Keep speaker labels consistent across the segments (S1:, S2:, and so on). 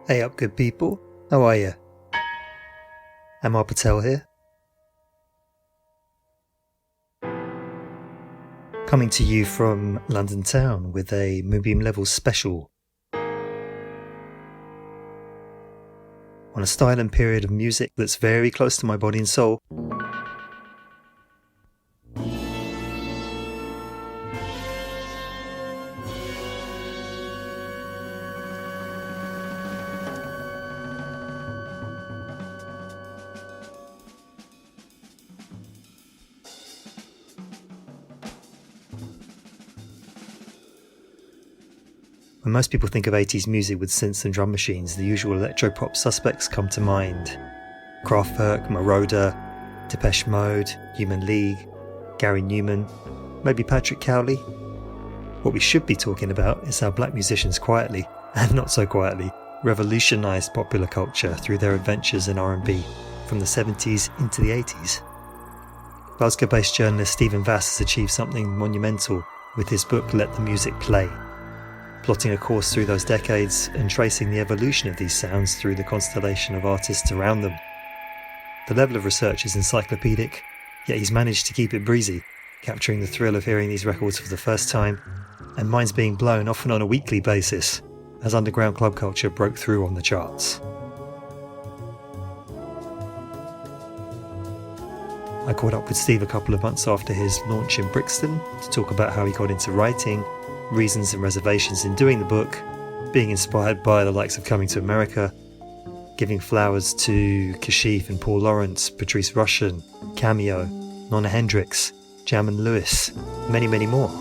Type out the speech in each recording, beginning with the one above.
S1: Hey up, good people. How are you? Amar Patel here. Coming to you from London town with a Moonbeam Levels special on a style and period of music that's very close to my body and soul. When most people think of 80s music with synths and drum machines, the usual electro-pop suspects come to mind. Kraftwerk, Marauder, Depeche Mode, Human League, Gary Newman, maybe Patrick Cowley. What we should be talking about is how black musicians quietly, and not so quietly, revolutionised popular culture through their adventures in R&B from the 70s into the 80s. Glasgow-based journalist Stephen Vass has achieved something monumental with his book Let the Music Play, plotting a course through those decades and tracing the evolution of these sounds through the constellation of artists around them. The level of research is encyclopaedic, yet he's managed to keep it breezy, capturing the thrill of hearing these records for the first time, and minds being blown often on a weekly basis, as underground club culture broke through on the charts. I caught up with Steve a couple of months after his launch in Brixton to talk about how he got into writing, reasons and reservations in doing the book, being inspired by the likes of Coming to America, giving flowers to Kashif and Paul Lawrence, Patrice Rushen, Cameo, Nona Hendrix, Jam and Lewis, many, many more.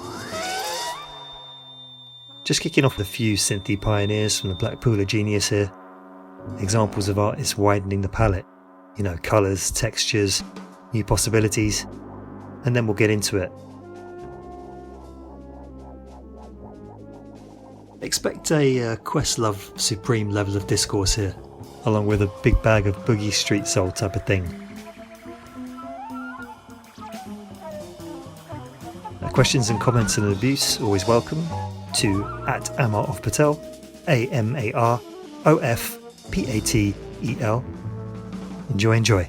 S1: Just kicking off with a few synthy pioneers from the Black Pool of Genius here, examples of artists widening the palette, colours, textures, new possibilities, and then we'll get into it. Expect a Questlove supreme level of discourse here, along with a big bag of boogie street soul type of thing. Questions and comments and abuse always welcome to @AmarOfPatel, AmarOfPatel. Enjoy.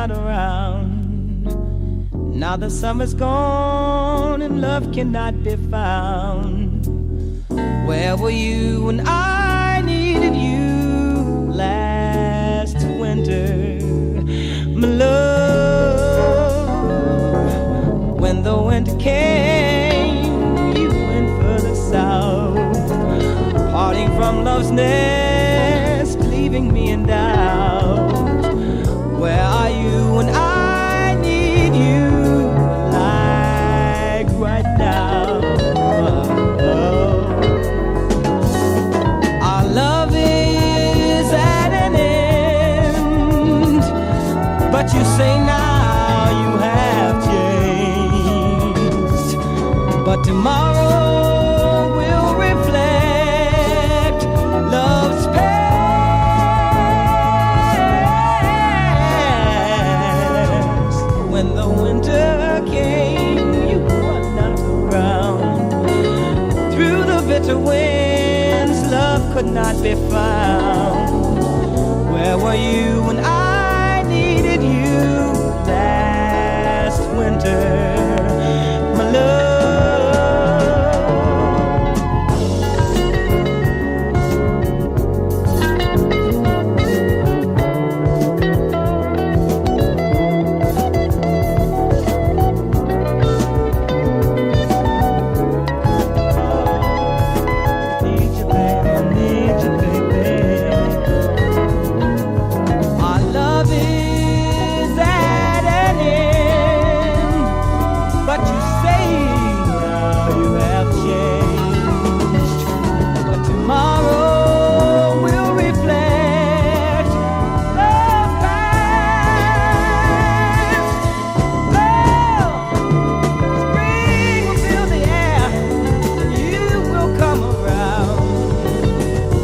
S2: not around. Now the summer's gone and love cannot be found. Where were you when I needed you last winter, my love? When the winter came, you went further south, parting from love's nest, leaving me in doubt. Where are you when I need you, like right now? Our love is at an end, but you say now you have changed. But tomorrow will reflect love's past. When the winter came, you were not around. Through the bitter winds, love could not be found. Where were you when I needed you last winter, my love? Need you, baby, need you, baby. Our love is at an end, but you say now you have changed. But tomorrow will reflect love's past. Love, spring will fill the air, and you will come around.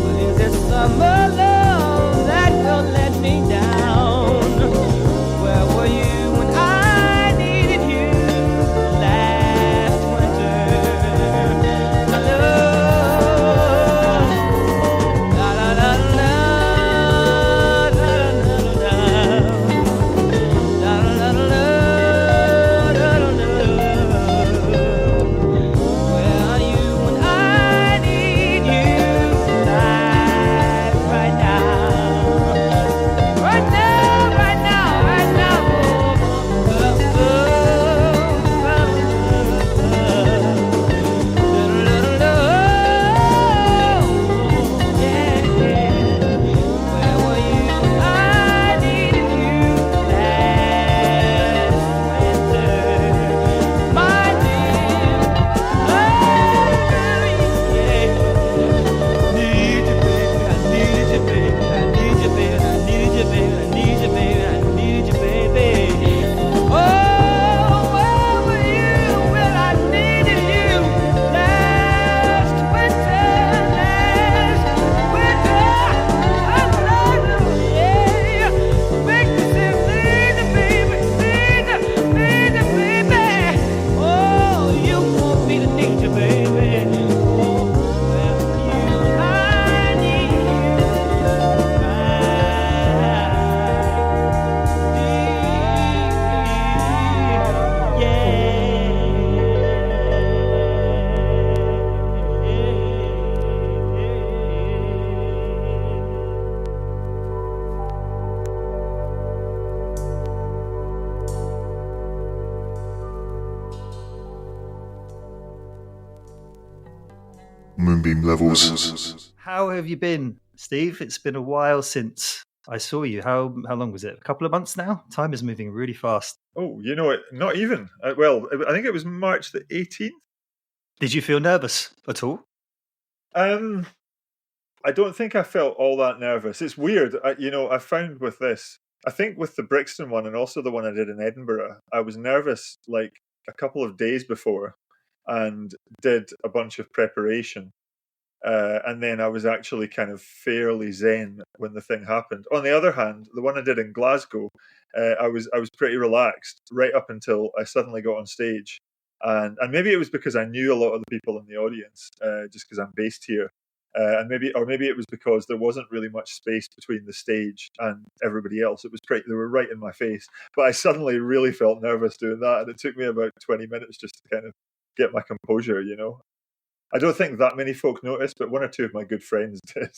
S2: But is it summer love that will let me down? Where were you when I needed you last winter, my love? Da da da da da da da da da da da. Where are you when I need you, like right now? Right now, right now, right now. Yeah. Where were you when I needed you last winter, my dear? Oh, yeah. Need you, baby, I need you, baby, I need you, baby, I need you, baby, I need you, baby, I need you, baby. Oh, where were you when I needed you last winter, last winter? I love you, yeah. Make me say, need you, baby, need you, baby. Oh, you want me to need you, baby. Oh, where were you when I need you?
S3: Moonbeam Levels.
S1: How have you been, Steve? It's been a while since I saw you. How long was it? A couple of months now? Time is moving really fast.
S4: Oh, you know what? Not even. Well, I think it was March the 18th.
S1: Did you feel nervous at all?
S4: I don't think I felt all that nervous. It's weird. I found with this, I think with the Brixton one and also the one I did in Edinburgh, I was nervous like a couple of days before and did a bunch of preparation. And then I was actually kind of fairly zen when the thing happened. On the other hand, the one I did in Glasgow, I was pretty relaxed right up until I suddenly got on stage, and maybe it was because I knew a lot of the people in the audience, just because I'm based here. And maybe it was because there wasn't really much space between the stage and everybody else. It was they were right in my face. But I suddenly really felt nervous doing that, and it took me about 20 minutes just to kind of get my composure. I don't think that many folk noticed, but one or two of my good friends did.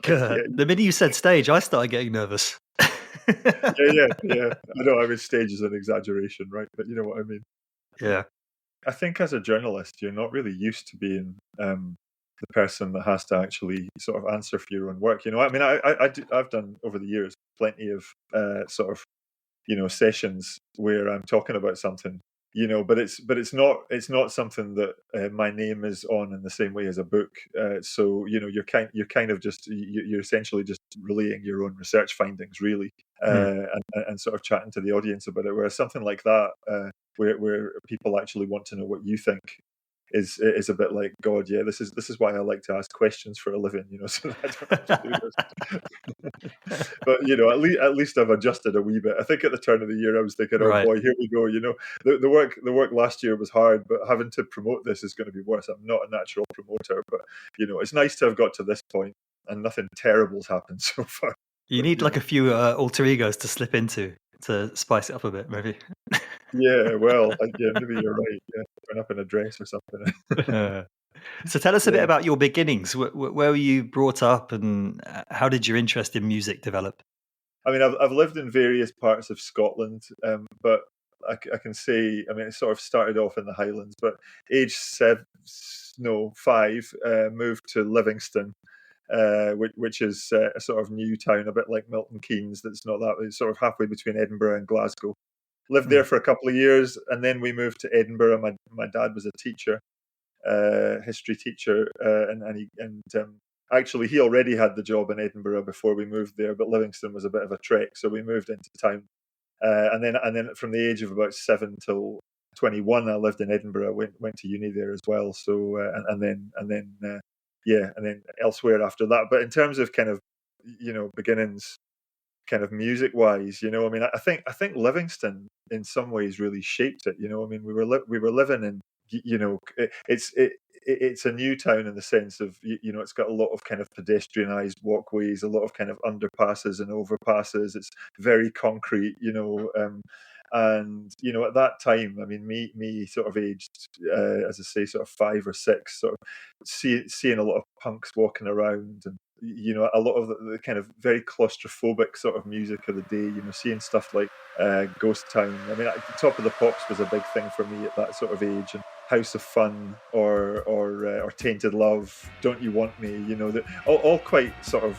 S1: The minute you said stage, I started getting nervous.
S4: yeah. I know. I mean, stage is an exaggeration, right? But you know what I mean.
S1: Yeah.
S4: I think as a journalist, you're not really used to being the person that has to actually sort of answer for your own work. I mean, I've done over the years plenty of sort of sessions where I'm talking about something, but it's not something that my name is on in the same way as a book. So you're essentially just relaying your own research findings, really, and sort of chatting to the audience about it. Whereas something like that, where people actually want to know what you think, is a bit like, God, yeah, this is why I like to ask questions for a living, so I don't have to do this. But at least I've adjusted a wee bit. I think at the turn of the year I was thinking, oh boy, here we go. The work last year was hard, but having to promote this is going to be worse. I'm not a natural promoter, but it's nice to have got to this point and nothing terrible's happened so far.
S1: You need like a few alter egos to slip into to spice it up a bit, maybe.
S4: Yeah, well, maybe you're right. Yeah, turn up in a dress or something.
S1: So tell us a bit about your beginnings. Where were you brought up, and how did your interest in music develop?
S4: I mean, I've lived in various parts of Scotland, but I can say, I mean, it sort of started off in the Highlands, but age 5, moved to Livingston, which is a sort of new town, a bit like Milton Keynes. That's not that. It's sort of halfway between Edinburgh and Glasgow. Lived there for a couple of years, and then we moved to Edinburgh. My dad was a teacher, history teacher, actually he already had the job in Edinburgh before we moved there. But Livingston was a bit of a trek, so we moved into town. And then from the age of about 7 till 21, I lived in Edinburgh. Went to uni there as well. So and then elsewhere after that. But in terms of kind of beginnings, kind of music wise, I mean, I think Livingston in some ways really shaped it. I mean, we were living in, it's a new town in the sense of, it's got a lot of kind of pedestrianized walkways, a lot of kind of underpasses and overpasses. It's very concrete, and at that time, I mean, me sort of aged, as I say, sort of 5 or 6, sort of seeing a lot of punks walking around, and a lot of the kind of very claustrophobic sort of music of the day. Seeing stuff like Ghost Town. I mean, Top of the Pops was a big thing for me at that sort of age, and House of Fun or Tainted Love, Don't You Want Me. All quite sort of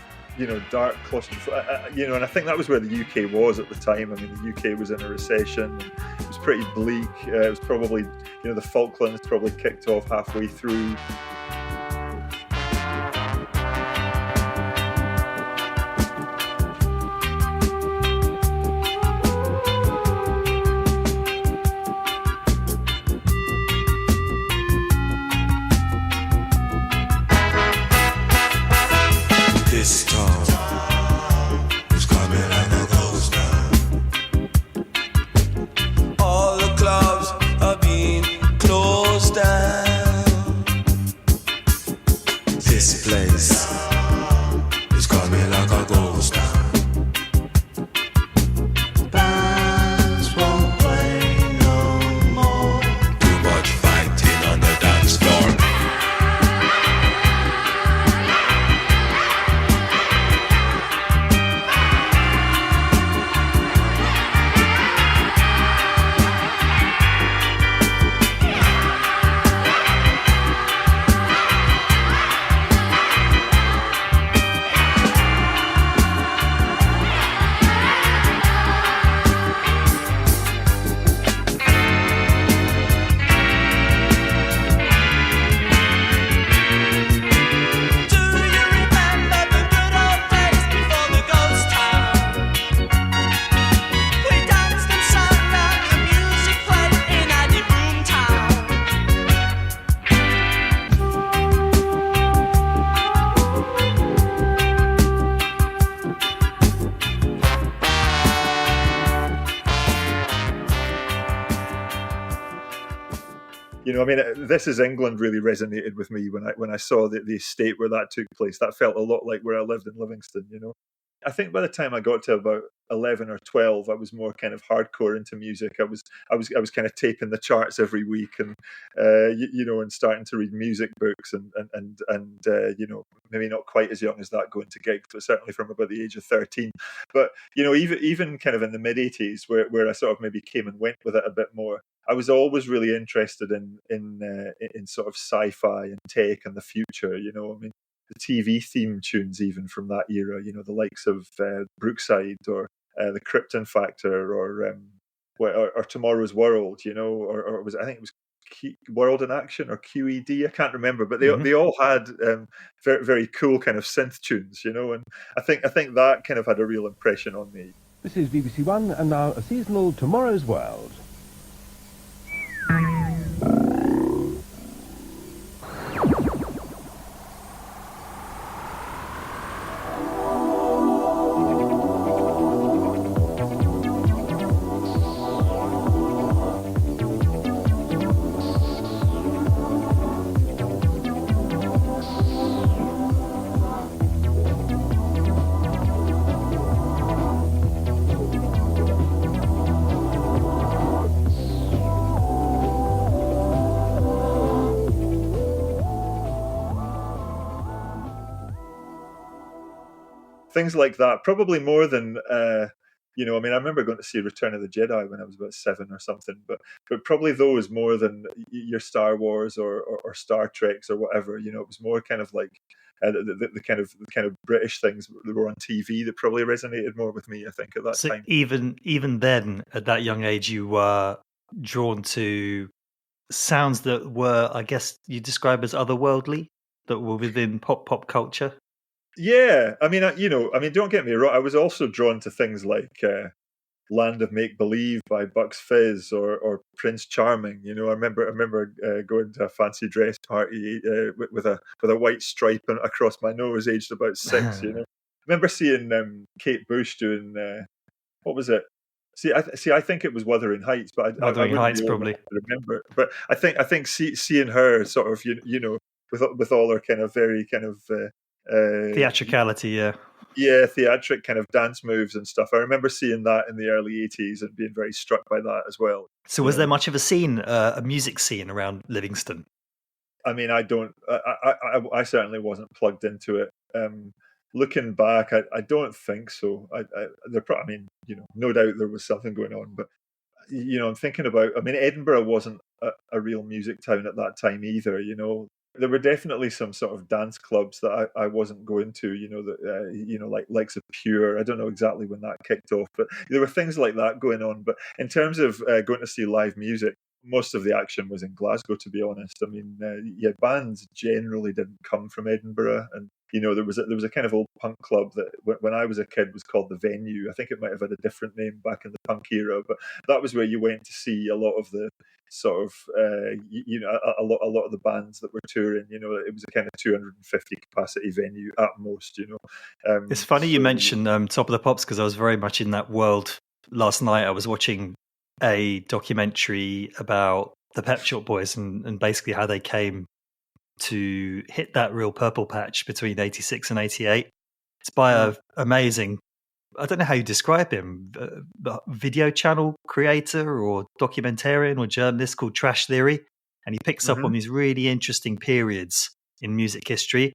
S4: dark claustrophobic, and I think that was where the UK was at the time. I mean, the UK was in a recession, and it was pretty bleak. It was probably, the Falklands probably kicked off halfway through.
S5: This storm is coming like a ghost town. All the clubs are being closed down.
S4: I mean, This Is England really resonated with me when I saw the estate where that took place. That felt a lot like where I lived in Livingston. I think by the time I got to about 11 or 12, I was more kind of hardcore into music. I was kind of taping the charts every week, and and starting to read music books, and maybe not quite as young as that, going to gigs, but certainly from about the age of 13. But even kind of in the mid 80s, where I sort of maybe came and went with it a bit more, I was always really interested in sort of sci-fi and tech and the future. I mean, the TV theme tunes, even from that era, the likes of Brookside, or the Krypton Factor, or Tomorrow's World, or I think it was World in Action or QED. I can't remember, but they all had very, very cool kind of synth tunes, and I think that kind of had a real impression on me.
S6: This is BBC One, and now a seasonal Tomorrow's World.
S4: Things like that, probably more than I mean, I remember going to see Return of the Jedi when I was about 7 or something, but probably those more than your Star Wars or Star Treks or whatever. It was more kind of like the kind of British things that were on TV that probably resonated more with me, I think, at that
S1: So
S4: time.
S1: even then, at that young age, you were drawn to sounds that were, I guess, you describe as otherworldly, that were within pop culture.
S4: Yeah, I mean, don't get me wrong. I was also drawn to things like Land of Make Believe by Bucks Fizz, or Prince Charming. I remember going to a fancy dress party with a white stripe across my nose, aged about 6. I remember seeing Kate Bush doing what was it? I think it was Wuthering Heights, but I
S1: Wuthering
S4: wouldn't
S1: Heights,
S4: be old
S1: probably.
S4: enough to remember. But I think seeing her sort of with all her kind of very kind of
S1: Theatricality, yeah.
S4: yeah, theatric kind of dance moves and stuff. I remember seeing that in the early 80s and being very struck by that as well.
S1: So was there much of a scene, a music scene around Livingston?
S4: I mean, I certainly wasn't plugged into it. Looking back, I don't think so. I mean, no doubt there was something going on, but I'm thinking about. I mean, Edinburgh wasn't a real music town at that time either. There were definitely some sort of dance clubs that I wasn't going to. Like likes of Pure. I don't know exactly when that kicked off, but there were things like that going on. But in terms of going to see live music, most of the action was in Glasgow, to be honest. I mean, bands generally didn't come from Edinburgh, and there was a kind of old punk club that when I was a kid was called the Venue. I think it might have had a different name back in the punk era, but that was where you went to see a lot of the sort of a lot of the bands that were touring. It was a kind of 250 capacity venue at most.
S1: It's funny you mentioned Top of the Pops, because I was very much in that world last night. I was watching a documentary about the Pet Shop Boys and basically how they came to hit that real purple patch between 86 and 88. It's by a amazing, I don't know how you describe him, video channel creator or documentarian or journalist called Trash Theory. And he picks up on these really interesting periods in music history.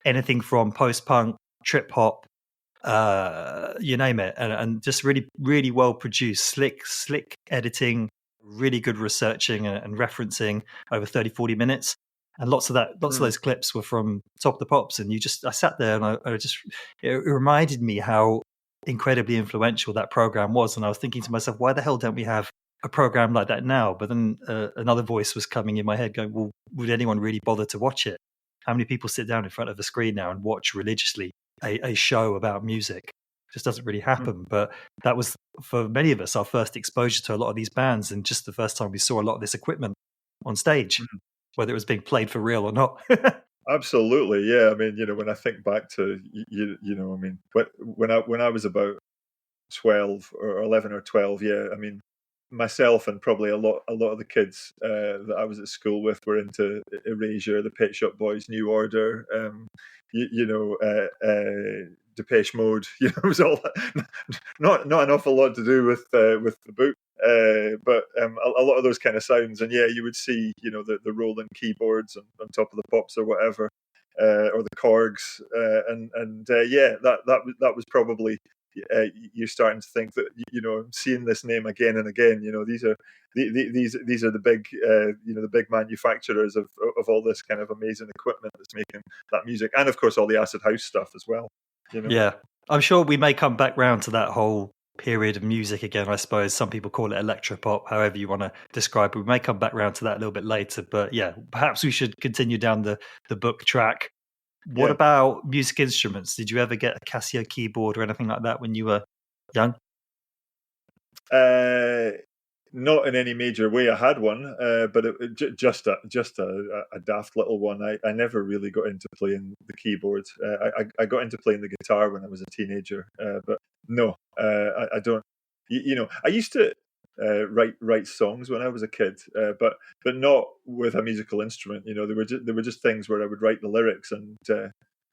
S1: Anything from post-punk, trip-hop, you name it. And just really, really well produced, slick editing, really good researching and referencing over 30, 40 minutes. And lots of those clips were from Top of the Pops. And I sat there and it reminded me how incredibly influential that program was. And I was thinking to myself, why the hell don't we have a program like that now? But then another voice was coming in my head going, well, would anyone really bother to watch it? How many people sit down in front of a screen now and watch religiously a show about music? It just doesn't really happen. But that was, for many of us, our first exposure to a lot of these bands, and just the first time we saw a lot of this equipment on stage, whether it was being played for real or not.
S4: Absolutely, yeah. I mean, when I think back to I mean, when I was about 12 or 11 or 12, yeah. I mean, myself and probably a lot of the kids that I was at school with were into Erasure, the Pet Shop Boys, New Order, Depeche Mode. It was all not an awful lot to do with the book. But a lot of those kind of sounds, and yeah, you would see, the rolling keyboards on top of the pops or whatever, or the Korgs, yeah, that was probably, you're starting to think that, I'm seeing this name again and again. These are these are the big, the big manufacturers of all this kind of amazing equipment that's making that music, and of course all the acid house stuff as well.
S1: Yeah, I'm sure we may come back round to that whole period of music again. I suppose some people call it electropop, however you want to describe it. We may come back round to that a little bit later, but yeah, perhaps we should continue down the book track. What
S4: Yeah.
S1: about music instruments? Did you ever get a Casio keyboard or anything like that when you were young?
S4: Not in any major way. I had one, but just a daft little one. I never really got into playing the keyboard. I got into playing the guitar when I was a teenager, but no, I don't. I used to write songs when I was a kid, but not with a musical instrument. There were just things where I would write the lyrics, and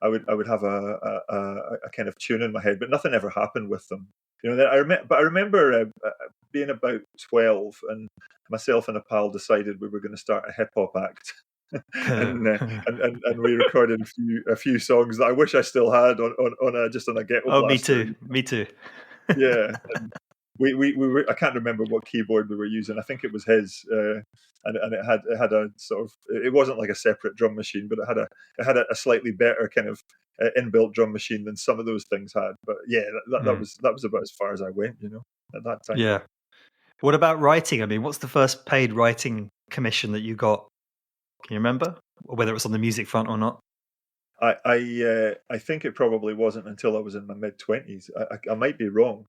S4: I would have a kind of tune in my head, but nothing ever happened with them. But I remember being about 12, and myself and a pal decided we were going to start a hip hop act, and we recorded a few songs that I wish I still had on a ghetto
S1: Oh,
S4: blaster.
S1: me too.
S4: Yeah, and we were. I can't remember what keyboard we were using. I think it was his, and it had a sort of. It wasn't like a separate drum machine, but it had a slightly better kind of inbuilt drum machine than some of those things had. But yeah, that was about as far as I went, at that time.
S1: Yeah. What about writing? I mean, what's the first paid writing commission that you got? Can you remember? Or whether it was on the music front or not?
S4: I think it probably wasn't until I was in my mid-20s. I might be wrong.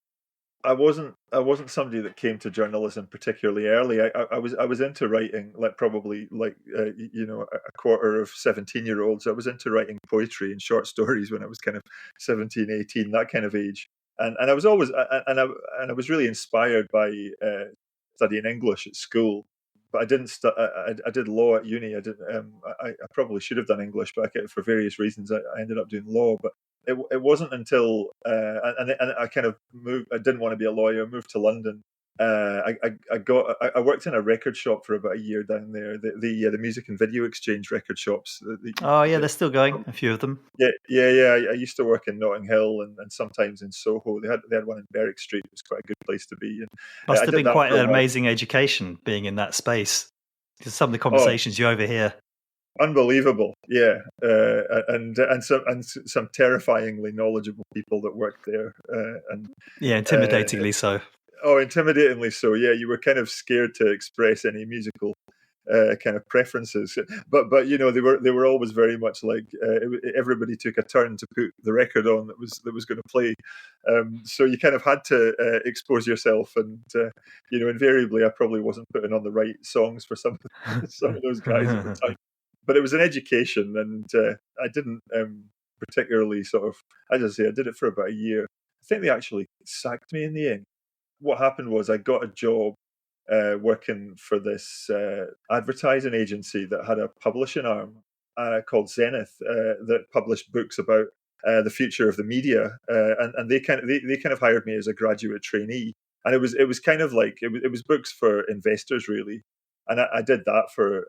S4: I wasn't somebody that came to journalism particularly early. I was into writing, like probably like a quarter of 17-year-olds. I was into writing poetry and short stories when I was kind of 17, 18, that kind of age. And I was always and I was really inspired by studying English at school. But I didn't. I did law at uni. I didn't. I probably should have done English, but for various reasons, I ended up doing law. But it wasn't until and I kind of moved. I didn't want to be a lawyer. I moved to London. I worked in a record shop for about a year down there. The Music and Video Exchange record shops.
S1: Oh yeah, they're still going. A few of them.
S4: Yeah. I used to work in Notting Hill and sometimes in Soho. They had one in Berwick Street. It was quite a good place to be. And
S1: Must
S4: I
S1: have
S4: did
S1: been
S4: that
S1: quite
S4: for a
S1: an
S4: while.
S1: amazing education being in that space. Because some of the conversations you overhear.
S4: Unbelievable, yeah, and some terrifyingly knowledgeable people that worked there, and
S1: Yeah, intimidatingly so.
S4: oh, intimidatingly so. Yeah, you were kind of scared to express any musical kind of preferences, but they were always very much like everybody took a turn to put the record on that was going to play, so you kind of had to expose yourself, and invariably I probably wasn't putting on the right songs for some of those guys at the time. But it was an education, and I didn't particularly sort of, as I say, I did it for about a year. I think they actually sacked me in the end. What happened was I got a job working for this advertising agency that had a publishing arm called Zenith that published books about the future of the media, and they kind of hired me as a graduate trainee, and it was kind of like it was books for investors really, and I did that for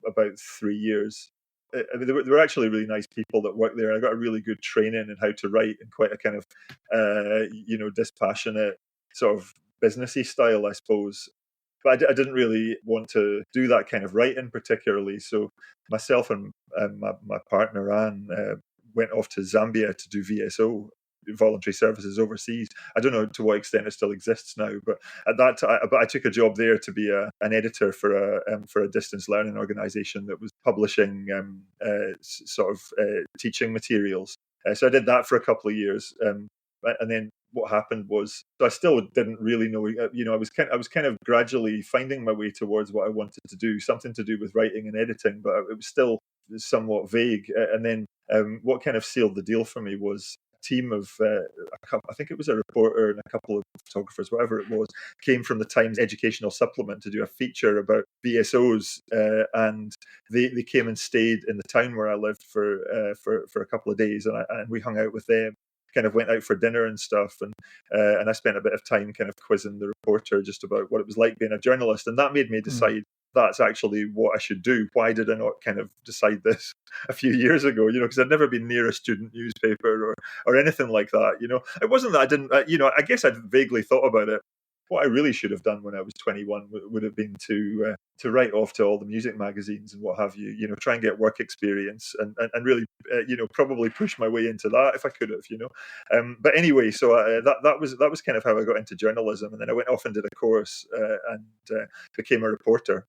S4: about 3 years. I mean, there were actually really nice people that worked there. I got a really good training in how to write in quite a kind of dispassionate sort of businessy style, I suppose. But I didn't really want to do that kind of writing particularly. So myself and my partner Anne went off to Zambia to do VSO, voluntary services overseas. I don't know to what extent it still exists now, but at that time, I took a job there to be an editor for a distance learning organisation that was publishing sort of teaching materials. So I did that for a couple of years, and then what happened was, so I still didn't really know. I was kind of gradually finding my way towards what I wanted to do, something to do with writing and editing, but it was still somewhat vague. And then what kind of sealed the deal for me was a team of I think it was a reporter and a couple of photographers, whatever it was, came from the Times educational supplement to do a feature about BSOs, and they came and stayed in the town where I lived for a couple of days, and we hung out with them. Kind of went out for dinner and stuff, and I spent a bit of time kind of quizzing the reporter just about what it was like being a journalist, and that made me decide that's actually what I should do. Why did I not kind of decide this a few years ago? Because I'd never been near a student newspaper or anything like that. It wasn't that I didn't. I guess I'd vaguely thought about it. What I really should have done when I was 21 would have been to write off to all the music magazines and what have you. Try and get work experience and really probably push my way into that if I could have. But anyway, so that was kind of how I got into journalism, and then I went off and did a course and became a reporter.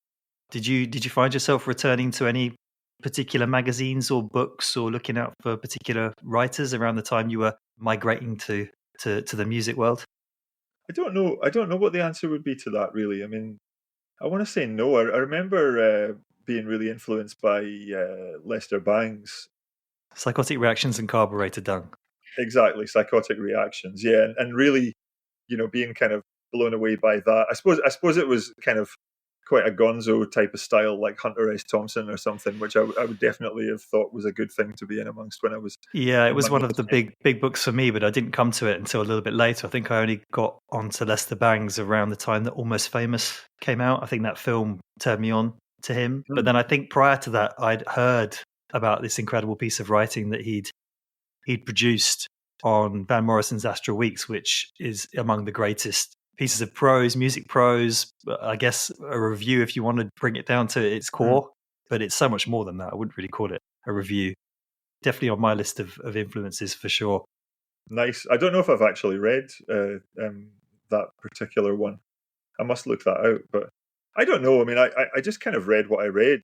S1: Did you find yourself returning to any particular magazines or books, or looking out for particular writers around the time you were migrating to the music world?
S4: I don't know what the answer would be to that, really. I mean, I want to say no. I remember being really influenced by Lester Bangs.
S1: Psychotic Reactions and Carburetor Dung.
S4: Exactly, Psychotic Reactions. Yeah, and really, being kind of blown away by that. I suppose it was kind of quite a gonzo type of style, like Hunter S. Thompson or something, which I would definitely have thought was a good thing to be in amongst when I was.
S1: Yeah, it was one of the big books for me, but I didn't come to it until a little bit later. I think I only got onto Lester Bangs around the time that Almost Famous came out. I think that film turned me on to him. But then I think prior to that, I'd heard about this incredible piece of writing that he'd produced on Van Morrison's Astral Weeks, which is among the greatest pieces of prose, music prose, I guess a review if you want to bring it down to its core, but it's so much more than that. I wouldn't really call it a review. Definitely on my list of influences for sure.
S4: Nice. I don't know if I've actually read that particular one. I must look that out, but I don't know. I mean, I just kind of read what I read.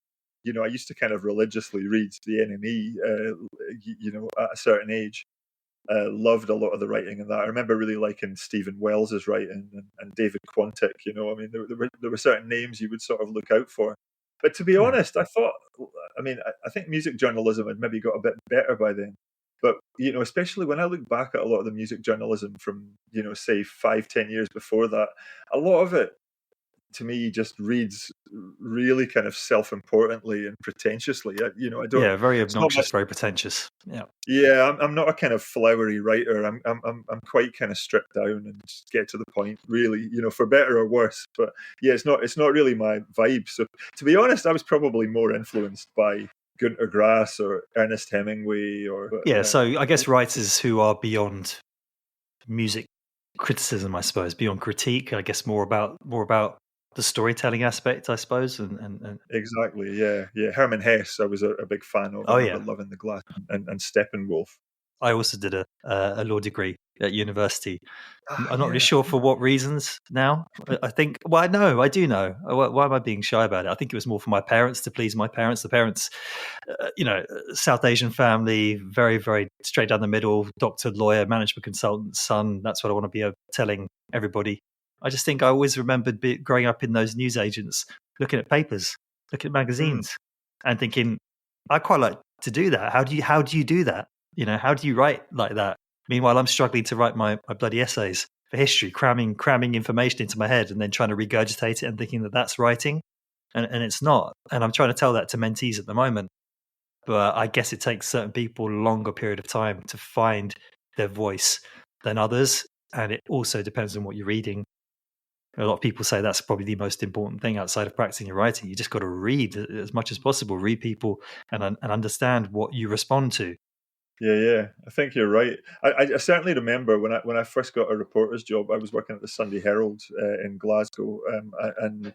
S4: I used to kind of religiously read the NME, at a certain age. Loved a lot of the writing in that. I remember really liking Stephen Wells's writing and David Quantick. I mean, there were certain names you would sort of look out for. But to be honest, I think music journalism had maybe got a bit better by then. But especially when I look back at a lot of the music journalism from say 5-10 years before that, a lot of it to me just reads really kind of self-importantly and pretentiously. I don't.
S1: Yeah, very obnoxious, very pretentious.
S4: Yeah, I'm not a kind of flowery writer. I'm quite kind of stripped down and just get to the point, really. For better or worse. But yeah, it's not really my vibe. So to be honest, I was probably more influenced by Günter Grass or Ernest Hemingway or
S1: So I guess writers who are beyond music criticism, I suppose, beyond critique. I guess more about the storytelling aspect, I suppose, and
S4: exactly, yeah. Hermann Hesse, I was a big fan of. I remember loving The Glass and Steppenwolf.
S1: I also did a law degree at university. I'm not really sure for what reasons now. I think, well, no, I do know. Why am I being shy about it? I think it was more for my parents, to please my parents. The parents, South Asian family, very, very straight down the middle, doctor, lawyer, management consultant, son. That's what I want to be telling everybody. I just think I always remembered growing up in those newsagents, looking at papers, looking at magazines, and thinking, I quite like to do that. How do you do that? How do you write like that? Meanwhile, I'm struggling to write my bloody essays for history, cramming information into my head and then trying to regurgitate it and thinking that that's writing. And it's not. And I'm trying to tell that to mentees at the moment. But I guess it takes certain people a longer period of time to find their voice than others. And it also depends on what you're reading. A lot of people say that's probably the most important thing outside of practicing your writing. You just got to read as much as possible, read people and understand what you respond to.
S4: Yeah, I think you're right. I certainly remember when I first got a reporter's job, I was working at the Sunday Herald in Glasgow, and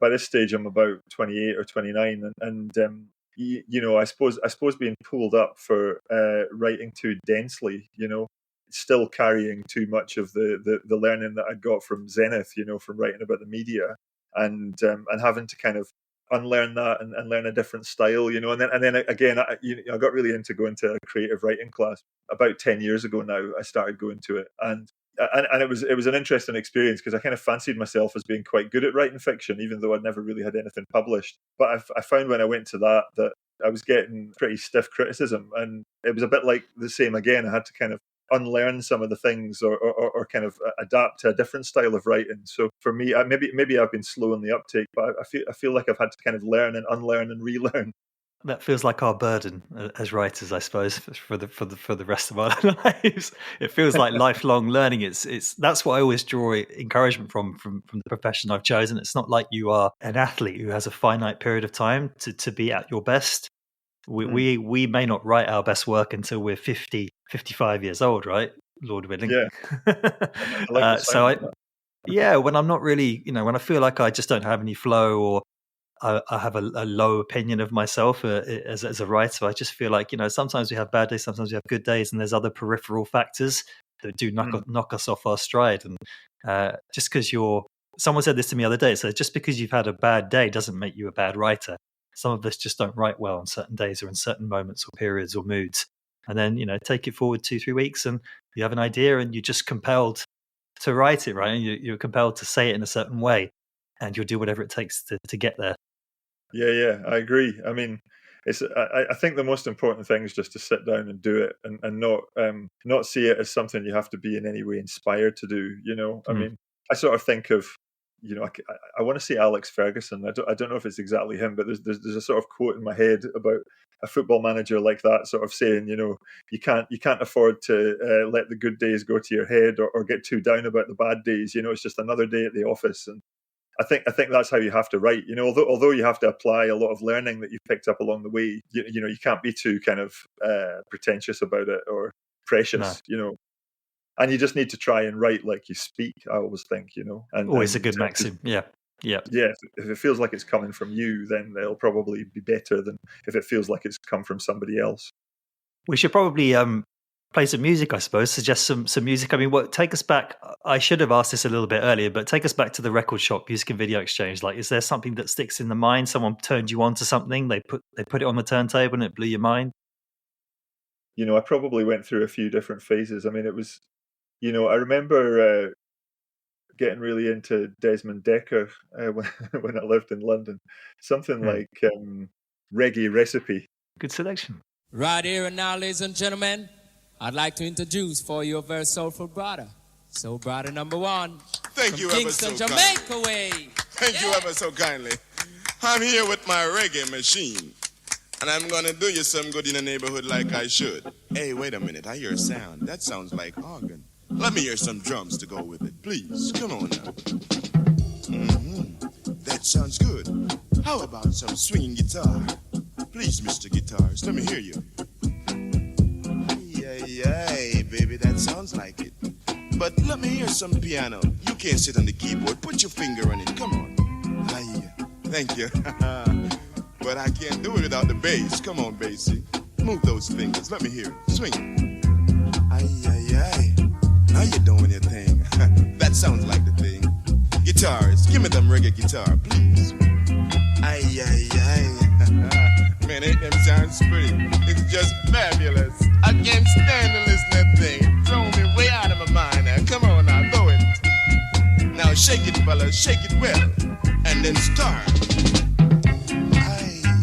S4: by this stage I'm about 28 or 29, and I suppose being pulled up for writing too densely, still carrying too much of the learning that I'd got from Zenith, from writing about the media, and having to kind of unlearn that and learn a different style, and then again, I got really into going to a creative writing class about 10 years ago now. I started going to it, and it was an interesting experience because I kind of fancied myself as being quite good at writing fiction, even though I'd never really had anything published. But I found when I went to that I was getting pretty stiff criticism, and it was a bit like the same again. I had to kind of unlearn some of the things or kind of adapt to a different style of writing. So for me, maybe I've been slow in the uptake, but I feel like I've had to kind of learn and unlearn and relearn.
S1: That feels like our burden as writers, I suppose, for the rest of our lives. It feels like lifelong learning. It's that's what I always draw encouragement from the profession I've chosen. It's not like you are an athlete who has a finite period of time to be at your best. We may not write our best work until we're 50, 55 years old, right? Lord willing.
S4: Yeah. I like the sound of that.
S1: when I'm not really, when I feel like I just don't have any flow, or I have a low opinion of myself as a writer. I just feel like, sometimes we have bad days, sometimes we have good days, and there's other peripheral factors that do knock us off our stride. And just because someone said this to me the other day, so just because you've had a bad day doesn't make you a bad writer. Some of us just don't write well on certain days or in certain moments or periods or moods. And then, take it forward 2-3 weeks and you have an idea and you're just compelled to write it, right? And you're compelled to say it in a certain way, and you'll do whatever it takes to get there.
S4: Yeah, I agree. I mean, I think the most important thing is just to sit down and do it, and not see it as something you have to be in any way inspired to do. I mean, I sort of think of, I want to say Alex Ferguson. I don't know if it's exactly him, but there's a sort of quote in my head about a football manager like that, sort of saying, you can't afford to let the good days go to your head or get too down about the bad days. It's just another day at the office. And I think that's how you have to write. Although you have to apply a lot of learning that you've picked up along the way, you can't be too kind of pretentious about it or precious.
S1: No.
S4: And you just need to try and write like you speak. I always think, and
S1: always a good maxim. Yeah.
S4: If it feels like it's coming from you, then it'll probably be better than if it feels like it's come from somebody else.
S1: We should probably play some music, I suppose. Suggest some music. I mean, take us back. I should have asked this a little bit earlier, but take us back to the record shop, Music and Video Exchange. Like, is there something that sticks in the mind? Someone turned you on to something. They put it on the turntable and it blew your mind.
S4: I probably went through a few different phases. I mean, it was, I remember getting really into Desmond Decker when I lived in London. Something like Reggae Recipe.
S1: Good selection.
S7: Right here and now, ladies and gentlemen, I'd like to introduce for you a very soulful brother. Soul brother number one.
S8: Thank you ever so
S7: Kingston,
S8: kindly.
S7: Jamaica way.
S8: Thank you ever so kindly. I'm here with my reggae machine, and I'm gonna do you some good in the neighborhood like I should. Hey, wait a minute, I hear a sound. That sounds like organ. Let me hear some drums to go with it, please. Come on now. That sounds good. How about some swinging guitar? Please, Mr. Guitarist, let me hear you. Yay, baby, that sounds like it. But let me hear some piano. You can't sit on the keyboard. Put your finger on it. Come on. Thank you. But I can't do it without the bass. Come on, bassy. Move those fingers. Let me hear it. Swing it. Now you're doing your thing. That sounds like the thing. Guitars, give me them reggae guitar, please. Man, ain't them sounds pretty. It's just fabulous. I can't stand to listen to that thing. It's throwing me way out of my mind now. Come on now, throw it. Now shake it, fellas, shake it well. And then start.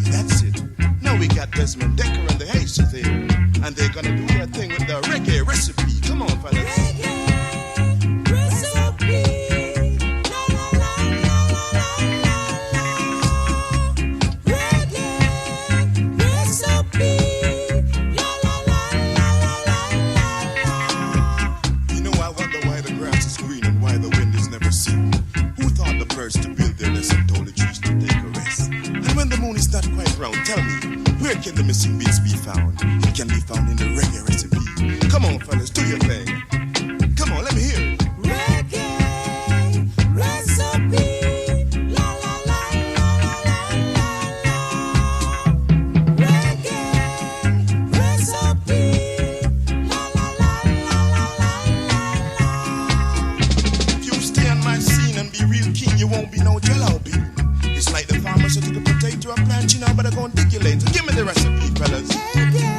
S8: That's it. Now we got Desmond Decker and the Haitians here. And they're gonna do their thing with the reggae recipe. Come on, fellas.
S9: Reggae recipe.
S8: To build their nest and told the trees to take a rest. And when the moon is not quite round, tell me, where can the missing beats be found? It can be found in the reggae recipe. Come on, fellas, do your thing. Come on, let me hear it.
S9: Reggae recipe. La la la la la la la. Reggae recipe. La la la la la la.
S8: If you stay on my scene and be real king, you won't be no jalopy. It's like the farmers who took a potato and plant, you know, but they're going to dig your lane. So give me the recipe, fellas.
S9: Reggae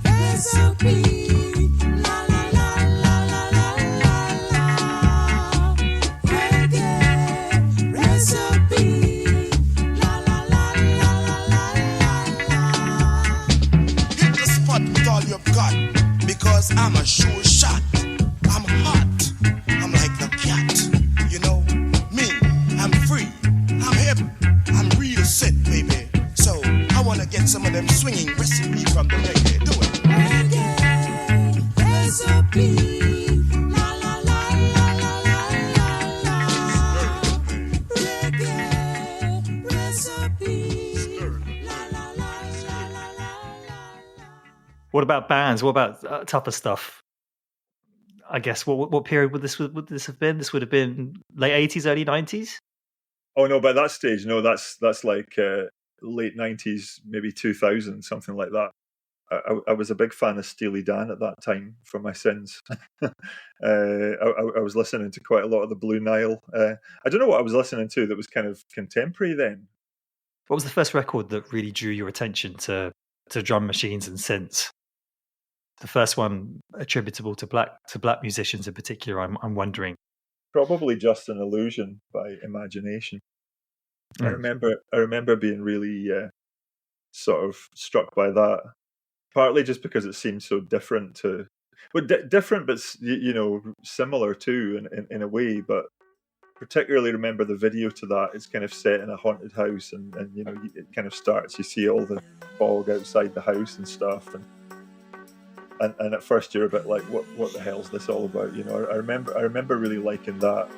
S9: recipe. La la la la la la la. Reggae recipe. La la la la la la la.
S8: Hit the spot with all you've got, because I'm a sure shot. I'm hot. I'm like the cat. You know me. I'm free. I'm hip. I'm real set, baby. So I wanna get some of them swinging recipe from the reggae. Do it.
S9: Reggae recipe. La la la la la la la la. Reggae recipe. La la la la la la la.
S1: What about bands? What about tougher stuff? I guess what period would this have been? This would have been late 80s, early 90s.
S4: Oh no, by that stage, no, that's like late 90s, maybe 2000, something like that. I was a big fan of Steely Dan at that time for my sins. I was listening to quite a lot of the Blue Nile. I don't know what I was listening to that was kind of contemporary then.
S1: What was the first record that really drew your attention to drum machines and synths? The first one attributable to black musicians in particular. I'm wondering.
S4: Probably Just an Illusion by Imagination. I remember being really sort of struck by that. Partly just because it seemed so different to, well, different, but similar too in a way. But particularly remember the video to that. It's kind of set in a haunted house, and it kind of starts. You see all the fog outside the house and stuff, and at first you're a bit like, what the hell's this all about? I remember really liking that.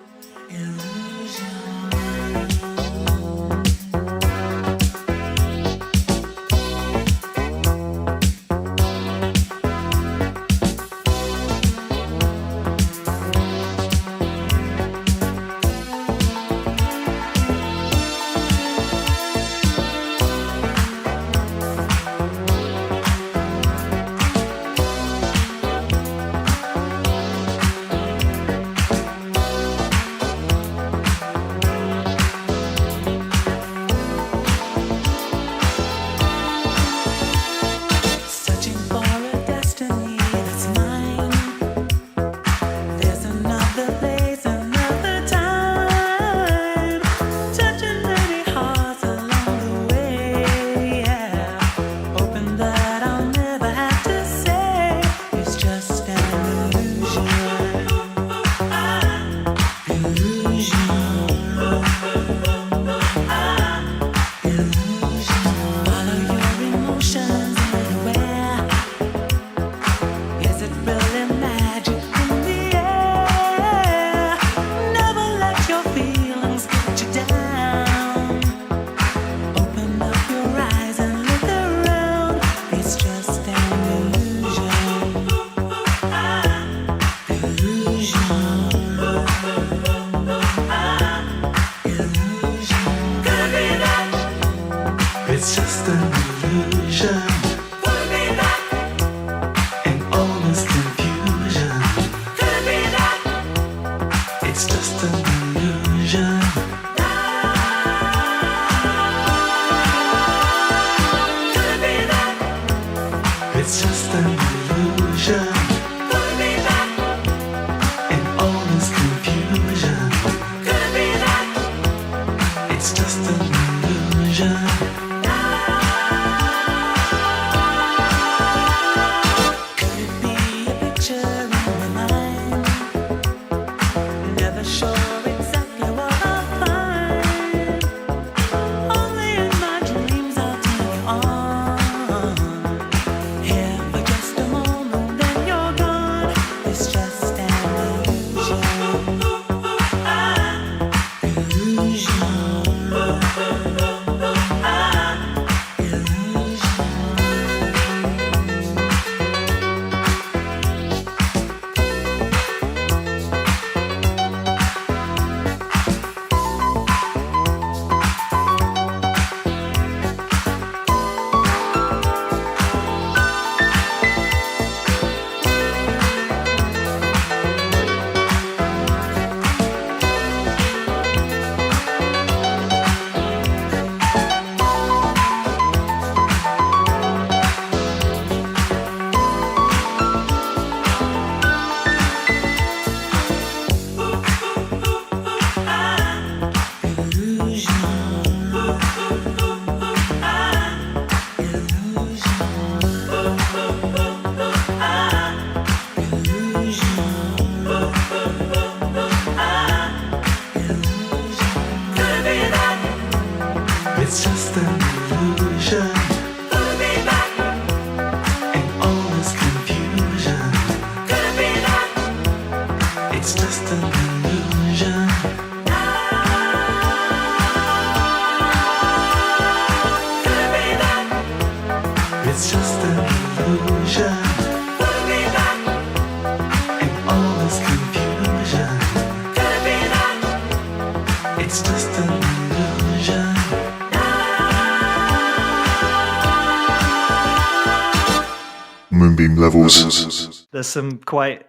S3: Moonbeam Levels.
S1: There's some quite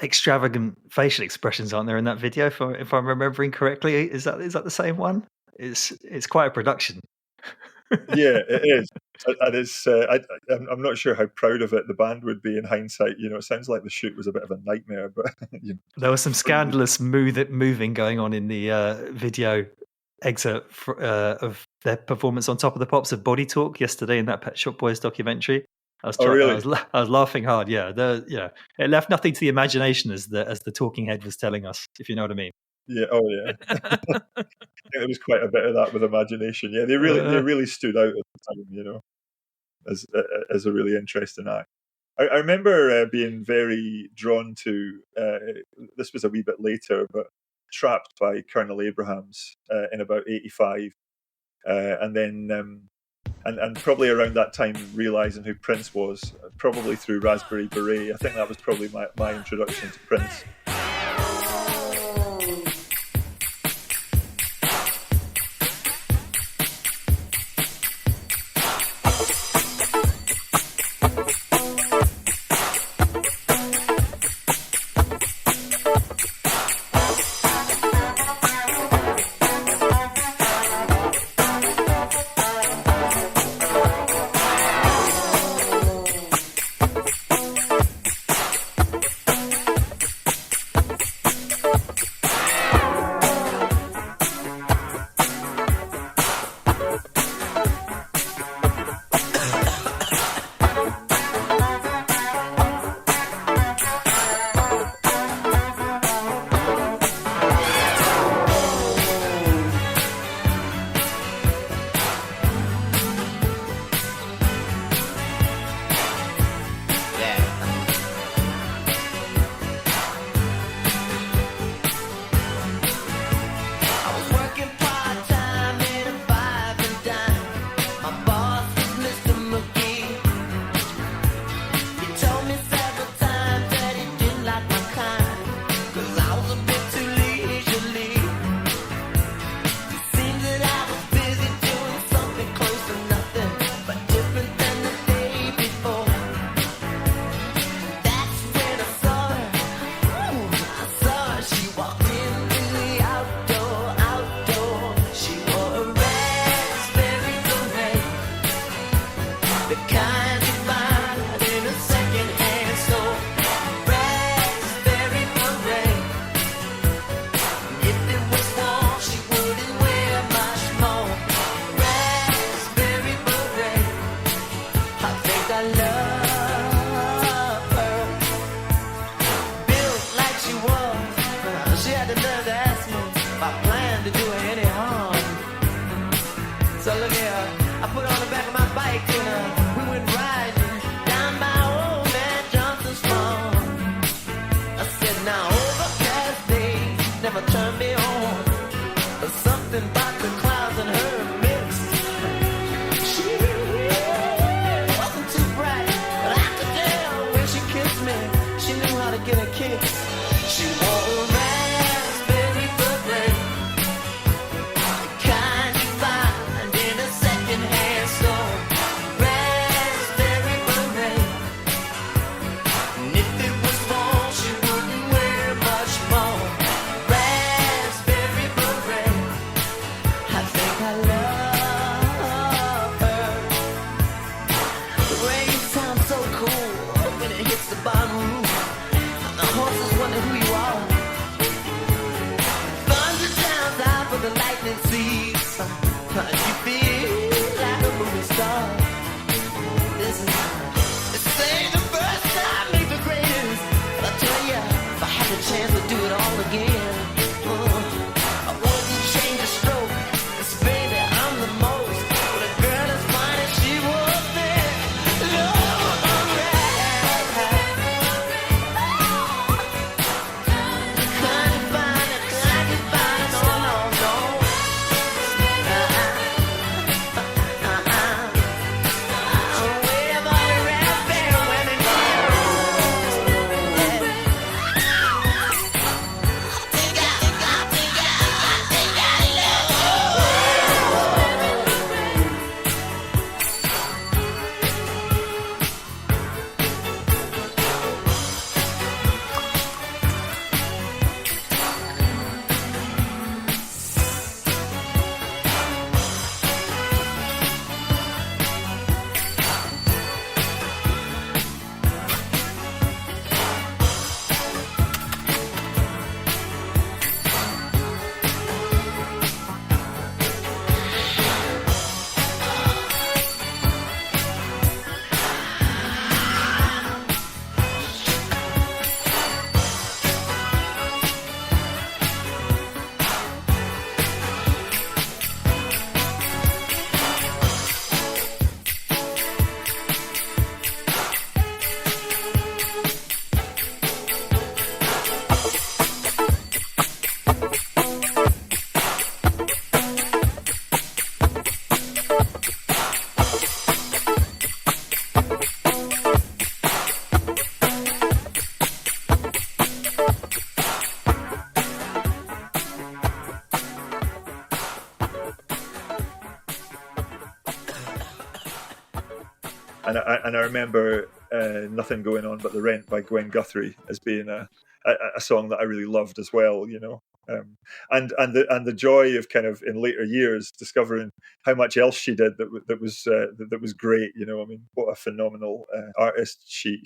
S1: extravagant facial expressions, aren't there, in that video? If I'm remembering correctly, is that the same one? It's quite a production.
S4: Yeah, it is. And it's, I'm not sure how proud of it the band would be in hindsight. It sounds like the shoot was a bit of a nightmare, but
S1: There was some scandalous moving going on in the video excerpt of their performance on Top of the Pops of Body Talk yesterday in that Pet Shop Boys documentary. I was laughing hard. Yeah, it left nothing to the imagination, as the talking head was telling us, if you know what I mean.
S4: Yeah, oh yeah. I think there was quite a bit of that with imagination. Yeah, they really stood out at the time, as a really interesting act. I remember being very drawn to. This was a wee bit later, but Trapped by Colonel Abrahams in about '85, and then. And probably around that time, realising who Prince was, probably through Raspberry Beret. I think that was probably my introduction to Prince. And I remember Nothing Going On But the Rent by Gwen Guthrie as being a song that I really loved as well, you know. And the joy of kind of in later years discovering how much else she did that was great, you know. I mean, what a phenomenal artist she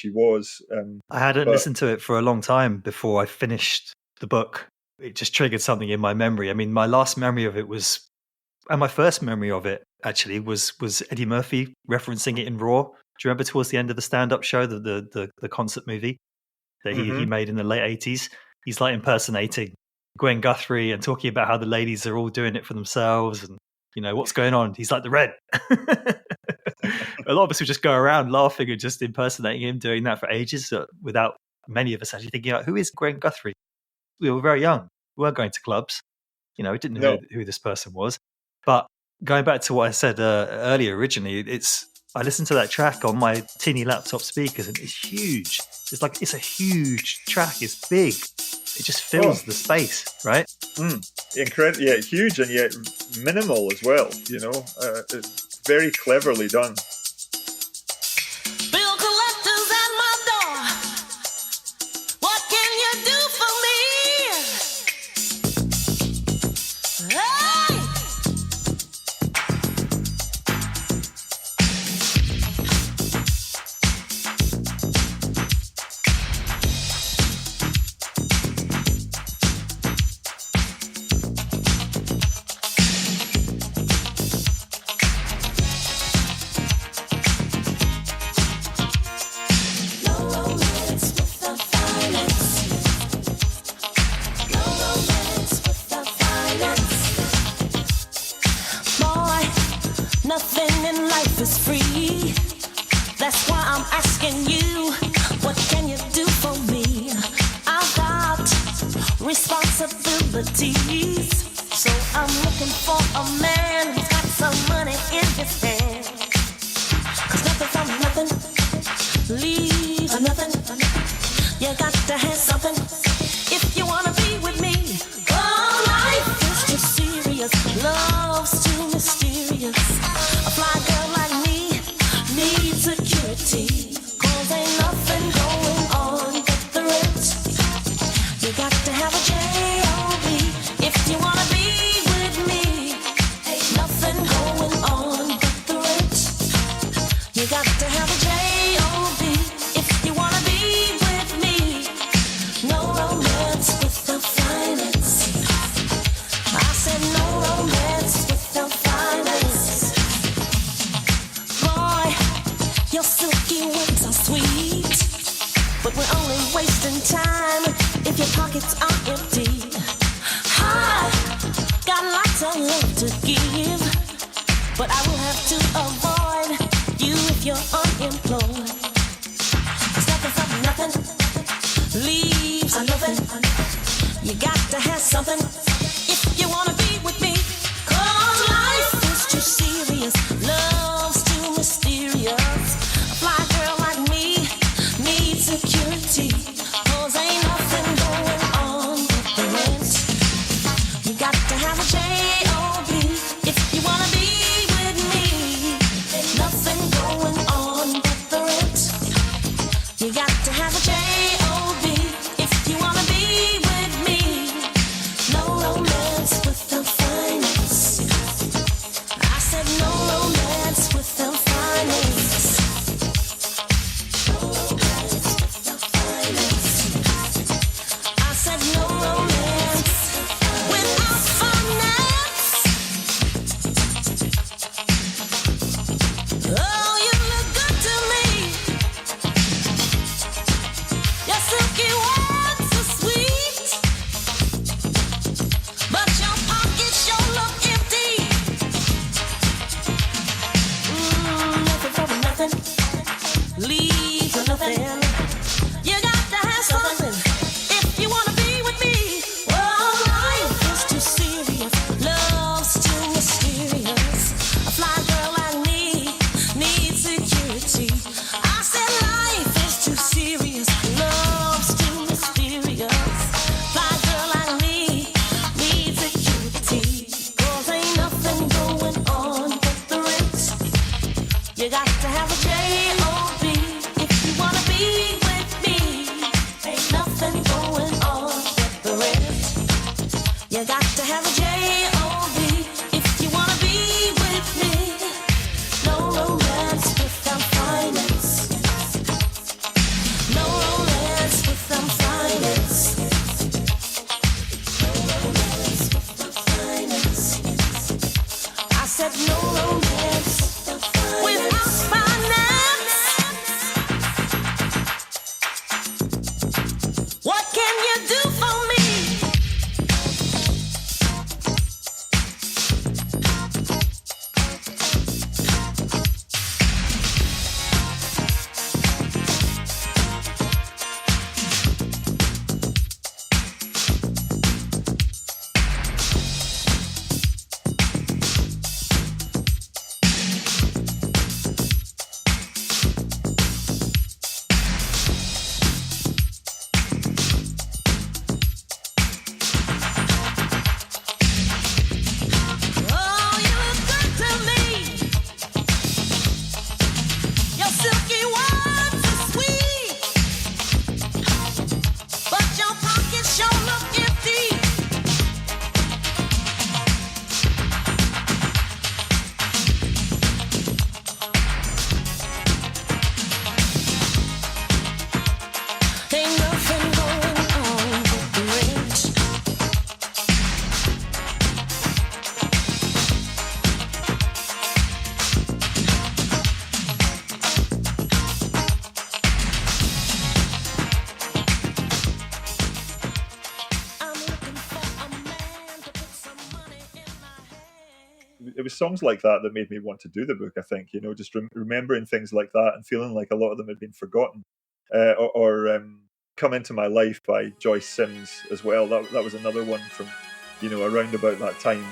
S4: was.
S1: I hadn't
S4: but-
S1: listened to it for a long time before I finished the book. It just triggered something in my memory. I mean, my last memory of it was, and my first memory of it actually was Eddie Murphy referencing it in Raw. Do you remember towards the end of the stand-up show, the concert movie that he made in the late 80s? He's like impersonating Gwen Guthrie and talking about how the ladies are all doing it for themselves and, you know, what's going on. He's like the Red. A lot of us would just go around laughing and just impersonating him, doing that for ages without many of us actually thinking, like, who is Gwen Guthrie? We were very young. We weren't going to clubs. You know, we didn't know who this person was. But going back to what I said earlier, originally, I listened to that track on my teeny laptop speakers and it's huge. It's a huge track. It's big. It just fills the space, right?
S4: Incredible, yeah, huge and yet minimal as well. You know, it's very cleverly done.
S9: Bill collectors at my door. What can you do for me? Hey! Nothing in life is free. That's why I'm asking you, what can you do for me? I've got responsibilities, so I'm looking for a man who's got some money in his hand. 'Cause nothing from nothing leaves a nothing. You got to have something if you wanna be with me. Oh, life is too serious, love's too mysterious. A fly girl like me needs security, 'cause ain't nothing going on but the rent. You got to have a J.O.B. if you wanna be with me. Ain't nothing going on but the rent. You got to have a J.O.B. if you wanna be with me. No romance without finance. I said no romance without finance. Boy, your silky words are sweet, but we're only wasting time if your pockets are empty. I got lots of love to give, but I will have to avoid you if you're unemployed. 'Cause nothing from nothing leaves a nothing. You got to have something if you wanna be with me. 'Cause life is too serious, love's too mysterious. A fly girl like me needs security, 'cause ain't nothing going on but the rent. You got to have a J.O.B. if you wanna be with me. Ain't nothing going on but the rent. You got to have a J.O.B. if you wanna be with me. No romance without finance. I said no romance without finance. No romance without finance. I said no romance without finance. Oh, you look good to me. Your silky words are sweet, but your pockets sure look empty. You got to have a J-O-B if you wanna be with me. Ain't nothing going on with the rest. You got to have a J-O-B if you wanna be with me. No romance without finance. No romance without finance. No romance without finance. I said no romance without finance. What can you do for me? Oh, you look good to me. Your silky words are sweet, but your pockets sure look empty. Ain't nothing going on with the rent. I'm looking for a man to put some money in my hand.
S4: It was songs like that that made me want to do the book. I think, you know, just remembering things like that and feeling like a lot of them had been forgotten, or "Come Into My Life" by Joyce Sims as well. That was another one from, you know, around about that time.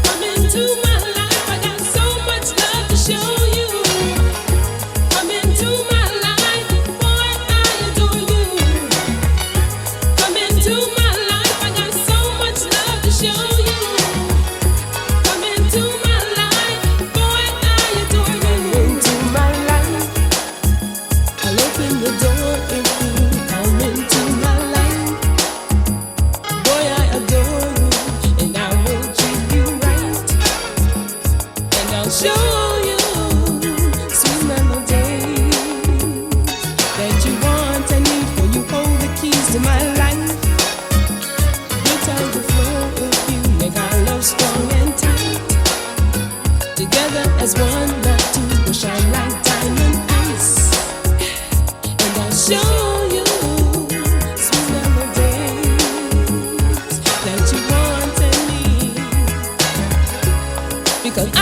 S9: Come into my life, I got so much love to show you. Come into my life, boy, I adore you. Come into my life, I got so much love to show you. Come into my life, boy, I adore you. Into my life, I'll open the door if you come into my life. Boy, I adore you, and I will treat you right, and I'll show you sweet melodies that you want and need, for you hold the keys to my life. Good times will flow if you make our love strong and tight. Together as one, not two, will shine like diamond ice, and I'll show you sweet melodies that you want and need, because I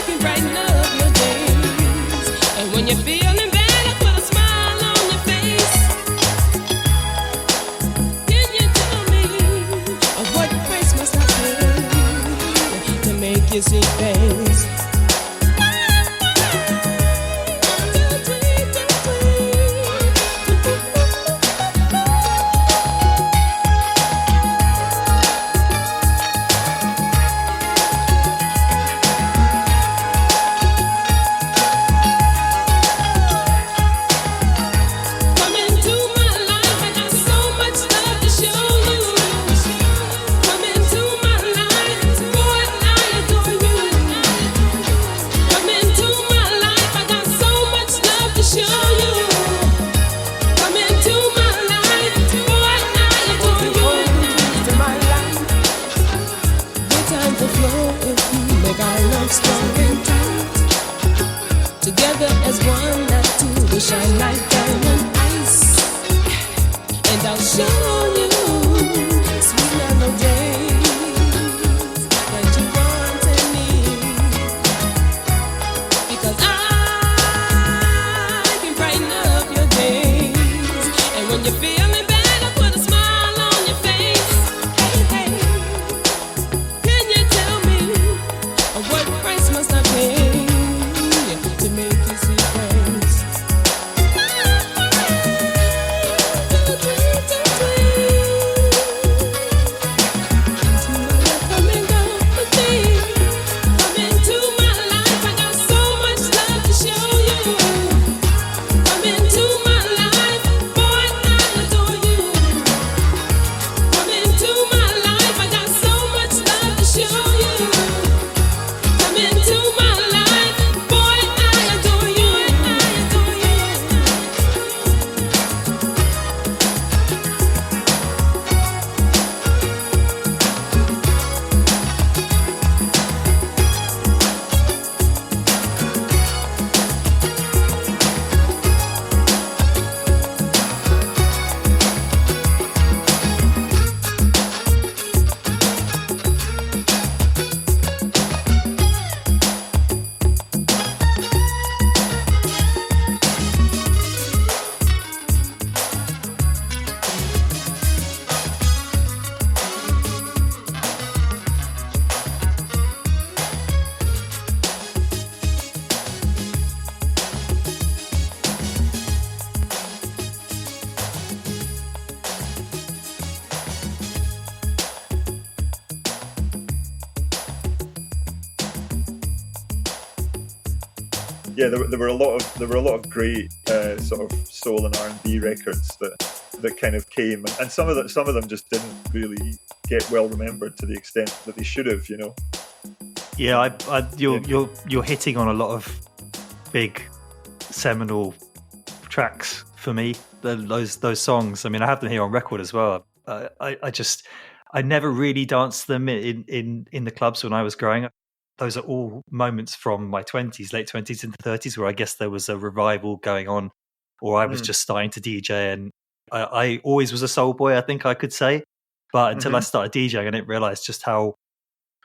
S9: can brighten up your days. And when you're feeling bad, I put a smile on your face. Can you tell me of what price must I pay to make you see things?
S4: there were a lot of great sort of soul and R&B records that kind of came, and some of them just didn't really get well remembered to the extent that they should have.
S1: Yeah, you're hitting on a lot of big seminal tracks for me. Those songs. I mean, I have them here on record as well. I never really danced them in the clubs when I was growing up. Those are all moments from my 20s, late 20s into 30s, where I guess there was a revival going on, or I was just starting to DJ. And I always was a soul boy, I think I could say. But until I started DJing, I didn't realize just how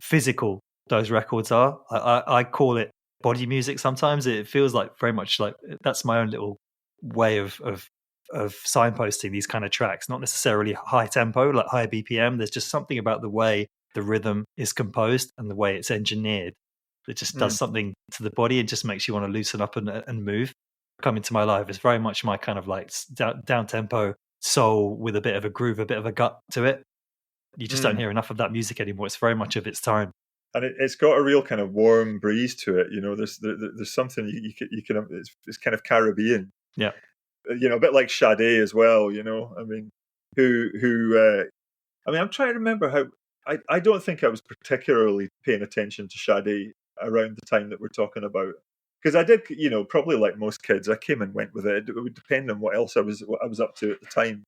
S1: physical those records are. I call it body music sometimes. It feels like very much like that's my own little way of signposting these kind of tracks, not necessarily high tempo, like high BPM. There's just something about the way the rhythm is composed and the way it's engineered that just does something to the body and just makes you want to loosen up and move. Come Into My Life is very much my kind of like down tempo soul with a bit of a groove, a bit of a gut to it. You just don't hear enough of that music anymore. It's very much of its time.
S4: And it's got a real kind of warm breeze to it. There's something you can it's kind of Caribbean.
S1: Yeah.
S4: A bit like Sade as well. I mean, I'm trying to remember how. I don't think I was particularly paying attention to Sade around the time that we're talking about, because I did, probably like most kids, I came and went with it. It would depend on what else I was up to at the time.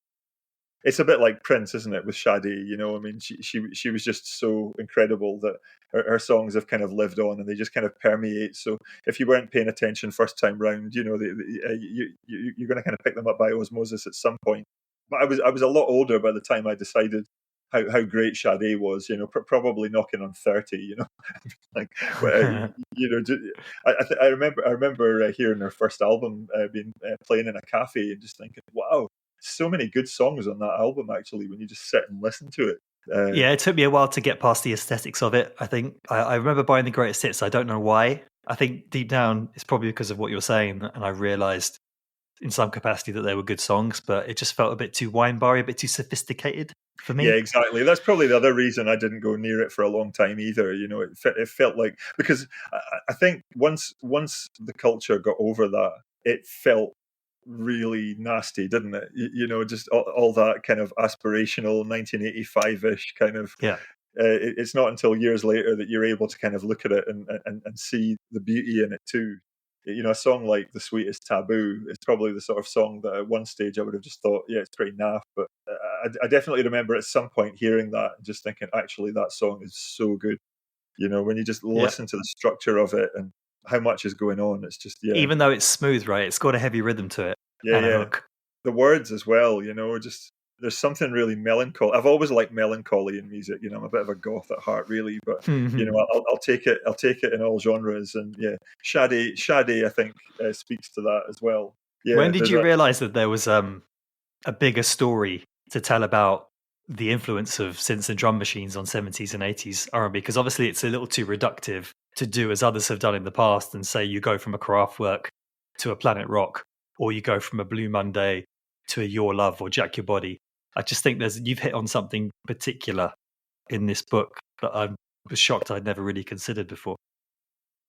S4: It's a bit like Prince, isn't it, with Sade? I mean, she was just so incredible that her songs have kind of lived on, and they just kind of permeate. So if you weren't paying attention first time round, you're going to kind of pick them up by osmosis at some point. But I was a lot older by the time I decided how great Sade was. Probably knocking on 30. Like I remember hearing her first album being playing in a cafe and just thinking, wow. So many good songs on that album, actually, when you just sit and listen to it.
S1: Yeah, it took me a while to get past the aesthetics of it. I think I remember buying the greatest hits. I don't know why. I think deep down it's probably because of what you're saying, and I realized in some capacity that they were good songs, but it just felt a bit too wine bar, a bit too sophisticated for me.
S4: Yeah, exactly. That's probably the other reason I didn't go near it for a long time either. It felt like, because I think once the culture got over that, it felt really nasty, didn't it? Just all that kind of aspirational 1985-ish kind of.
S1: Yeah.
S4: It's not until years later that you're able to kind of look at it and see the beauty in it too. A song like The Sweetest Taboo is probably the sort of song that at one stage I would have just thought, yeah, it's pretty naff. But I definitely remember at some point hearing that and just thinking, actually, that song is so good. When you just listen to the structure of it and how much is going on, it's just, yeah.
S1: Even though it's smooth, right? It's got a heavy rhythm to it.
S4: Yeah,
S1: and a
S4: yeah.
S1: hook.
S4: The words as well, just there's something really melancholy. I've always liked melancholy in music. I'm a bit of a goth at heart, really, but I'll take it. I'll take it in all genres. And yeah, Sade, I think speaks to that as well. Yeah.
S1: When did you realize that there was a bigger story to tell about the influence of synths and drum machines on 70s and 80s R&B? Because obviously it's a little too reductive to do as others have done in the past and say you go from a Kraftwerk to a Planet Rock, or you go from a Blue Monday to a Your Love or Jack Your Body. I just think you've hit on something particular in this book that I was shocked I'd never really considered before.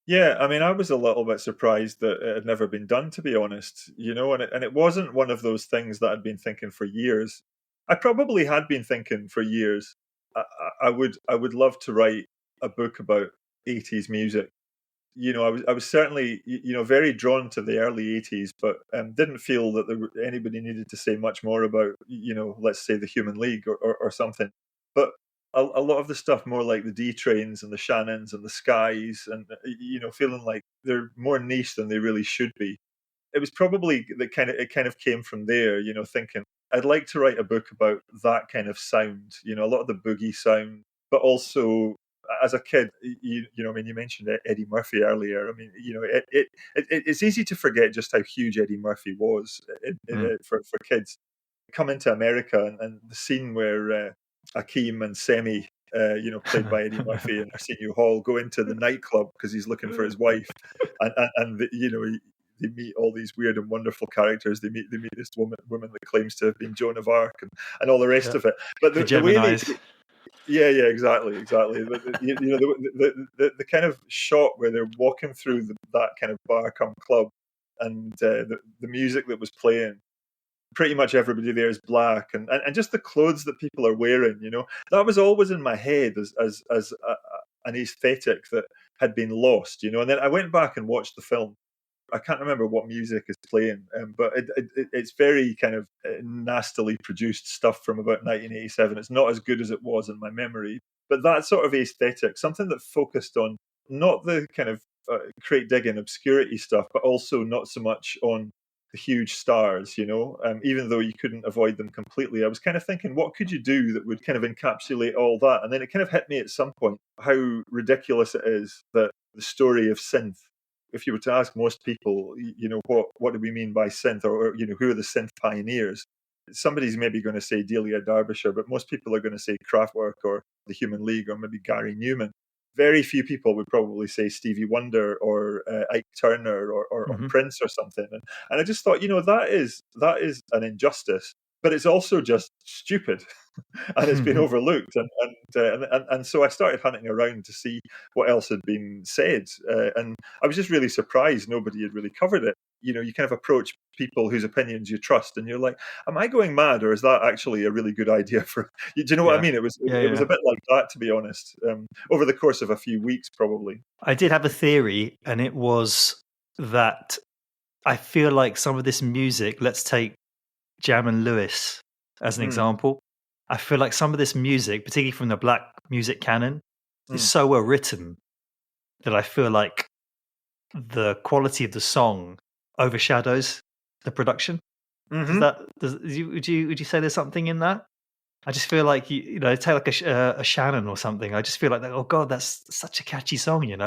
S4: Yeah, I mean, I was a little bit surprised that it had never been done, to be honest. And it wasn't one of those things that I'd been thinking for years. I probably had been thinking for years. I would love to write a book about 80s music. I was certainly, very drawn to the early 80s, but didn't feel that anybody needed to say much more about, let's say the Human League or something. But a lot of the stuff more like the D Trains and the Shannons and the Skies and, feeling like they're more niche than they really should be. It was probably it kind of came from there, thinking I'd like to write a book about that kind of sound, a lot of the boogie sound, but also as a kid, I mean, you mentioned Eddie Murphy earlier. I mean, it's easy to forget just how huge Eddie Murphy was for kids. Come into America and the scene where Akeem and Semi, played by Eddie Murphy in Arsenio Hall, go into the nightclub because he's looking for his wife, and they meet all these weird and wonderful characters. They meet this woman that claims to have been Joan of Arc and all the rest of it. But the way Yeah, exactly. The kind of shot where they're walking through that kind of bar come club, and the music that was playing. Pretty much everybody there is black, and just the clothes that people are wearing. That was always in my head as an aesthetic that had been lost. And then I went back and watched the film. I can't remember what music is playing, but it's very kind of nastily produced stuff from about 1987. It's not as good as it was in my memory, but that sort of aesthetic, something that focused on not the kind of crate digging obscurity stuff, but also not so much on the huge stars, even though you couldn't avoid them completely. I was kind of thinking, what could you do that would kind of encapsulate all that? And then it kind of hit me at some point how ridiculous it is that the story of synth, if you were to ask most people, what do we mean by synth, or who are the synth pioneers? Somebody's maybe going to say Delia Derbyshire, but most people are going to say Kraftwerk or the Human League or maybe Gary Newman. Very few people would probably say Stevie Wonder or Ike Turner or Prince or something. And I just thought, that is an injustice, but it's also just stupid. And it's been overlooked, and so I started hunting around to see what else had been said, and I was just really surprised nobody had really covered it. You kind of approach people whose opinions you trust, and you're like, "Am I going mad, or is that actually a really good idea for?" Do you know what I mean? It was a bit like that, to be honest. Over the course of a few weeks, probably.
S1: I did have a theory, and it was that I feel like some of this music. Let's take Jam and Lewis as an example. I feel like some of this music, particularly from the black music canon, is so well written that I feel like the quality of the song overshadows the production. Would you say there's something in that? I just feel like you take like a Shannon or something. I just feel like, oh god, that's such a catchy song, and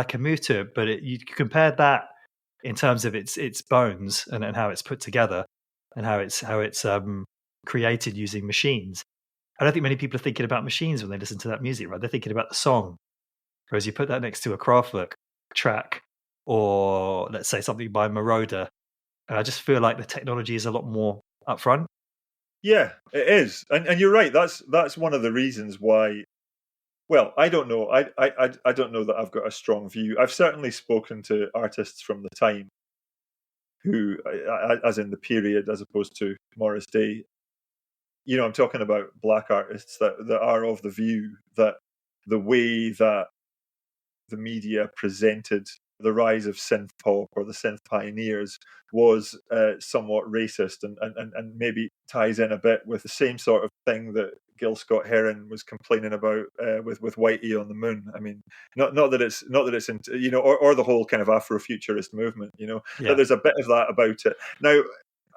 S1: I can move to it. But you compare that in terms of its bones and how it's put together and how it's created using machines. I don't think many people are thinking about machines when they listen to that music, right? They're thinking about the song. Whereas you put that next to a Kraftwerk track, or let's say something by Moroder, and I just feel like the technology is a lot more upfront.
S4: Yeah, it is, and you're right. That's one of the reasons why. Well, I don't know. I don't know that I've got a strong view. I've certainly spoken to artists from the time who, as in the period, as opposed to Morris Day. I'm talking about black artists that are of the view that the way that the media presented the rise of synth pop or the synth pioneers was somewhat racist and maybe ties in a bit with the same sort of thing that Gil Scott Heron was complaining about with Whitey on the Moon. I mean, not that it's or the whole kind of Afrofuturist movement. That there's a bit of that about it now.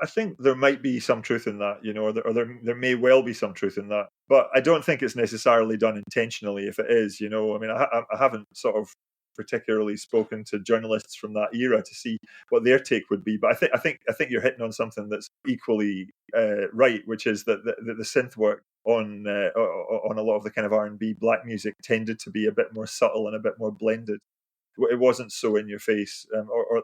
S4: I think there might be some truth in that, or there may well be some truth in that, but I don't think it's necessarily done intentionally. If it is, I mean, I haven't sort of particularly spoken to journalists from that era to see what their take would be, but I think you're hitting on something that's equally right, which is that the synth work on a lot of the kind of R&B black music tended to be a bit more subtle and a bit more blended. It wasn't so in your face,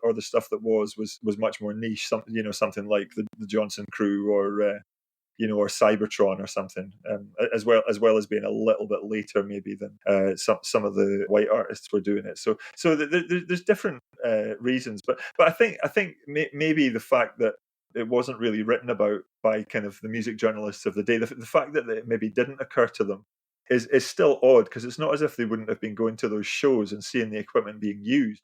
S4: or the stuff that was much more niche. Something like the Johnson Crew, or Cybertron or something, as well as being a little bit later maybe than some of the white artists were doing it. So there's different reasons, but I think maybe the fact that it wasn't really written about by kind of the music journalists of the day, the fact that it maybe didn't occur to them is still odd, because it's not as if they wouldn't have been going to those shows and seeing the equipment being used.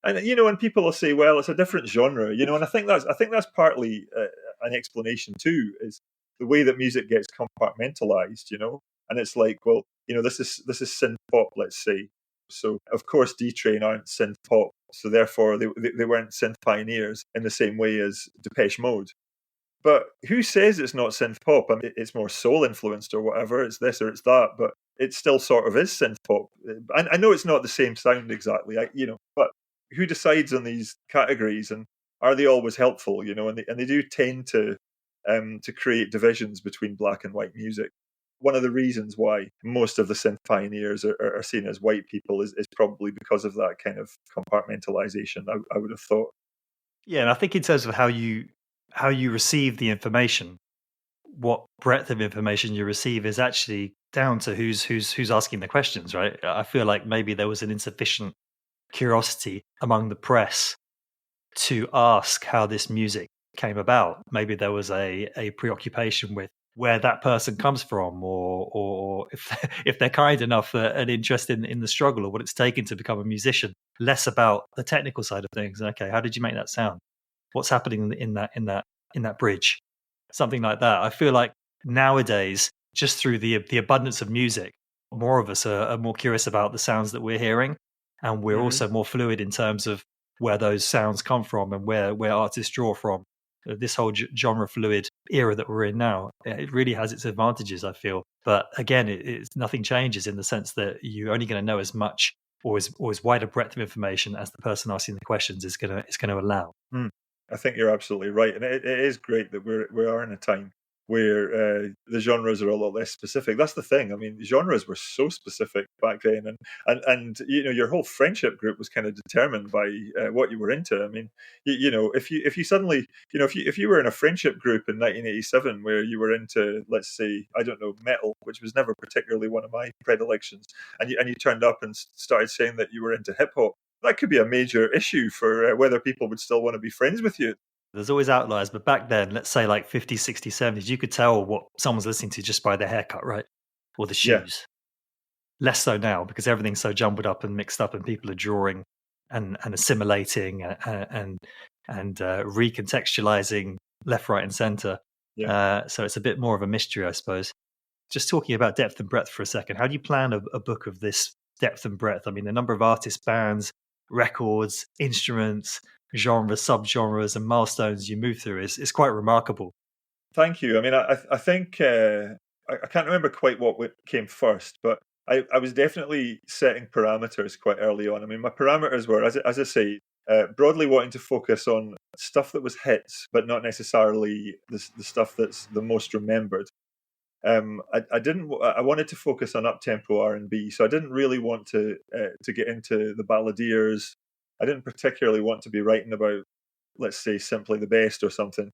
S4: And and people will say, well, it's a different genre, and I think that's partly an explanation too, is the way that music gets compartmentalized, and it's like, well, this is synth pop, let's say. So of course D-Train aren't synth pop, so therefore they weren't synth pioneers in the same way as Depeche Mode. But who says it's not synth pop? I mean, it's more soul influenced or whatever. It's this or it's that, but it still sort of is synth pop. I know it's not the same sound exactly, but who decides on these categories, and are they always helpful? And they do tend to create divisions between black and white music. One of the reasons why most of the synth pioneers are seen as white people is probably because of that kind of compartmentalization, I would have thought.
S1: Yeah, and I think in terms of how you receive the information, what breadth of information you receive is actually down to who's asking the questions, right? I feel like maybe there was an insufficient curiosity among the press to ask how this music came about. Maybe there was a preoccupation with where that person comes from, or if they're kind enough, an interest in the struggle or what it's taken to become a musician. Less about the technical side of things. Okay, how did you make that sound? What's happening in that bridge? Something like that. I feel like nowadays, just through the abundance of music, more of us are more curious about the sounds that we're hearing, and we're also more fluid in terms of where those sounds come from and where artists draw from. This whole genre fluid era that we're in now, it really has its advantages, I feel. But again, it's nothing changes in the sense that you're only going to know as much or as wide a breadth of information as the person asking the questions is going to allow.
S4: I think you're absolutely right, and it is great that we are in a time where the genres are a lot less specific. That's the thing. I mean, genres were so specific back then, and your whole friendship group was kind of determined by what you were into. I mean, if you suddenly if you were in a friendship group in 1987 where you were into, let's say, I don't know, metal, which was never particularly one of my predilections, and you turned up and started saying that you were into hip hop, that could be a major issue for whether people would still want to be friends with you.
S1: There's always outliers, but back then, let's say like 50s, 60s, 70s, you could tell what someone's listening to just by their haircut, right? Or the
S4: Yeah.
S1: shoes. Less so now because everything's so jumbled up and mixed up, and people are drawing and assimilating and recontextualizing left, right, and center. So it's a bit more of a mystery, I suppose. Just talking about depth and breadth for a second, how do you plan a book of this depth and breadth? I mean, the number of artists, bands, records, instruments, genres, subgenres, and milestones you move through is quite remarkable.
S4: Thank you. I mean, I think I can't remember quite what came first, but I was definitely setting parameters quite early on. I mean, my parameters were, as I say, broadly wanting to focus on stuff that was hits, but not necessarily the stuff that's the most remembered. I didn't. I wanted to focus on up-tempo R&B, so I didn't really want to get into the balladeers. I didn't particularly want to be writing about, let's say, Simply the Best or something.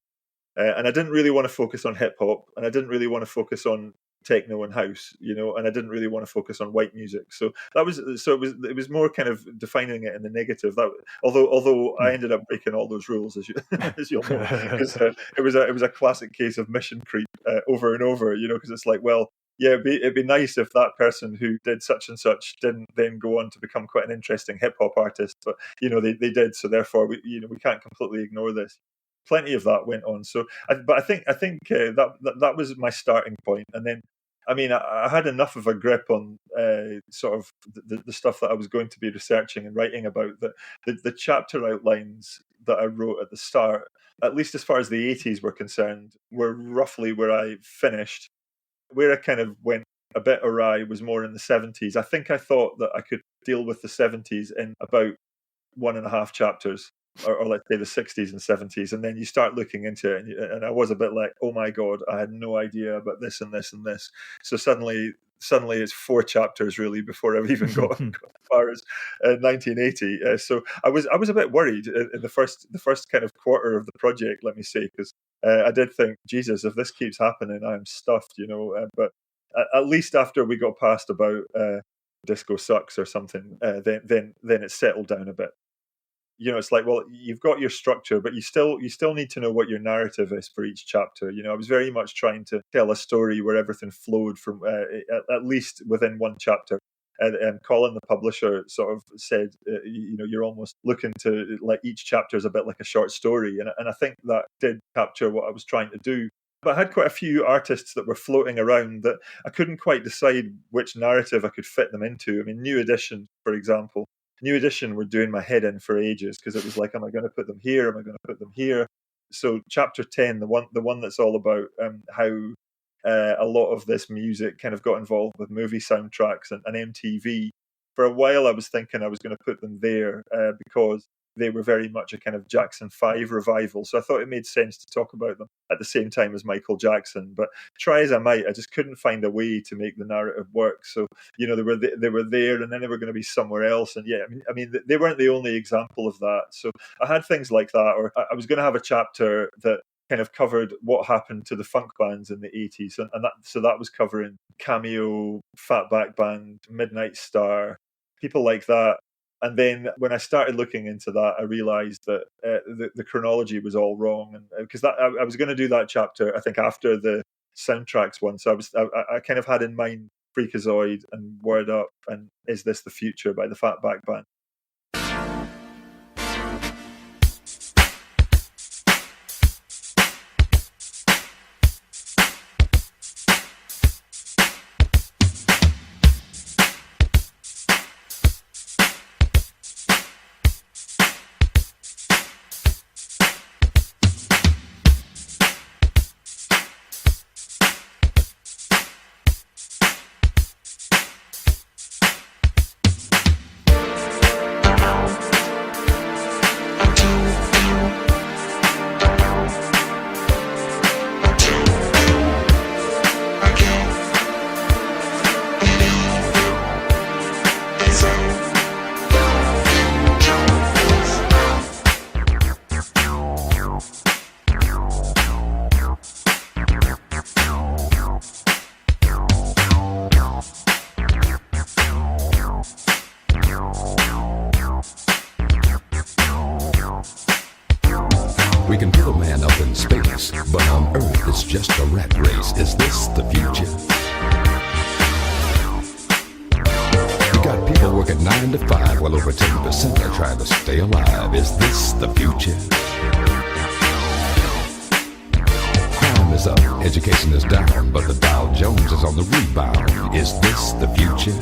S4: And I didn't really want to focus on hip hop, and I didn't really want to focus on techno and house, and I didn't really want to focus on white music. So it was more kind of defining it in the negative. That although I ended up breaking all those rules, as you'll know, because it was a classic case of mission creep over and over, because it's like, well, yeah, it'd be nice if that person who did such and such didn't then go on to become quite an interesting hip hop artist, but they did, so therefore we can't completely ignore this. Plenty of that went on. So, but I think that was my starting point, and then, I mean, I had enough of a grip on sort of the stuff that I was going to be researching and writing about, that the chapter outlines that I wrote at the start, at least as far as the 80s were concerned, were roughly where I finished. Where I kind of went a bit awry was more in the 70s. I think I thought that I could deal with the 70s in about 1.5 chapters, or let's say the 60s and 70s, and then you start looking into it, and I was a bit like, oh my god, I had no idea about this and this and this. So suddenly it's 4 chapters really before I've even got as far as 1980. So I was a bit worried in the first kind of quarter of the project, let me say, because I did think, Jesus, if this keeps happening, I'm stuffed, but at least after we got past about disco sucks or something, then it settled down a bit. It's like, well, you've got your structure, but you still need to know what your narrative is for each chapter. I was very much trying to tell a story where everything flowed from at least within one chapter. And Colin, the publisher, sort of said, you're almost looking to, like, each chapter is a bit like a short story, and I think that did capture what I was trying to do. But I had quite a few artists that were floating around that I couldn't quite decide which narrative I could fit them into. I mean, New Edition, for example. New Edition were doing my head in for ages, because it was like, am I going to put them here? Am I going to put them here? So chapter 10, the one that's all about how a lot of this music kind of got involved with movie soundtracks and MTV. For a while, I was thinking I was going to put them there because they were very much a kind of Jackson 5 revival. So I thought it made sense to talk about them at the same time as Michael Jackson. But try as I might, I just couldn't find a way to make the narrative work. So, they were there, and then they were going to be somewhere else. And yeah, I mean, they weren't the only example of that. So I had things like that, or I was going to have a chapter that kind of covered what happened to the funk bands in the 80s. And that was covering Cameo, Fatback Band, Midnight Star, people like that. And then when I started looking into that, I realized that the chronology was all wrong. And because I was going to do that chapter, I think, after the soundtracks one. So I kind of had in mind Freakazoid and Word Up and Is This the Future by the Fatback Band.
S10: We can put a man up in space, but on Earth it's just a rat race. Is this the future? We got people working 9 to 5 while over 10% are trying to stay alive. Is this the future? Crime is up, education is down, but the Dow Jones is on the rebound. Is this the future?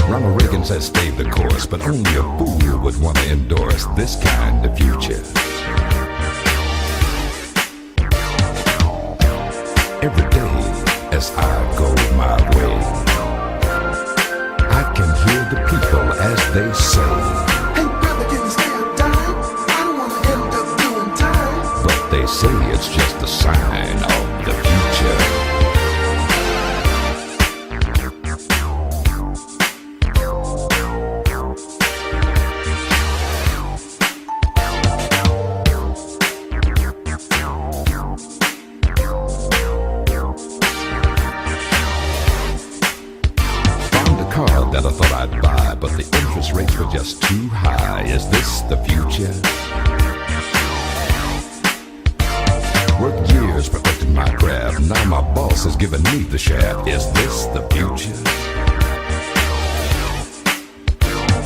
S10: Ronald Reagan says stay the course, but only a fool would want to endorse this kind of future. Every day as I go my way, I can hear the people as they say, "Hey brother, can you stay on time? I don't want to end up doing time." But they say it's just a sign of the future. That I thought I'd buy, but the interest rates were just too high. Is this the future? Worked years perfecting my craft. Now my boss has given me the shaft. Is this the future?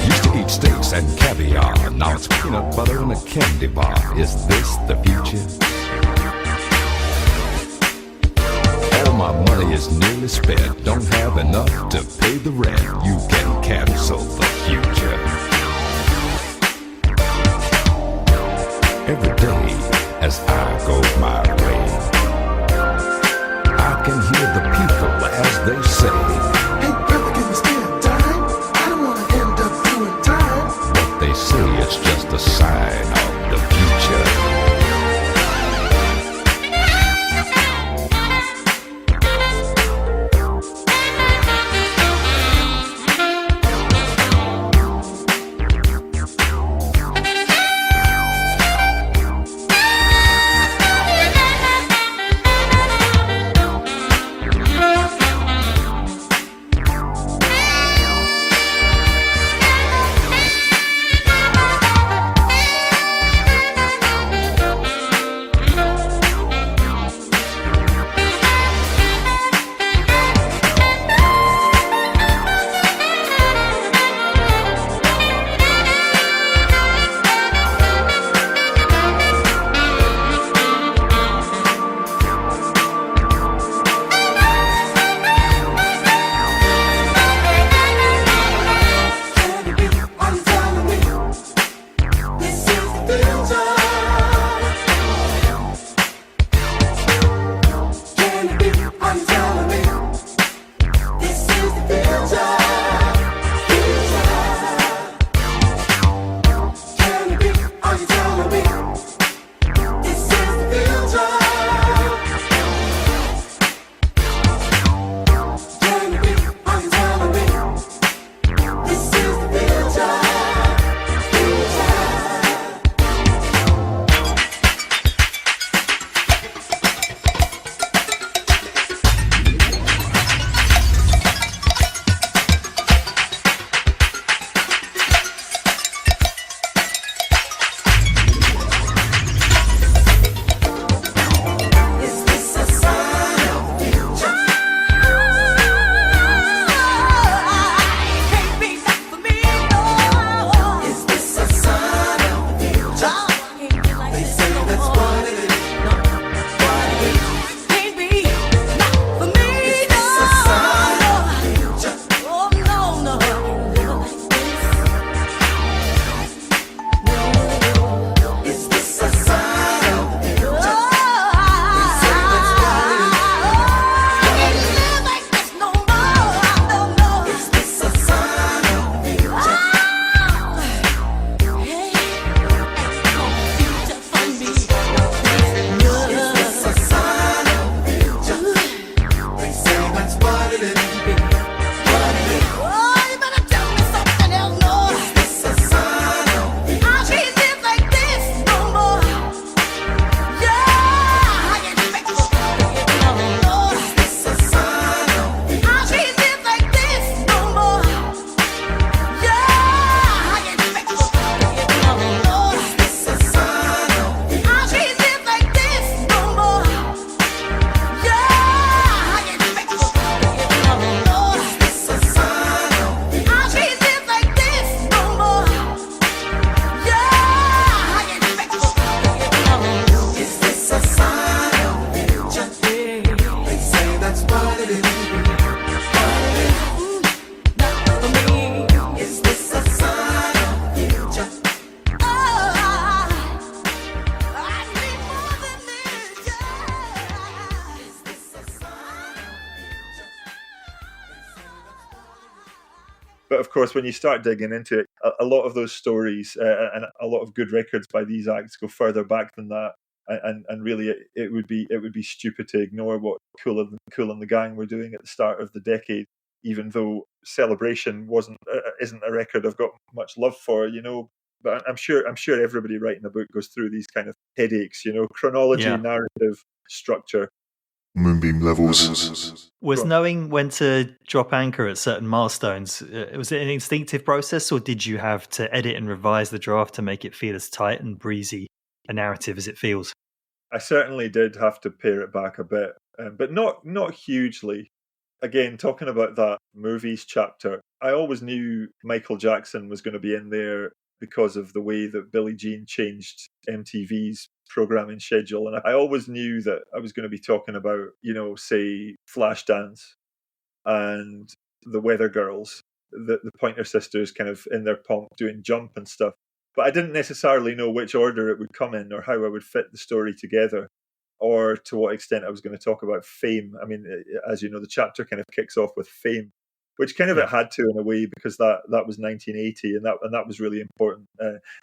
S10: Used to eat steaks and caviar. Now it's peanut butter and a candy bar. Is this the future? My money is nearly spent, don't have enough to pay the rent. You can cancel the future. Every day as I go my way, I can hear the people as they say, "Hey brother, can you stay on time? I don't want to end up doing time." But they say it's just a sign of the future.
S4: But of course, when you start digging into it, a lot of those stories and a lot of good records by these acts go further back than that. And really, it would be stupid to ignore what Cool and the Gang were doing at the start of the decade, even though Celebration isn't a record I've got much love for, But I'm sure everybody writing a book goes through these kind of headaches, chronology,
S1: Yeah.
S4: narrative, structure.
S3: Moonbeam Levels.
S1: Was
S4: Go on.
S1: knowing when to drop anchor at certain milestones, was it an instinctive process, or did you have to edit and revise the draft to make it feel as tight and breezy a narrative as it feels?
S4: I certainly did have to pare it back a bit, but not hugely. Again, talking about that movies chapter, I always knew Michael Jackson was going to be in there because of the way that Billie Jean changed MTV's programming schedule. And I always knew that I was going to be talking about, say, Flashdance and the Weather Girls, the Pointer Sisters kind of in their pomp doing Jump and stuff. But I didn't necessarily know which order it would come in or how I would fit the story together, or to what extent I was going to talk about Fame. I mean, as you know, the chapter kind of kicks off with Fame, which kind of
S1: Yeah.
S4: it had to in a way, because that was 1980, and that was really important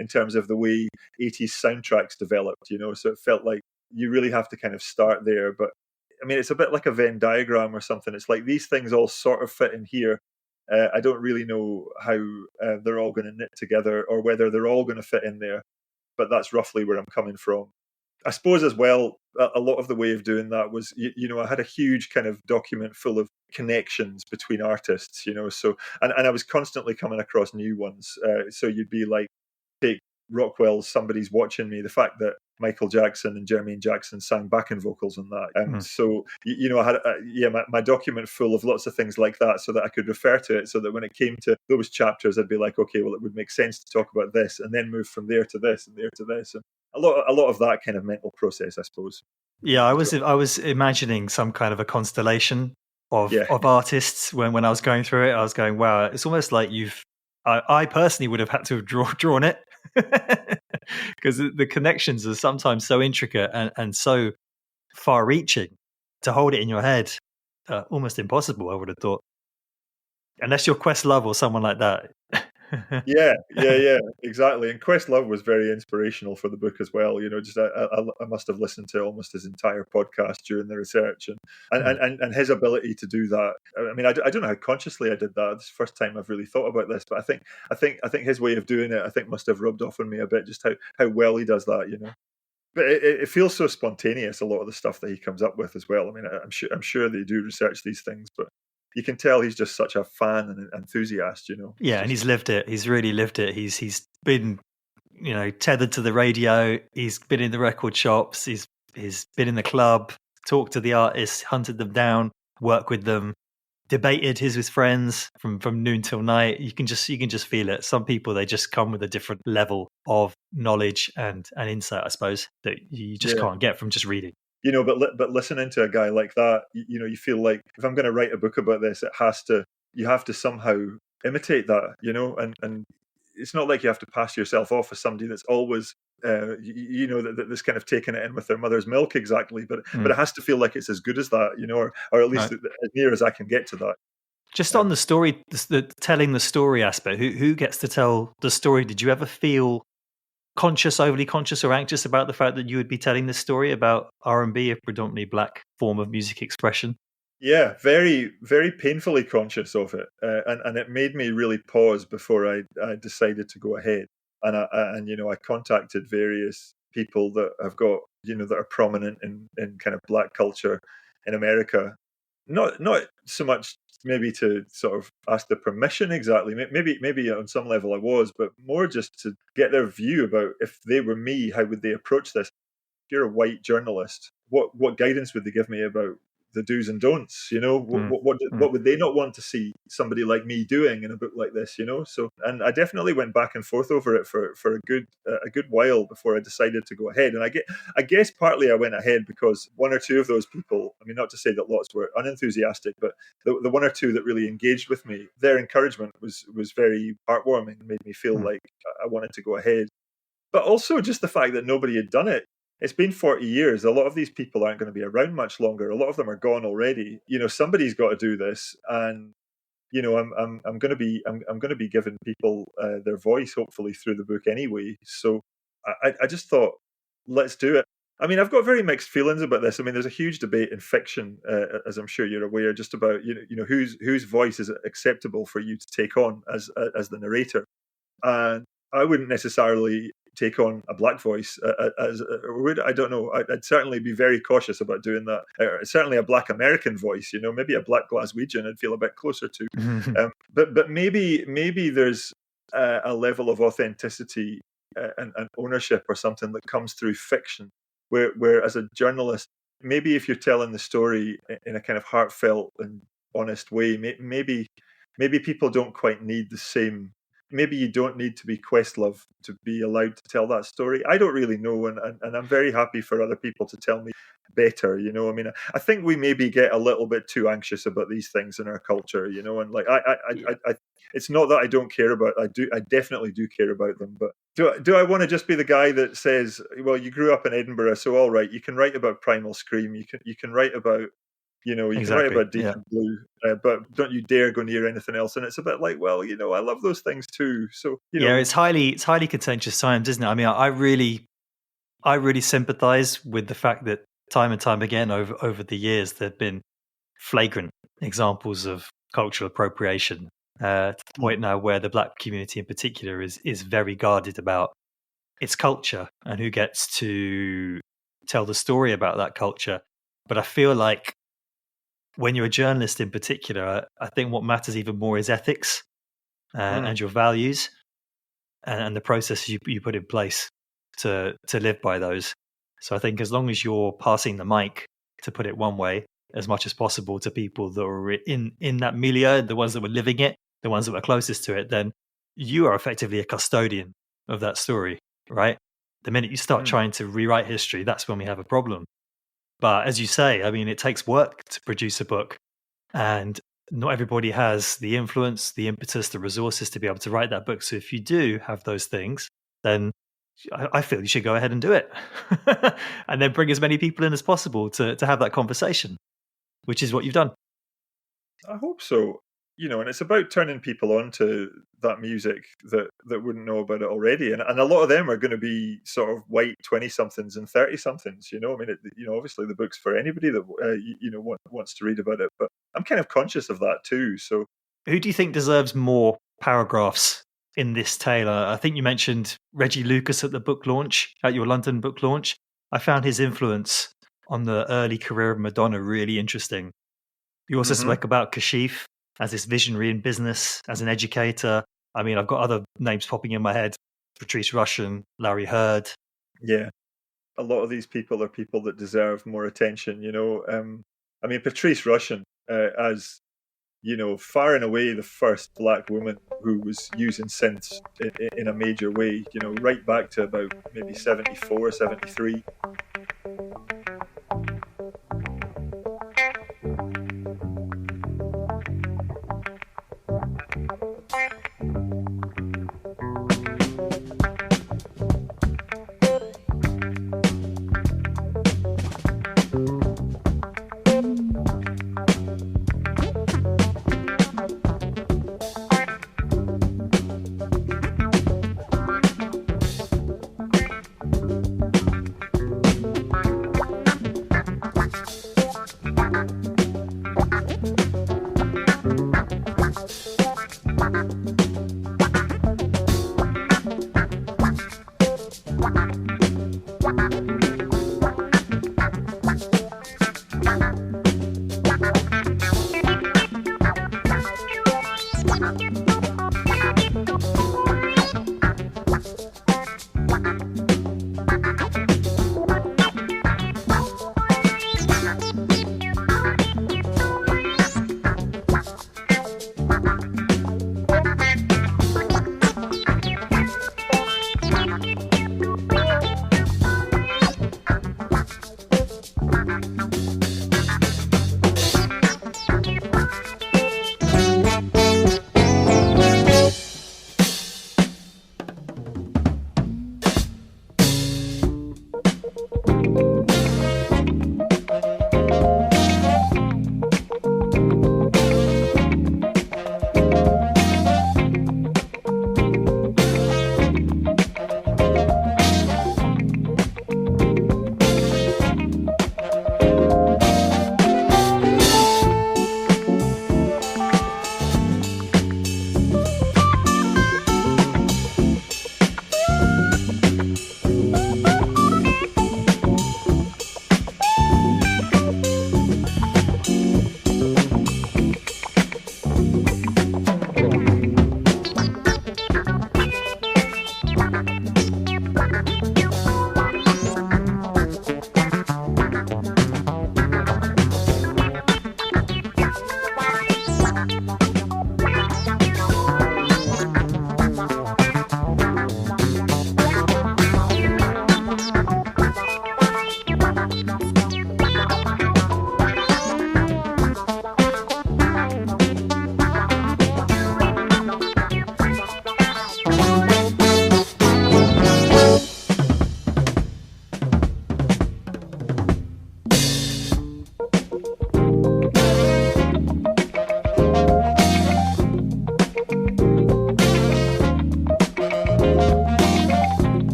S4: in terms of the way 80s soundtracks developed. So it felt like you really have to kind of start there. But I mean, it's a bit like a Venn diagram or something. It's like these things all sort of fit in here. I don't really know how they're all going to knit together, or whether they're all going to fit in there, but that's roughly where I'm coming from. I suppose as well, a lot of the way of doing that was, I had a huge kind of document full of connections between artists, so, and I was constantly coming across new ones. So you'd be like, take Rockwell's Somebody's Watching Me, the fact that Michael Jackson and Jermaine Jackson sang backing vocals on that. So, I had, my document full of lots of things like that, so that I could refer to it, so that when it came to those chapters, I'd be like, okay, well, it would make sense to talk about this, and then move from there to this and there to this. And a lot of that kind of mental process, I suppose.
S1: Yeah, I was imagining some kind of a constellation of artists when I was going through it. I was going, wow, it's almost like I personally would have had to have drawn it, because the connections are sometimes so intricate and so far-reaching. To hold it in your head, almost impossible, I would have thought, unless you're Questlove or someone like that.
S4: Yeah, exactly. And Questlove was very inspirational for the book as well. Just I must have listened to almost his entire podcast during the research, and his ability to do that. I mean, I don't know how consciously I did that. It's the first time I've really thought about this, but I think his way of doing it, I think, must have rubbed off on me a bit. Just how well he does that, But it feels so spontaneous, a lot of the stuff that he comes up with as well. I mean, I'm sure they do research these things, but you can tell he's just such a fan and enthusiast,
S1: Yeah, and he's lived it. He's really lived it. He's been, tethered to the radio. He's been in the record shops. He's been in the club, talked to the artists, hunted them down, worked with them, debated his friends from noon till night. You can just feel it. Some people, they just come with a different level of knowledge and insight, I suppose, that you just can't get from just reading.
S4: But listening to a guy like that, you feel like, if I'm going to write a book about this, you have to somehow imitate that, and it's not like you have to pass yourself off as somebody that's always, that's kind of taking it in with their mother's milk exactly, but it has to feel like it's as good as that, or at least as near as I can get to that.
S1: Just on the story, the telling the story aspect, who gets to tell the story? Did you ever feel overly conscious or anxious about the fact that you would be telling this story about R&B, a predominantly black form of music expression?
S4: Yeah, very, very painfully conscious of it, and it made me really pause before I decided to go ahead. And I contacted various people that have got, that are prominent in kind of black culture in America. Not so much maybe to sort of ask the permission exactly. Maybe on some level I was, but more just to get their view about, if they were me, how would they approach this? If you're a white journalist, what guidance would they give me about the do's and don'ts? What would they not want to see somebody like me doing in a book like this? So, and I definitely went back and forth over it for a good while before I decided to go ahead. And I guess partly I went ahead because one or two of those people, I mean, not to say that lots were unenthusiastic, but the one or two that really engaged with me, their encouragement was very heartwarming and made me feel like I wanted to go ahead. But also just the fact that nobody had done it. It's been 40 years. A lot of these people aren't going to be around much longer. A lot of them are gone already. Somebody's got to do this. And I'm going to be giving people their voice, hopefully through the book anyway. So I just thought, let's do it. I mean, I've got very mixed feelings about this. I mean, there's a huge debate in fiction, as I'm sure you're aware, just about whose voice is acceptable for you to take on as the narrator. And I wouldn't necessarily take on a black voice I don't know. I'd certainly be very cautious about doing that. Certainly a black American voice, maybe a black Glaswegian I'd feel a bit closer to. But maybe there's a level of authenticity and ownership or something that comes through fiction, where as a journalist, maybe if you're telling the story in a kind of heartfelt and honest way, maybe people don't quite need the same. Maybe you don't need to be Questlove to be allowed to tell that story. I don't really know, and I'm very happy for other people to tell me better. I mean, I think we maybe get a little bit too anxious about these things in our culture, and like I it's not that I don't care about. I definitely do care about them, but do I want to just be the guy that says, well, you grew up in Edinburgh, so all right, you can write about Primal Scream, you can write about. You can write about Deep and Blue, but don't you dare go near anything else. And it's a bit like, well, I love those things too. So
S1: it's highly contentious times, isn't it? I mean, I really sympathise with the fact that time and time again over the years there've been flagrant examples of cultural appropriation to the point now where the black community in particular is very guarded about its culture and who gets to tell the story about that culture. But I feel like when you're a journalist in particular, I think what matters even more is ethics and your values and the processes you put in place to live by those. So I think as long as you're passing the mic, to put it one way, as much as possible to people that are in that milieu, the ones that were living it, the ones that were closest to it, then you are effectively a custodian of that story, right? The minute you start trying to rewrite history, that's when we have a problem. But as you say, I mean, it takes work to produce a book, and not everybody has the influence, the impetus, the resources to be able to write that book. So if you do have those things, then I feel you should go ahead and do it and then bring as many people in as possible to have that conversation, which is what you've done.
S4: I hope so. And it's about turning people on to that music that wouldn't know about it already. And a lot of them are going to be sort of white 20-somethings and 30-somethings, I mean, obviously the book's for anybody that, wants to read about it. But I'm kind of conscious of that too. So
S1: who do you think deserves more paragraphs in this tale? I think you mentioned Reggie Lucas at the book launch, at your London book launch. I found his influence on the early career of Madonna really interesting. You also spoke about Kashif as this visionary in business, as an educator. I mean, I've got other names popping in my head. Patrice Rushen, Larry Hurd.
S4: Yeah. A lot of these people are people that deserve more attention, I mean, Patrice Rushen, as, far and away the first black woman who was using synths in a major way, right back to about maybe 74, 73.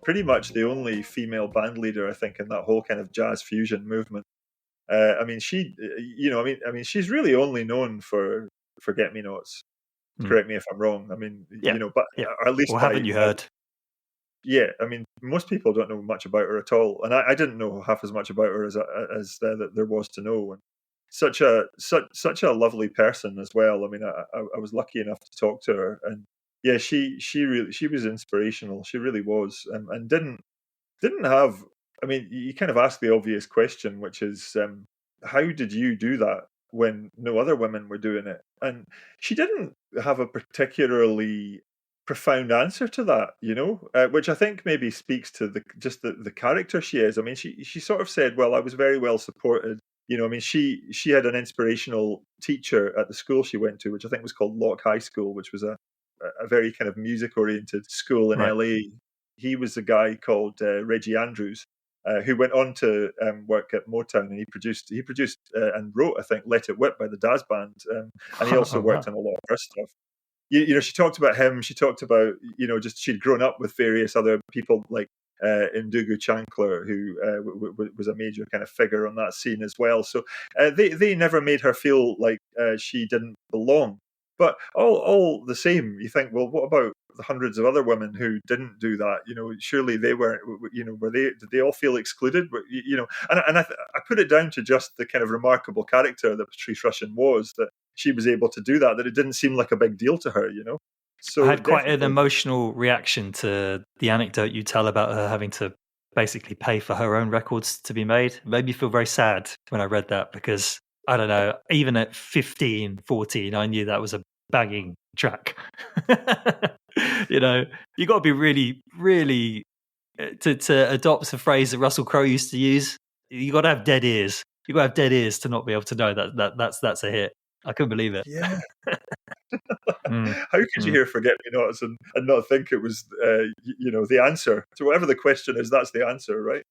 S4: Pretty much the only female band leader, I think, in that whole kind of jazz fusion movement. I mean, she's really only known for Forget Me Nots. Correct me if I'm wrong. I mean, but or at least
S1: or haven't you heard?
S4: Yeah, I mean, most people don't know much about her at all, and I didn't know half as much about her as there was to know. And such a lovely person as well. I mean, I was lucky enough to talk to her, and yeah, she was inspirational. She really was, and didn't have. I mean, you kind of ask the obvious question, which is, how did you do that when no other women were doing it? And she didn't have a particularly profound answer to that, which I think maybe speaks to the character she is. I mean, she sort of said, "Well, I was very well supported." I mean, she had an inspirational teacher at the school she went to, which I think was called Locke High School, which was a very kind of music oriented school in LA. He was a guy called Reggie Andrews, who went on to work at Motown, and he produced and wrote, I think, Let It Whip by the Dazz Band, and he also worked on a lot of her stuff. She talked about him. She talked about, just she'd grown up with various other people like Ndugu Chancellor, who was a major kind of figure on that scene as well. So they never made her feel like she didn't belong. But all the same, you think, well, what about the hundreds of other women who didn't do that? Surely they weren't. Did they all feel excluded? And I put it down to just the kind of remarkable character that Patrice Rushen was, that she was able to do that. That it didn't seem like a big deal to her. So
S1: I had quite an emotional reaction to the anecdote you tell about her having to basically pay for her own records to be made. It made me feel very sad when I read that, because I don't know, even at 15, 14, I knew that was a banging track. You got to be really, really, to adopt a phrase that Russell Crowe used to use, you got to have dead ears. You got to have dead ears to not be able to know that's a hit. I couldn't believe it.
S4: Yeah. How could you hear Forget Me Nots and not think it was, the answer to whatever the question is? That's the answer, right?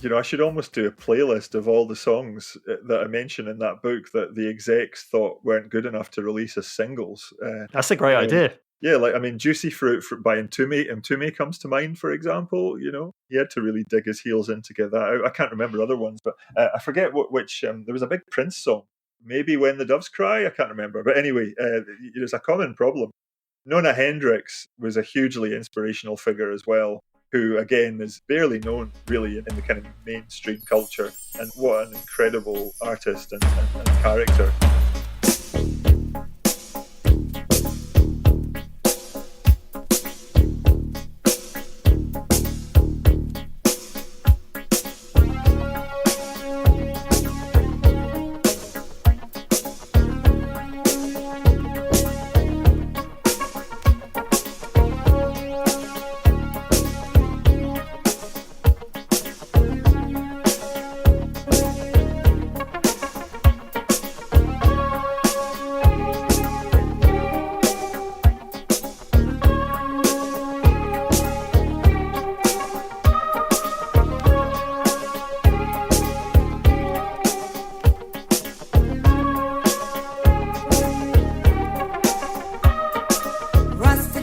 S4: You know, I should almost do a playlist of all the songs that I mention in that book that the execs thought weren't good enough to release as singles.
S1: That's a great idea.
S4: Yeah, like, I mean, Juicy Fruit by Entombed comes to mind, for example. You know, he had to really dig his heels in to get that out. I can't remember other ones, but I forget which. There was a big Prince song, maybe When the Doves Cry. I can't remember. But anyway, there's a common problem. Nona Hendryx was a hugely inspirational figure as well, who, again, is barely known, really, in the kind of mainstream culture. And what an incredible artist and character.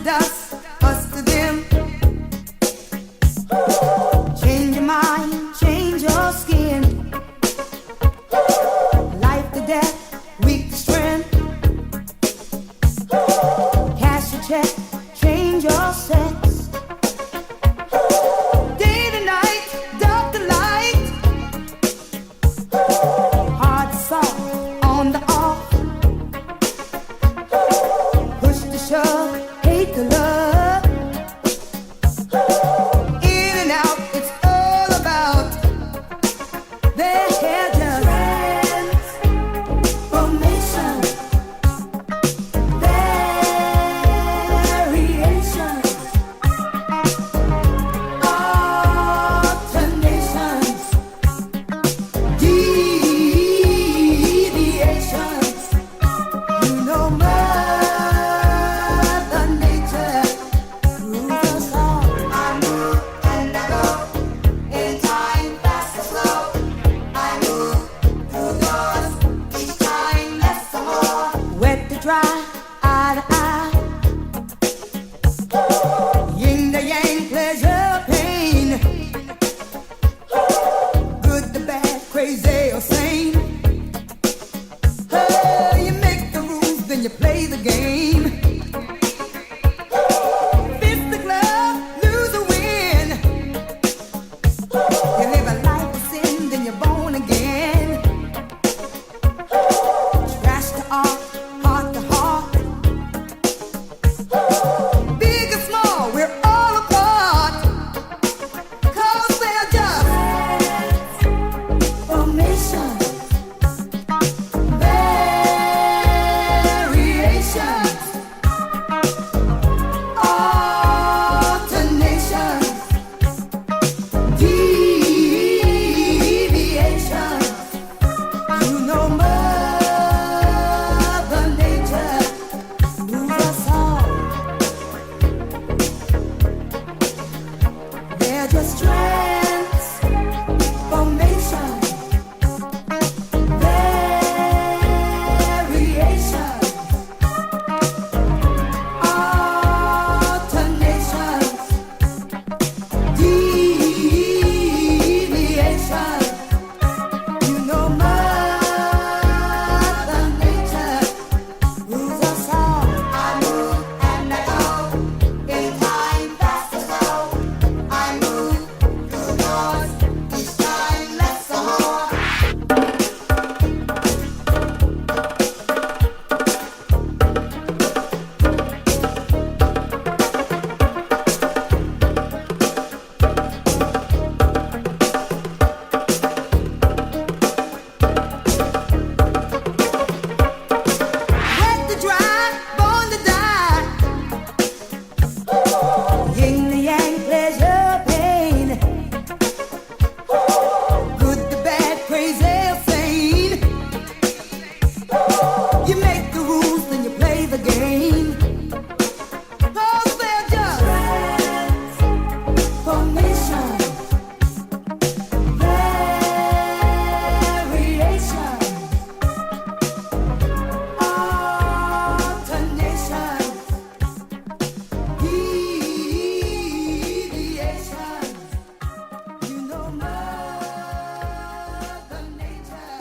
S11: dust, us to them. Change your mind, change your skin. Life to death, weak to strength. Cash your check, change your sex. Day to night, dark to light. Hard to soft, on the off. Push to shove, hate to love. In and out, it's all about their hair transformation. Variations, alternations, deviations. You know Mother Nature rules us all. I move and I go in time, fast or slow. I move through doors, each time less or more. Wet to dry, eye to eye. Yin to yang, pleasure, pain. Good to bad, crazy or sane. Oh, you make the rules, then you play the game. Fist the glove, lose or win. You live a life of sin, then you're born again. Trash to art, heart to heart. Big or small, we're all apart. 'Cause they're just formation. Variations, alternations, deviations. You know Mother Nature rules us all. They're just transformations. Variations, alternations, deviations. You know Mother Nature rules us all. I move and I go in time, fast or slow. I move through doors, each time less or more. Wet to dry, born to die. Yin to yang, pleasure, pain. Good to bad, crazy or sane. You make the rules, then you play the game. 'Cause they're just transformations. Variations, alternations, deviations. You know Mother Nature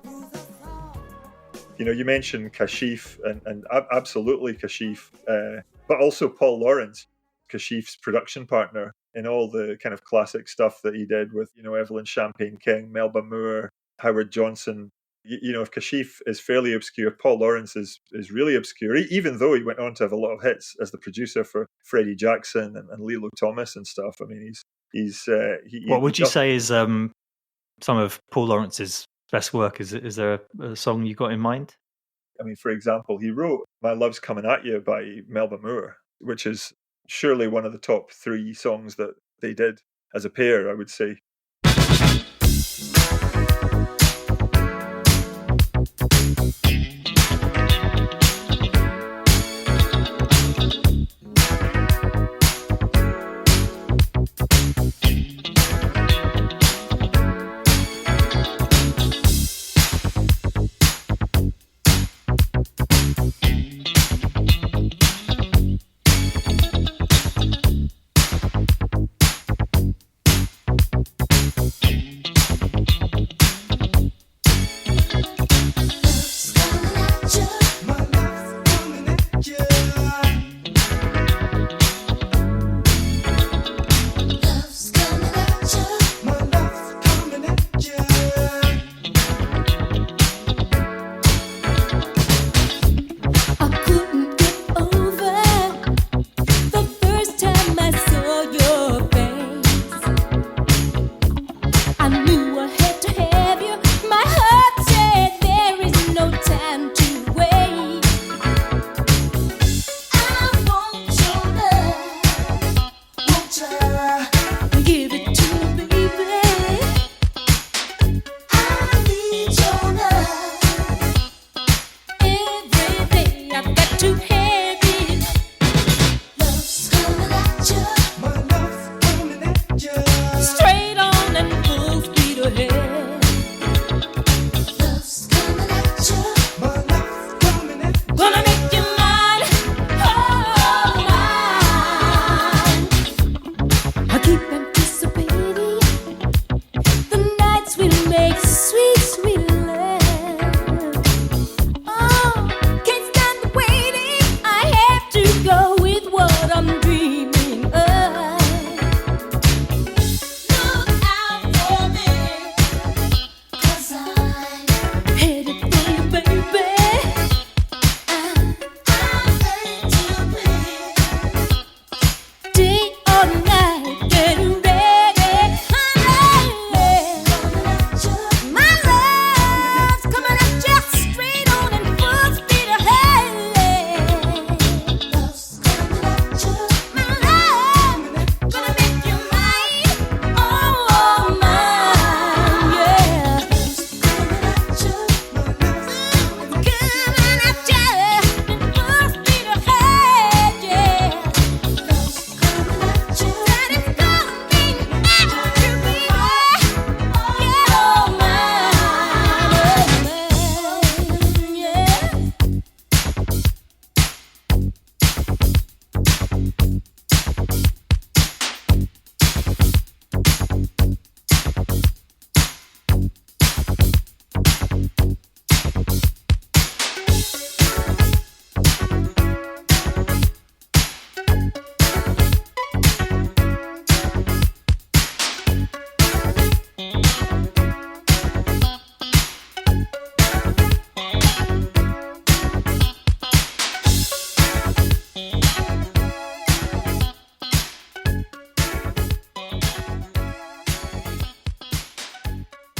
S11: rules us all.
S4: You know, you mentioned Kashif, and absolutely Kashif, but also Paul Lawrence, Kashif's production partner in all the kind of classic stuff that he did with, you know, Evelyn Champagne King, Melba Moore, Howard Johnson. You know, if Kashif is fairly obscure, Paul Lawrence is really obscure, even though he went on to have a lot of hits as the producer for Freddie Jackson and Lilo Thomas and stuff. I mean,
S1: What would you say is some of Paul Lawrence's best work? Is there a song you got in mind?
S4: I mean, for example, he wrote My Love's Coming At You by Melba Moore, which is surely one of the top 3 songs that they did as a pair, I would say.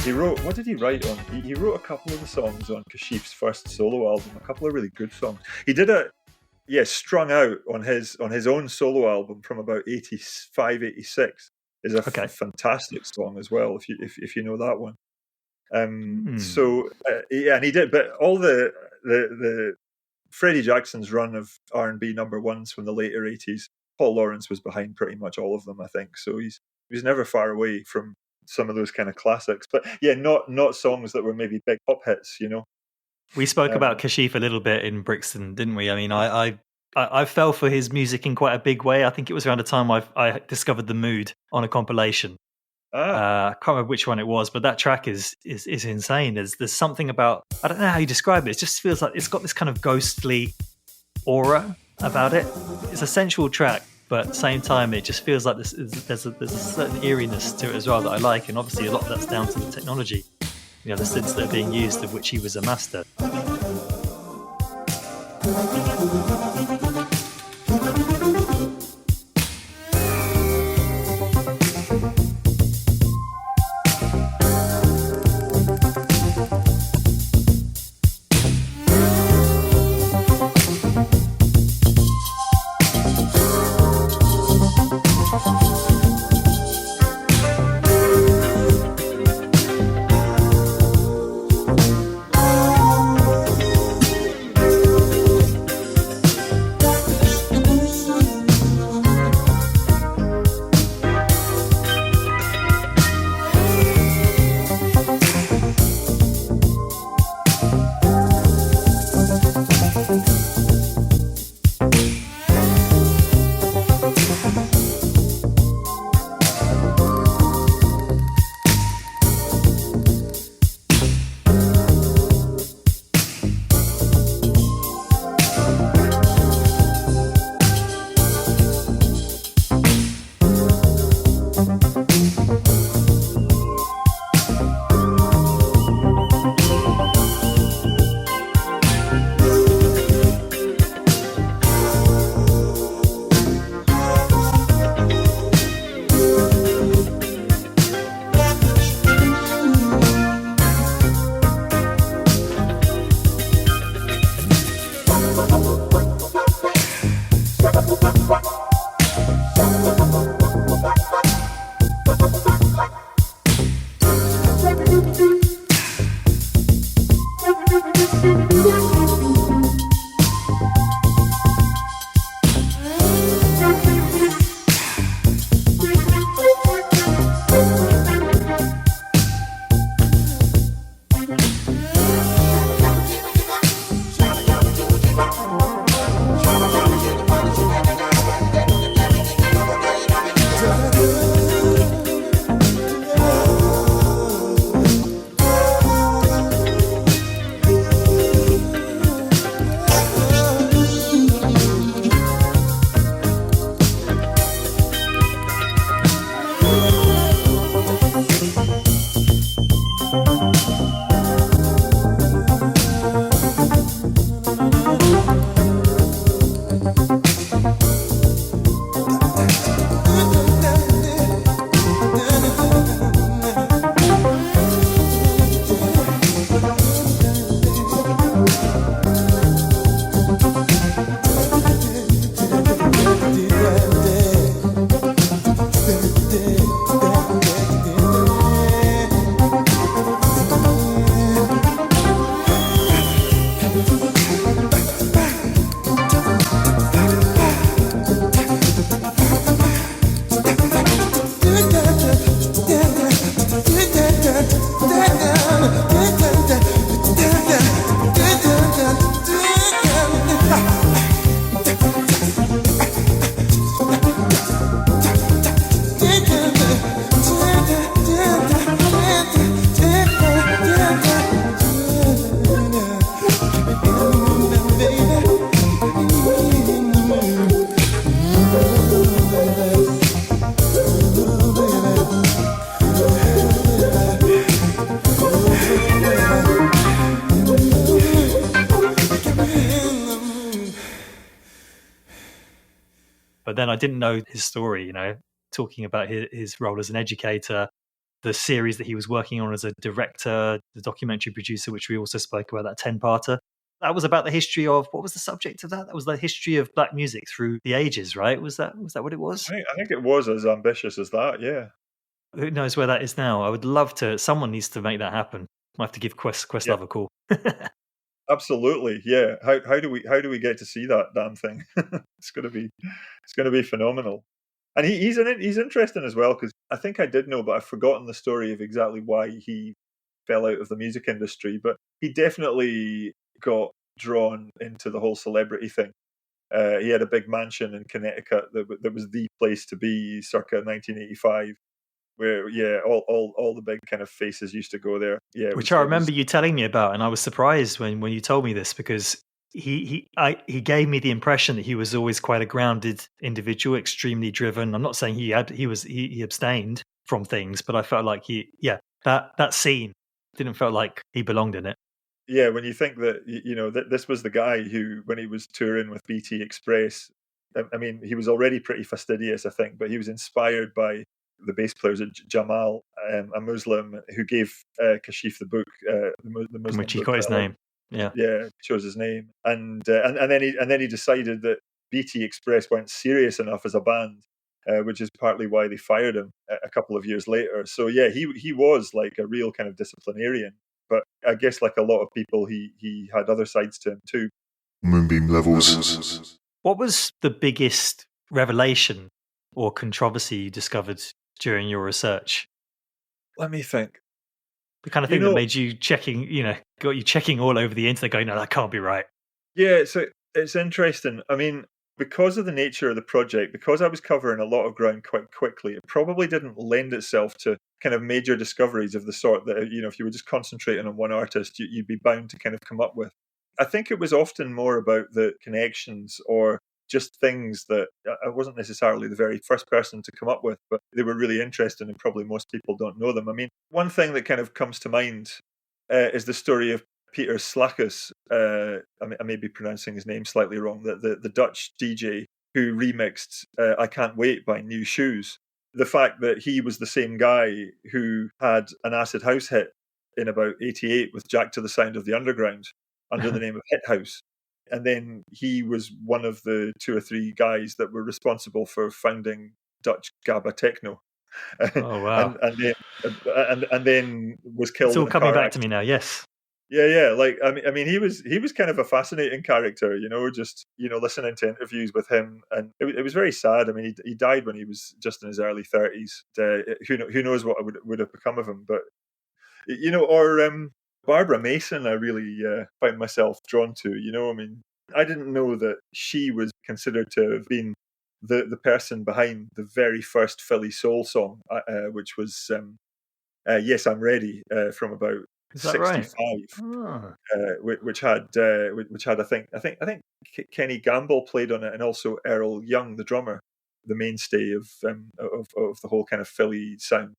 S4: He wrote, what did he write on? He wrote a couple of the songs on Kashif's first solo album, a couple of really good songs. He did Strung Out on his own solo album from about 85, 86 is a fantastic song as well, if you know that one. So and he did, but all the Freddie Jackson's run of R&B number ones from the later 80s, Paul Lawrence was behind pretty much all of them, I think. So he was never far away from some of those kind of classics. But yeah, not songs that were maybe big pop hits, you know.
S12: We spoke about Kashif a little bit in Brixton, didn't we? I mean, I fell for his music in quite a big way. I think it was around the time I discovered The Mood on a compilation. I can't remember which one it was, but that track is insane. There's something about, I don't know how you describe it. It just feels like it's got this kind of ghostly aura about it. It's a sensual track, but at the same time, it just feels like there's a certain eeriness to it as well that I like. And obviously, a lot of that's down to the technology, the synths that are being used, of which he was a master. But then I didn't know his story, talking about his role as an educator, the series that he was working on as a director, the documentary producer, which we also spoke about, that 10-parter. That was about the history of, what was the subject of that? That was the history of black music through the ages, right? Was that what it was?
S4: I think it was as ambitious as that, yeah.
S12: Who knows where that is now? I would love to. Someone needs to make that happen. I have to give Questlove a call.
S4: Absolutely, yeah. How do we get to see that damn thing? It's gonna be phenomenal. And he's interesting as well, because I think I did know, but I've forgotten the story of exactly why he fell out of the music industry. But he definitely got drawn into the whole celebrity thing. He had a big mansion in Connecticut that was the place to be circa 1985, where all the big kind of faces used to go there. Yeah,
S12: Which I remember you telling me about, and I was surprised when you told me this, because he gave me the impression that he was always quite a grounded individual, extremely driven. I'm not saying he abstained from things, but I felt like that scene didn't feel like he belonged in it.
S4: Yeah, when you think that that this was the guy who, when he was touring with BT Express, I mean, he was already pretty fastidious, I think, but he was inspired by the bass players at Jamal, a Muslim who gave Kashif the book, the Muslim
S12: Which he
S4: book
S12: got his name. Yeah,
S4: chose his name, and then he decided that BT Express weren't serious enough as a band, which is partly why they fired him a couple of years later. So yeah, he was like a real kind of disciplinarian, but I guess like a lot of people, he had other sides to him too.
S3: Moonbeam Levels.
S12: What was the biggest revelation or controversy you discovered during your research?
S4: Let me think.
S12: The kind of thing that made you got you checking all over the internet going, no, that can't be right.
S4: Yeah, so it's interesting. I mean, because of the nature of the project, because I was covering a lot of ground quite quickly, it probably didn't lend itself to kind of major discoveries of the sort that, if you were just concentrating on one artist, you'd be bound to kind of come up with. I think it was often more about the connections or just things that I wasn't necessarily the very first person to come up with, but they were really interesting and probably most people don't know them. I mean, one thing that kind of comes to mind is the story of Peter Slakis. I may be pronouncing his name slightly wrong. The Dutch DJ who remixed "I Can't Wait" by New Shoes. The fact that he was the same guy who had an acid house hit in about '88 with "Jack to the Sound of the Underground" under the name of Hit House. And then he was one of the 2 or 3 guys that were responsible for founding Dutch Gabba Techno.
S12: Oh wow!
S4: and then was killed.
S12: It's all
S4: in a
S12: coming
S4: car
S12: back
S4: accident.
S12: to me now. Yes.
S4: Yeah. Like I mean, he was kind of a fascinating character. Just listening to interviews with him, and it was very sad. I mean, he died when he was just in his early 30s. Who knows what would have become of him? But or Barbara Mason, I really find myself drawn to. I mean, I didn't know that she was considered to have been the person behind the very first Philly soul song, which was "Yes, I'm Ready" from about
S12: Is that right?
S4: 65, which had I think Kenny Gamble played on it, and also Earl Young, the drummer, the mainstay of the whole kind of Philly sound.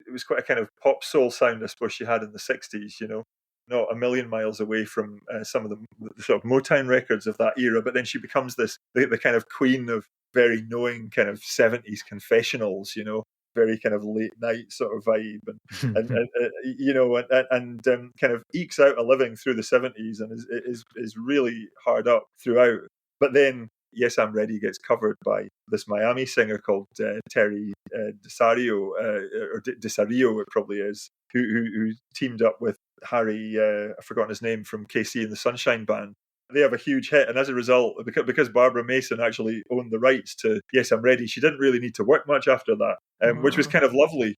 S4: It was quite a kind of pop soul sound, I suppose, she had in the 60s, not a million miles away from some of the sort of Motown records of that era. But then she becomes the kind of queen of very knowing kind of 70s confessionals, very kind of late night sort of vibe, and kind of ekes out a living through the 70s, and is really hard up throughout. But then "Yes, I'm Ready" gets covered by this Miami singer called Terry Desario, or Desario it probably is, who teamed up with Harry, I've forgotten his name, from KC and the Sunshine Band. They have a huge hit, and as a result, because Barbara Mason actually owned the rights to "Yes, I'm Ready," she didn't really need to work much after that, which was kind of lovely.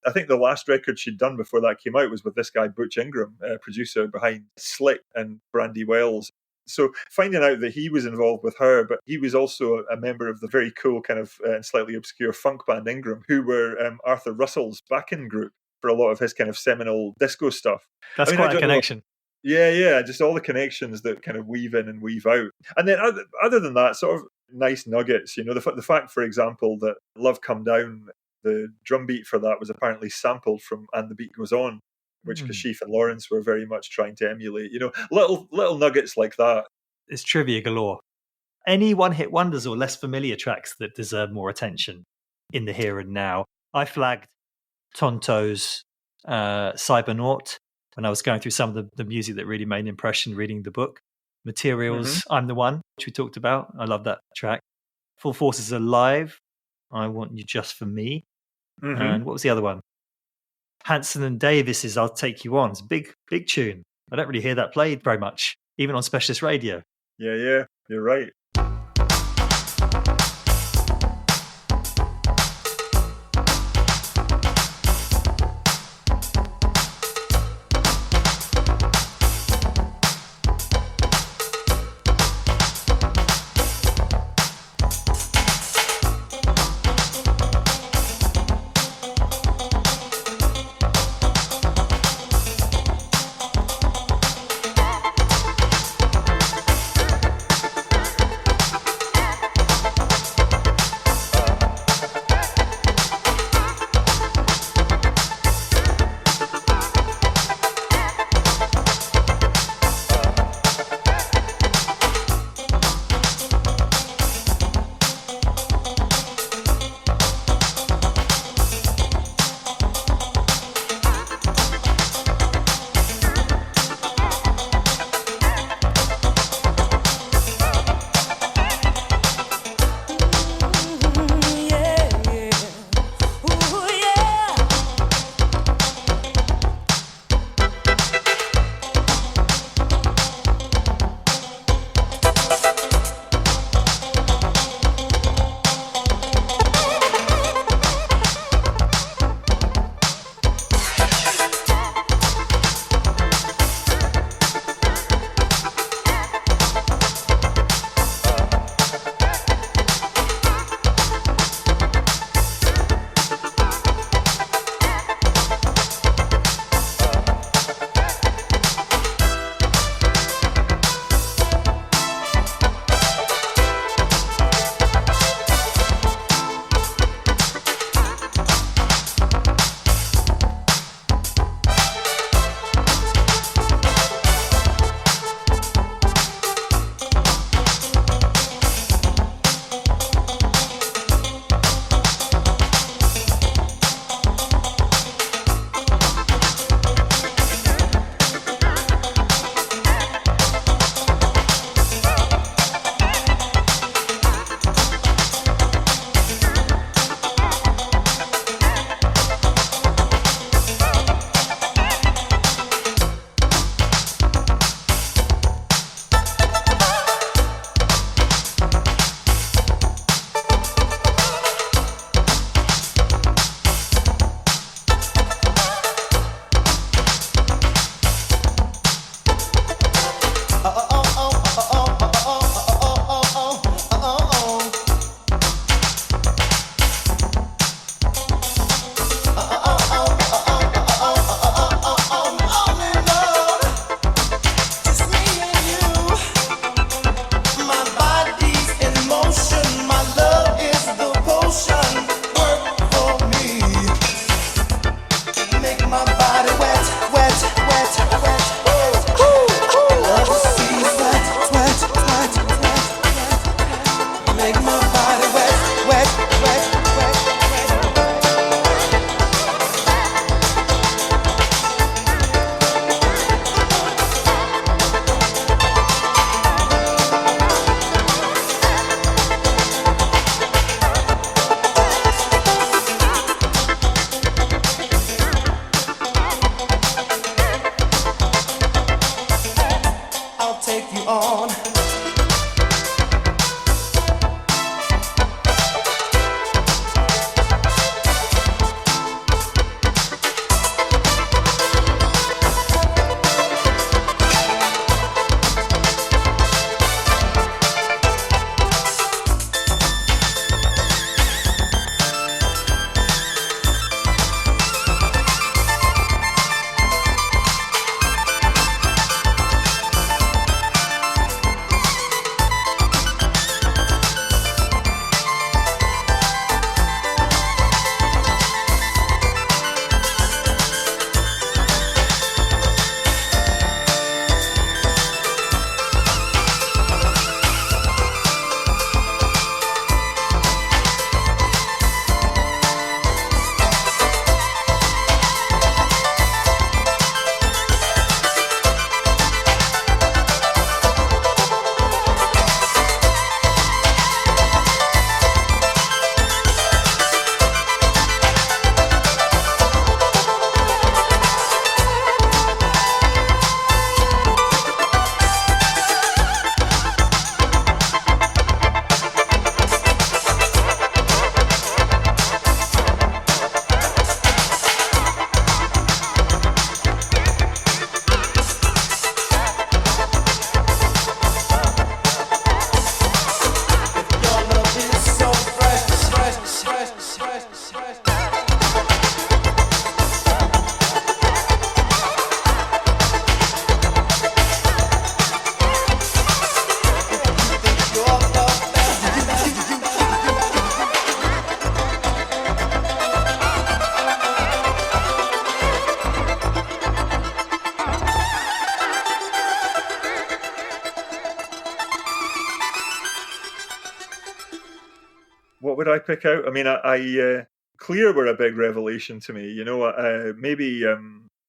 S4: I think the last record she'd done before that came out was with this guy, Butch Ingram, producer behind Slick and Brandy Wells. So finding out that he was involved with her, but he was also a member of the very cool kind of slightly obscure funk band Ingram, who were Arthur Russell's backing group for a lot of his kind of seminal disco stuff.
S12: That's quite a connection.
S4: Yeah, just all the connections that kind of weave in and weave out. And then other than that, sort of nice nuggets, the fact, for example, that "Love Come Down," the drum beat for that was apparently sampled from "And the Beat Goes On," which Kashif and Lawrence were very much trying to emulate. Little nuggets like that.
S12: It's trivia galore. Any one-hit wonders or less familiar tracks that deserve more attention in the here and now? I flagged Tonto's Cybernaut when I was going through some of the music that really made an impression reading the book. Materials, I'm the One, which we talked about. I love that track. Full Force is Alive. I Want You Just For Me. And what was the other one? Hanson and Davis's I'll Take You On. It's a big tune. I don't really hear that played very much, even on specialist radio.
S4: Yeah, you're right. what would I pick out? I mean, I Clear were a big revelation to me. Maybe.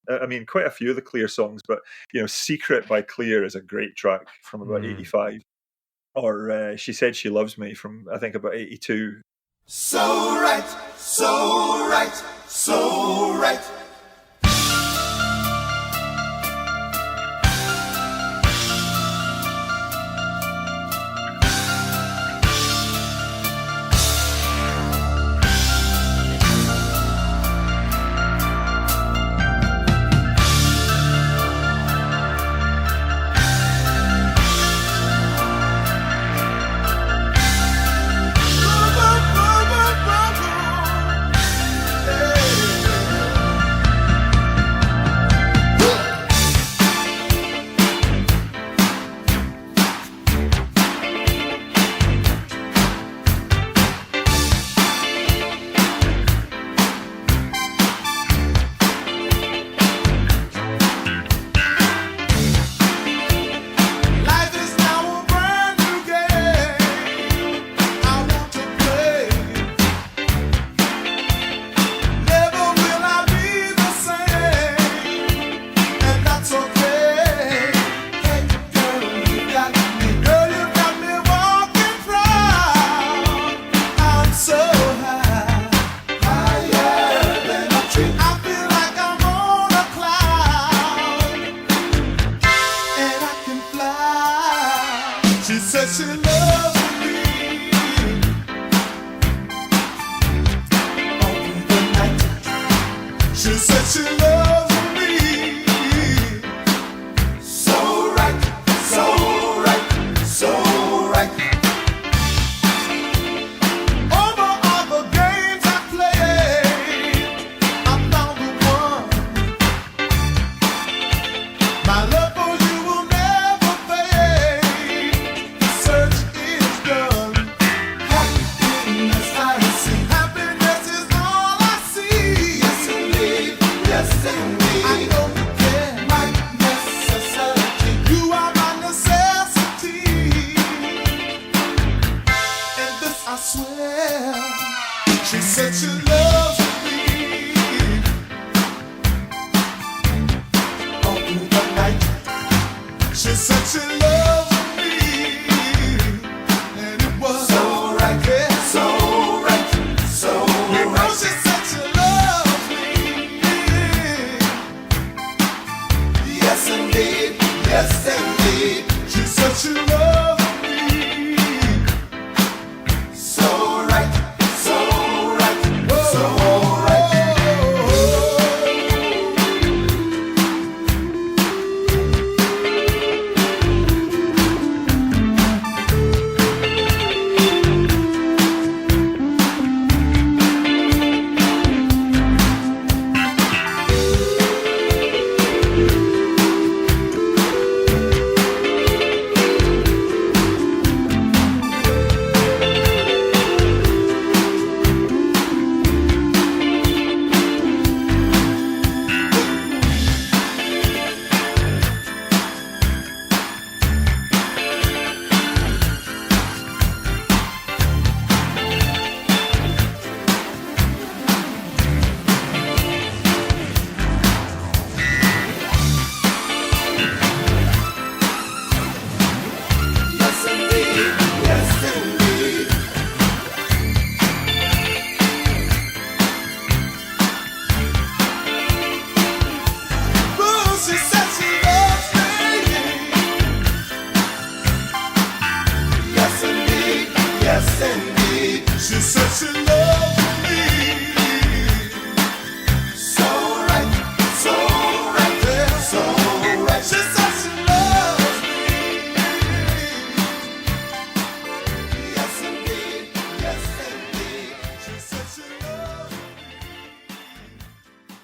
S4: I mean, quite a few of the Clear songs, but "Secret" by Clear is a great track from about '85, or "She Said She Loves Me" from I think about '82.
S5: So right, so right, so right.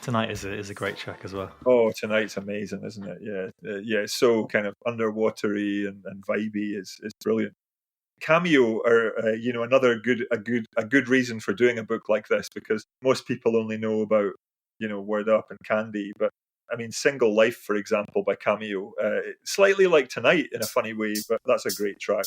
S12: Tonight is a great track as well.
S4: Oh, Tonight's amazing, isn't it? Yeah, it's so kind of underwatery and vibey. It's brilliant. Cameo are another good reason for doing a book like this, because most people only know about Word Up and Candy, but I mean Single Life, for example, by Cameo, slightly like Tonight in a funny way, but that's a great track.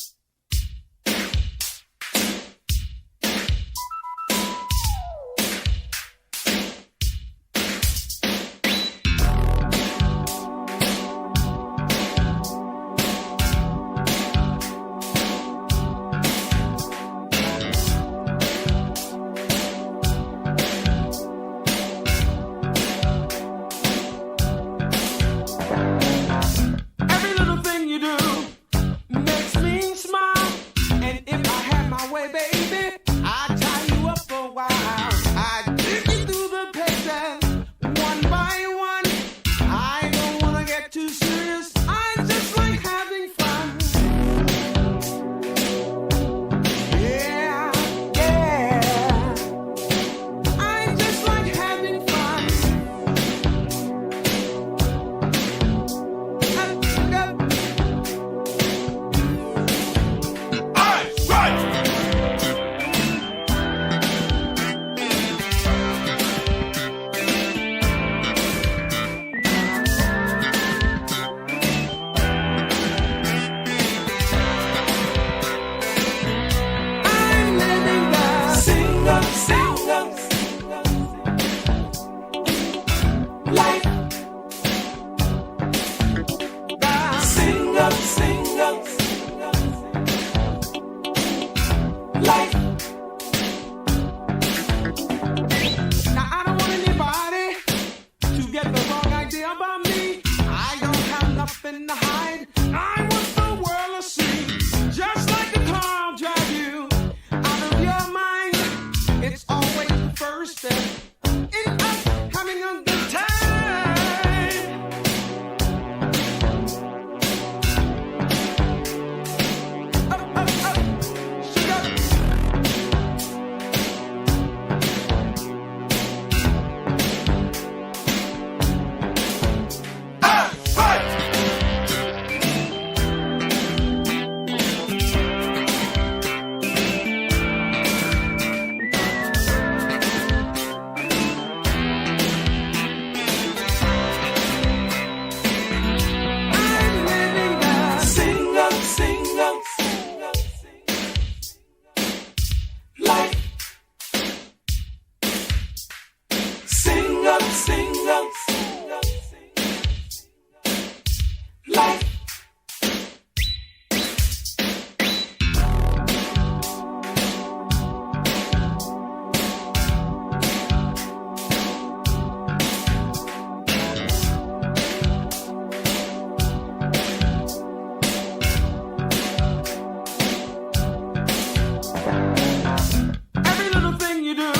S13: Every little thing you do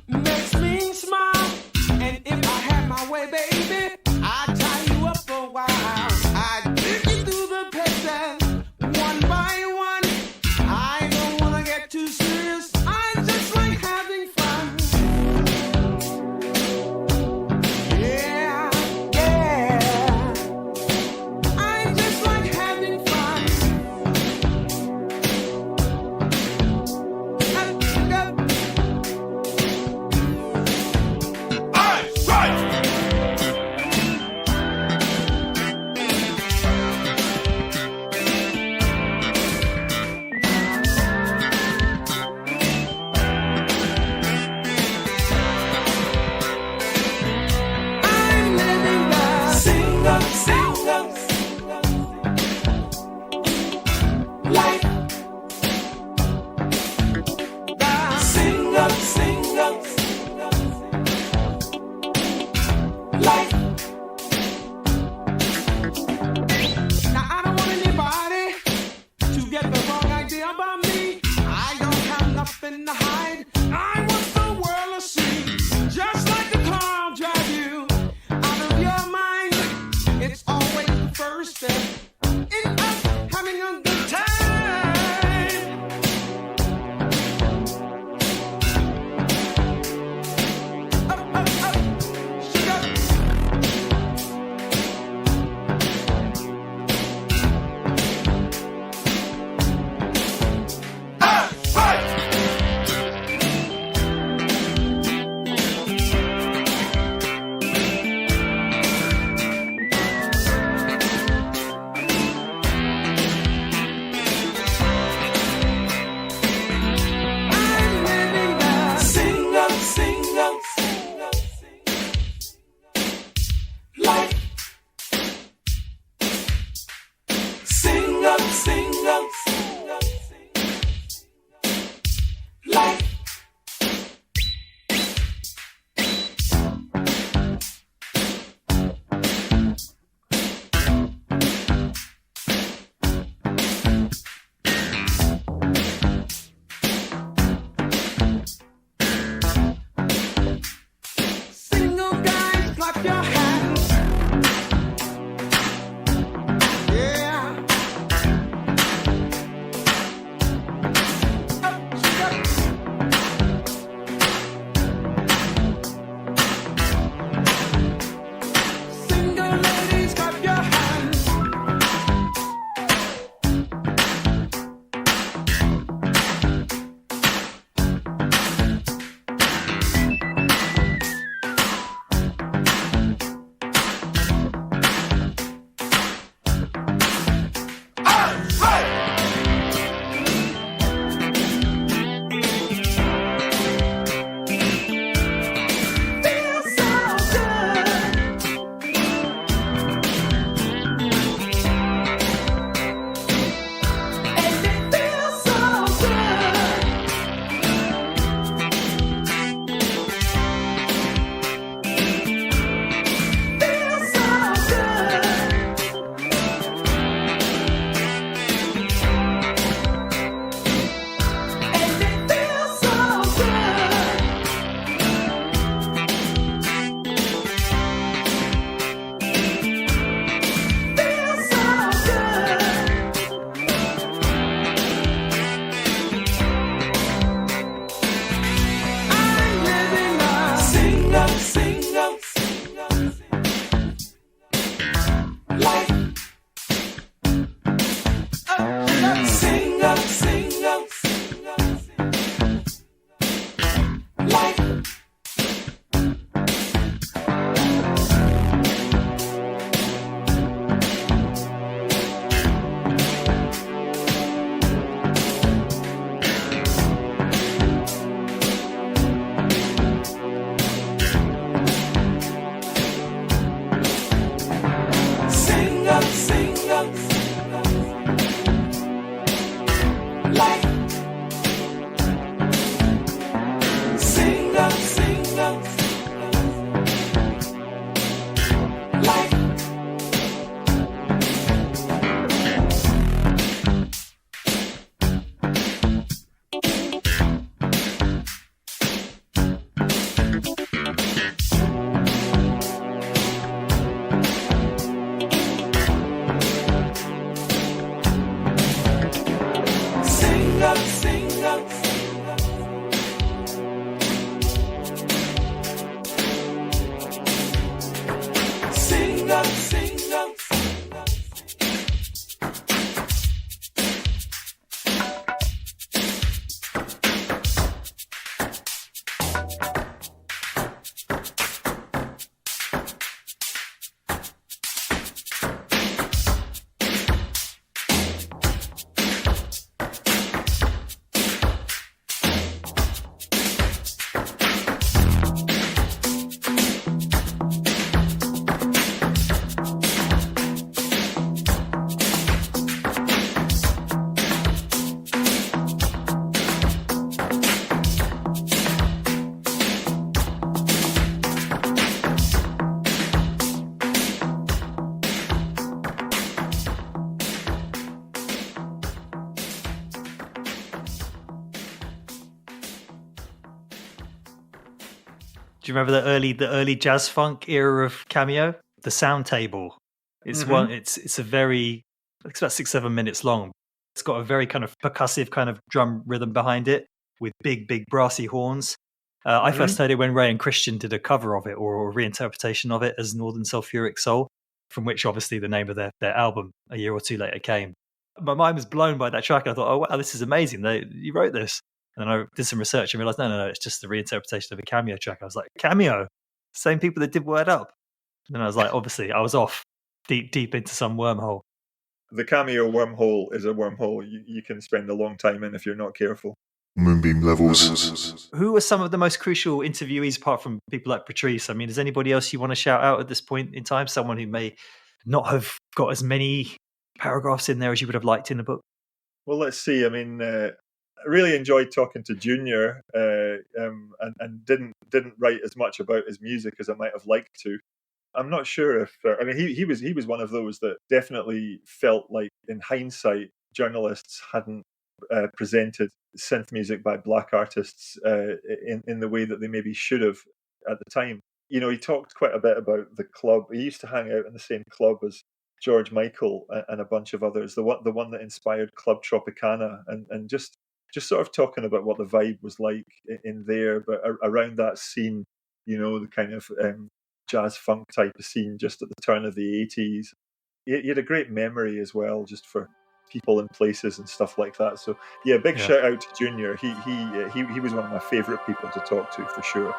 S13: makes me smile. And if I had my way, baby, I'd tie you up for a while. I'd take you through the paces one by one. I don't wanna get too serious. I just like having fun. Yeah, yeah. I just like having fun. I'm living the single life. The single life. Now I don't want anybody to get the wrong idea about me. I don't have nothing to hide. I want the world to see. Just like the car I'll drive you out of your mind. It's always the first step in us having a good time. Up, up, up, sugar.
S12: Do you remember the early jazz funk era of Cameo? The Sound Table. It's one. It's a very. It's about 6-7 minutes long. It's got a very kind of percussive kind of drum rhythm behind it with big brassy horns. I first heard it when Ray and Christian did a cover of it or a reinterpretation of it as Northern Sulphuric Soul, from which obviously the name of their album a year or two later came. My mind was blown by that track. I thought, oh wow, this is amazing. You wrote this. And then I did some research and realized, no, it's just the reinterpretation of a Cameo track. I was like, Cameo? Same people that did Word Up. And then I was like, obviously, I was off deep into some wormhole.
S4: The Cameo wormhole is a wormhole you can spend a long time in if you're not careful.
S3: Moonbeam Levels.
S12: Who are some of the most crucial interviewees apart from people like Patrice? I mean, is anybody else you want to shout out at this point in time? Someone who may not have got as many paragraphs in there as you would have liked in the book?
S4: Well, let's see. I mean, I really enjoyed talking to Junior and didn't write as much about his music as I might have liked to. I'm not sure if I mean he was one of those that definitely felt like in hindsight journalists hadn't presented synth music by black artists in the way that they maybe should have at the time. You know, he talked quite a bit about the club. He used to hang out in the same club as George Michael and a bunch of others. The one that inspired Club Tropicana, and just sort of talking about what the vibe was like in there, but around that scene, you know, the kind of jazz funk type of scene just at the turn of the 80s. He had a great memory as well, just for people and places and stuff like that. So yeah, big shout out to Junior. He was one of my favorite people to talk to for sure.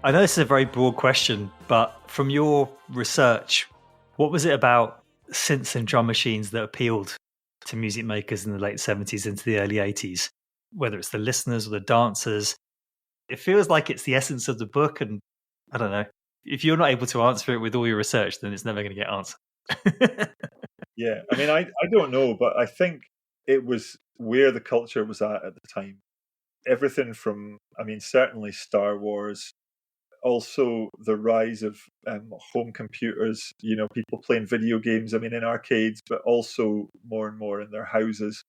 S12: I know this is a very broad question, but from your research, what was it about synths and drum machines that appealed to music makers in the late 70s into the early 80s? Whether it's the listeners or the dancers, it feels like it's the essence of the book. And I don't know, if you're not able to answer it with all your research, then it's never going to get answered.
S4: Yeah, I mean, I don't know, but I think it was where the culture was at the time. Everything from, I mean, certainly Star Wars, also the rise of home computers, people playing video games, I mean, in arcades, but also more and more in their houses.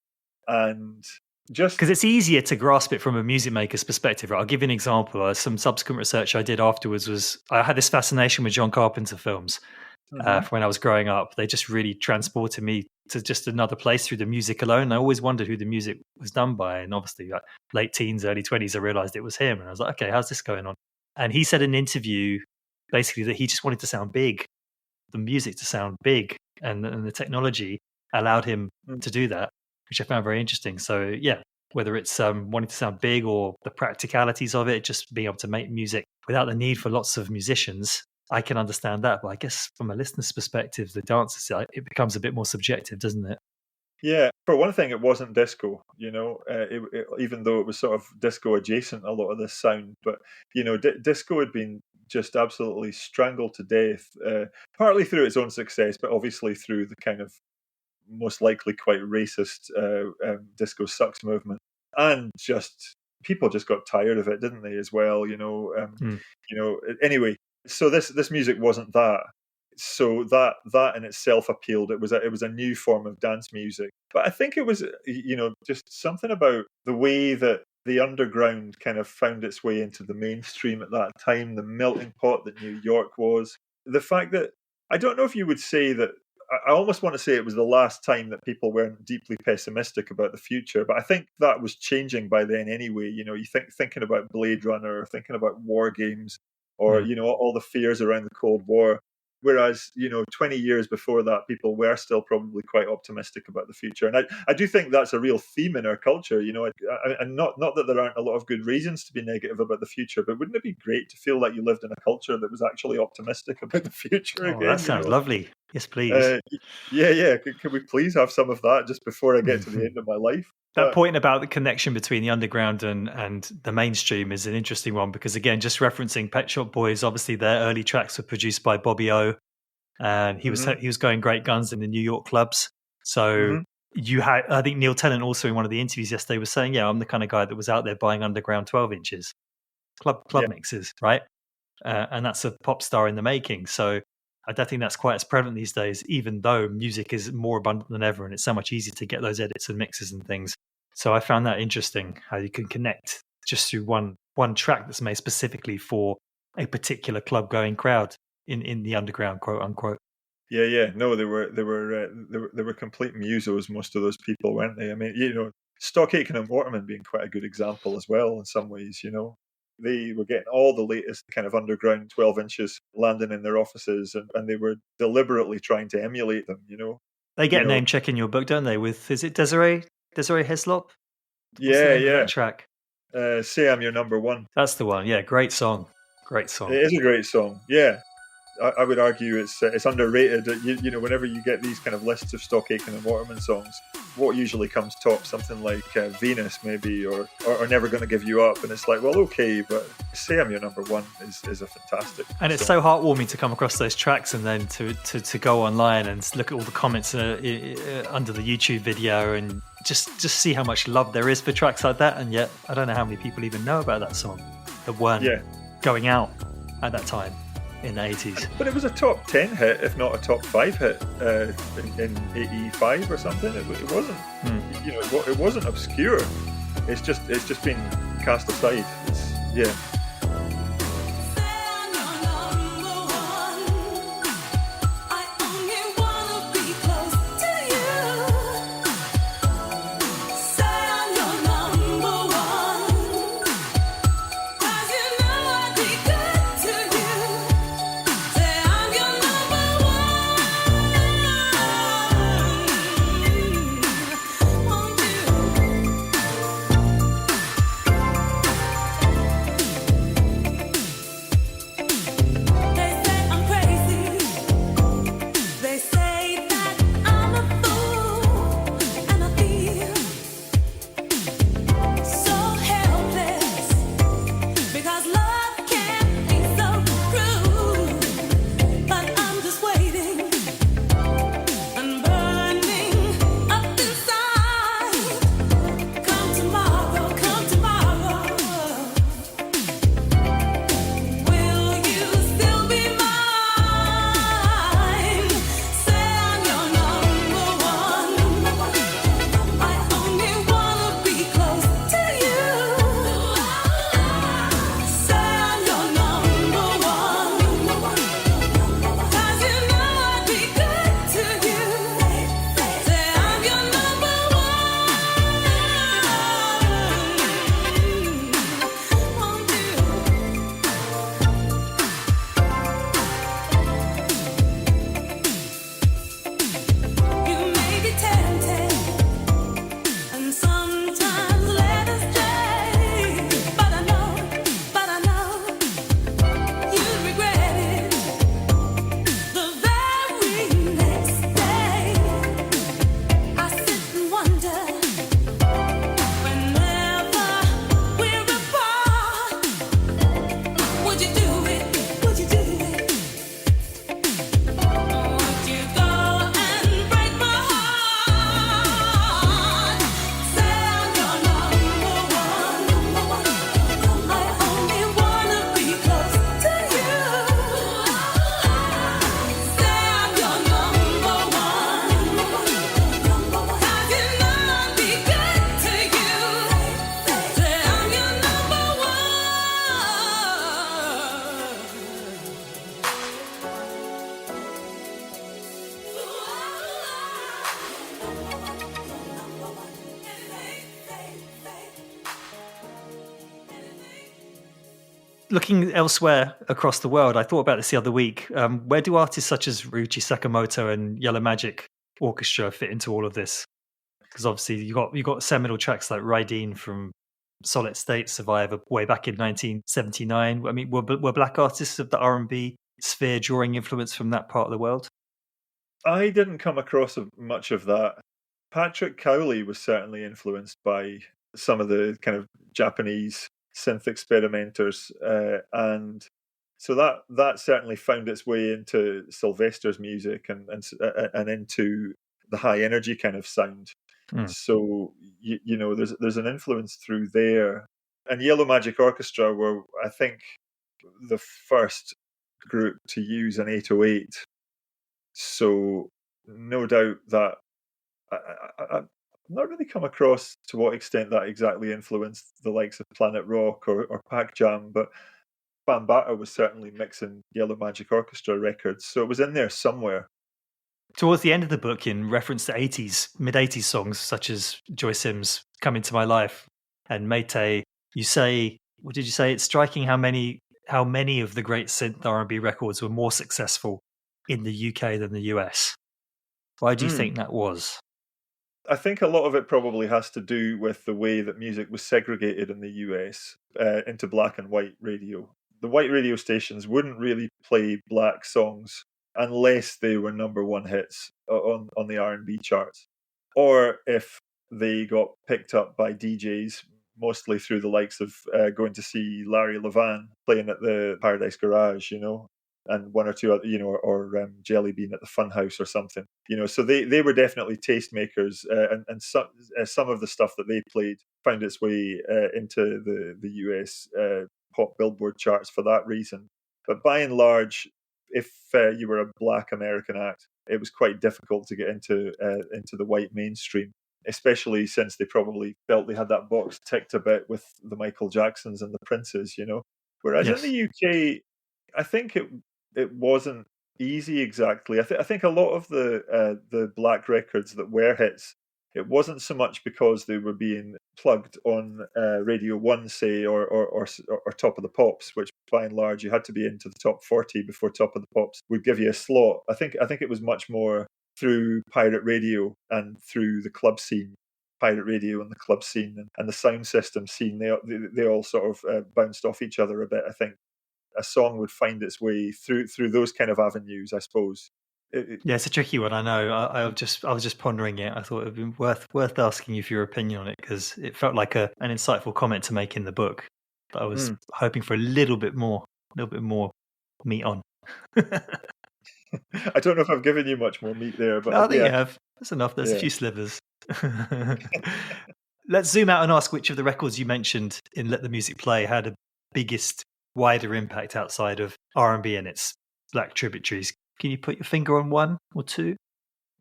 S4: And just
S12: because it's easier to grasp it from a music maker's perspective. Right? I'll give you an example. Some subsequent research I did afterwards was I had this fascination with John Carpenter films. From when I was growing up, they just really transported me to just another place through the music alone. I always wondered who the music was done by, and obviously, like, late teens, early 20s, I realized it was him, and I was like, okay, how's this going on? And he said in an interview, basically, that he just wanted to sound big, the music to sound big, and the technology allowed him to do that, which I found very interesting. So, yeah, whether it's wanting to sound big or the practicalities of it, just being able to make music without the need for lots of musicians, I can understand that. But I guess from a listener's perspective, the dancer side, it becomes a bit more subjective, doesn't it?
S4: Yeah, for one thing, it wasn't disco, even though it was sort of disco adjacent, a lot of this sound. But, disco had been just absolutely strangled to death, partly through its own success, but obviously through the kind of most likely quite racist disco sucks movement. And just people just got tired of it, didn't they, as well? Anyway. So this music wasn't that. So that in itself appealed. It was a new form of dance music. But I think it was just something about the way that the underground kind of found its way into the mainstream at that time, the melting pot that New York was. The fact that I don't know if you would say that. I almost want to say it was the last time that people weren't deeply pessimistic about the future, but I think that was changing by then anyway. You thinking about Blade Runner, thinking about war games, or all the fears around the Cold War. Whereas 20 years before that, people were still probably quite optimistic about the future, and I do think that's a real theme in our culture. And not that there aren't a lot of good reasons to be negative about the future, but wouldn't it be great to feel like you lived in a culture that was actually optimistic about the future again?
S12: That sounds lovely. Yes, please.
S4: Yeah. Can we please have some of that just before I get to the end of my life?
S12: That point about the connection between the underground and the mainstream is an interesting one because, again, just referencing Pet Shop Boys, obviously their early tracks were produced by Bobby O, and he was going great guns in the New York clubs. So you had, I think Neil Tennant also in one of the interviews yesterday was saying, yeah, I'm the kind of guy that was out there buying underground 12 inches club mixes, right? And that's a pop star in the making. So I don't think that's quite as prevalent these days, even though music is more abundant than ever and it's so much easier to get those edits and mixes and things. So I found that interesting, how you can connect just through one track that's made specifically for a particular club-going crowd in the underground, quote unquote.
S4: Yeah. No, they were complete musos, most of those people, weren't they? I mean, Stock Aitken and Waterman being quite a good example as well in some ways, They were getting all the latest kind of underground 12 inches landing in their offices, and they were deliberately trying to emulate them,
S12: They get a name check in your book, don't they? With, is it Desiree Hislop?
S4: Yeah.
S12: That track.
S4: Say I'm Your Number One.
S12: That's the one. Yeah, great song. Great song.
S4: It is a great song. Yeah. I would argue it's underrated. Whenever you get these kind of lists of Stock Aitken and Waterman songs, what usually comes top? Something like Venus, maybe, or Never Gonna Give You Up, and it's like, well, okay, but Say I'm Your Number One is a fantastic.
S12: And it's so heartwarming to come across those tracks and then to go online and look at all the comments under the YouTube video and just see how much love there is for tracks like that. And yet, I don't know how many people even know about that song that weren't going out at that time in the 80s.
S4: But it was a top 10 hit, if not a top 5 hit in 85 or something. It wasn't, it wasn't obscure. It's just been cast aside. Yeah.
S12: looking elsewhere across the world, I thought about this the other week. Where do artists such as Ryuichi Sakamoto and Yellow Magic Orchestra fit into all of this? Because obviously you got seminal tracks like Rydeen from Solid State Survivor way back in 1979. I mean, were black artists of the R&B sphere drawing influence from that part of the world?
S4: I didn't come across much of that. Patrick Cowley was certainly influenced by some of the kind of Japanese synth experimenters, and so that certainly found its way into Sylvester's music and into the high energy kind of sound. So you know, there's an influence through there. And Yellow Magic Orchestra were, I think, the first group to use an 808. So no doubt that I've not really come across to what extent that exactly influenced the likes of Planet Rock or Pac Jam, but Bambaataa was certainly mixing Yellow Magic Orchestra records, so it was in there somewhere.
S12: Towards the end of the book, in reference to mid-80s songs such as Joy Sims' Come Into My Life and Mayte, you say, what did you say? It's striking how many of the great synth R&B records were more successful in the UK than the US. Why do you think that was?
S4: I think a lot of it probably has to do with the way that music was segregated in the US into black and white radio. The white radio stations wouldn't really play black songs unless they were number one hits on the R&B charts, or if they got picked up by DJs, mostly through the likes of going to see Larry Levan playing at the Paradise Garage, you know, and one or two other, you know, or Jelly Bean at the Funhouse or something, you know. So they were definitely tastemakers, and some of the stuff that they played found its way into the US pop Billboard charts for that reason. But by and large, if you were a black American act, it was quite difficult to get into the white mainstream, especially since they probably felt they had that box ticked a bit with the Michael Jacksons and the Princes, you know. Whereas in the UK, I think it wasn't easy exactly. I think a lot of the black records that were hits, it wasn't so much because they were being plugged on Radio 1, say, or Top of the Pops, which by and large you had to be into the top 40 before Top of the Pops would give you a slot. I think it was much more through pirate radio and through the club scene. Pirate radio and the club scene and the sound system scene, they all sort of bounced off each other a bit. I think a song would find its way through those kind of avenues, I suppose.
S12: Yeah, it's a tricky one. I know. I was just pondering it. I thought it would be worth asking you for your opinion on it, because it felt like an insightful comment to make in the book. But I was hoping for a little bit more meat on.
S4: I don't know if I've given you much more meat there, but
S12: I think you have. That's enough. There's a few slivers. Let's zoom out and ask which of the records you mentioned in Let the Music Play had the biggest, wider impact outside of R&B and its black tributaries. Can you put your finger on one or two?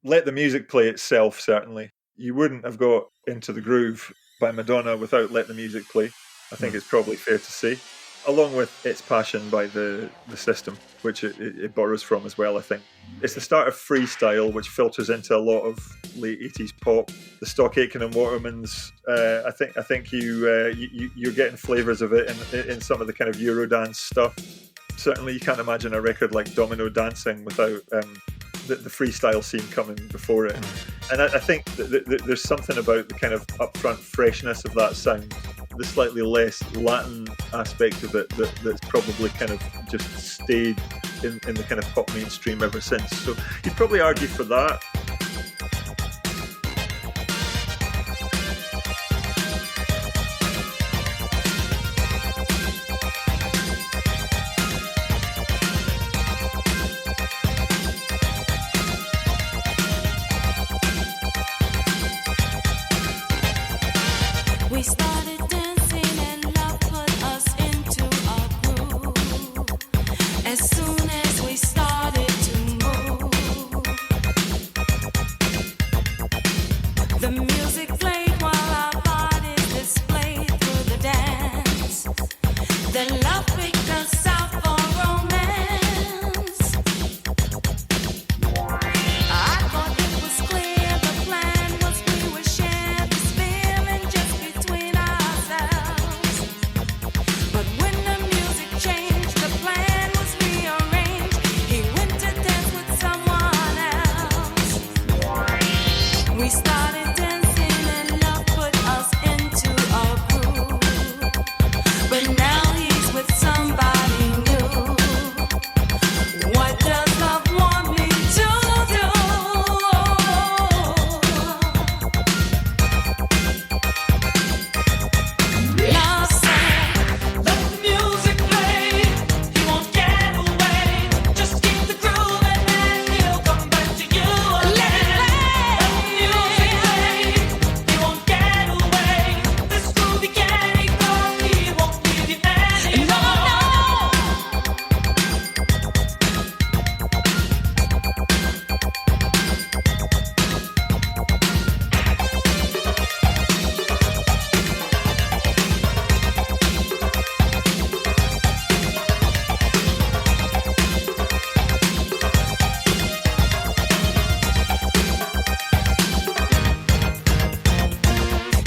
S4: Let the Music Play itself, certainly. You wouldn't have got Into the Groove by Madonna without Let the Music Play. I think it's probably fair to say. Along with It's Passion by the System, which it borrows from as well, I think. It's the start of freestyle, which filters into a lot of late 80s pop. The Stock Aitken and Watermans, I think you're getting flavours of it in some of the kind of Eurodance stuff. Certainly you can't imagine a record like Domino Dancing without the freestyle scene coming before it. And I think that there's something about the kind of upfront freshness of that sound, the slightly less Latin aspect of it that's probably kind of just stayed in the kind of pop mainstream ever since. So you'd probably argue for that.
S9: We started dancing and love put us into a groove. As soon as we started to move, the music played while our bodies displayed through the dance. Then love picked us out for romance. I thought it was clear the plan was we would share this feeling just between ourselves. But when the music changed,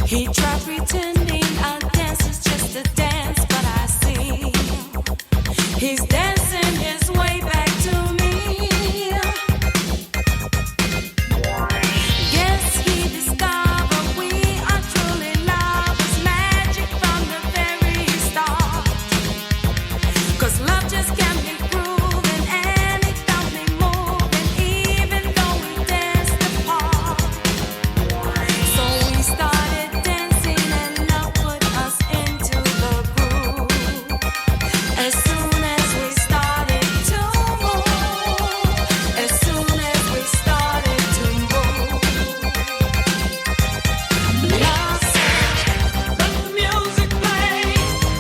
S9: He tried pretending a dance is just a dance, but I see he's dancing his way back to me. Guess he discovered we are truly lovers, magic from the very start. 'Cause love just can't be proven, and it don't be moving, even though we danced apart. So we started dancing, and love put us into the groove. As soon as we started to move, as soon as we started to move, love said, let the music play.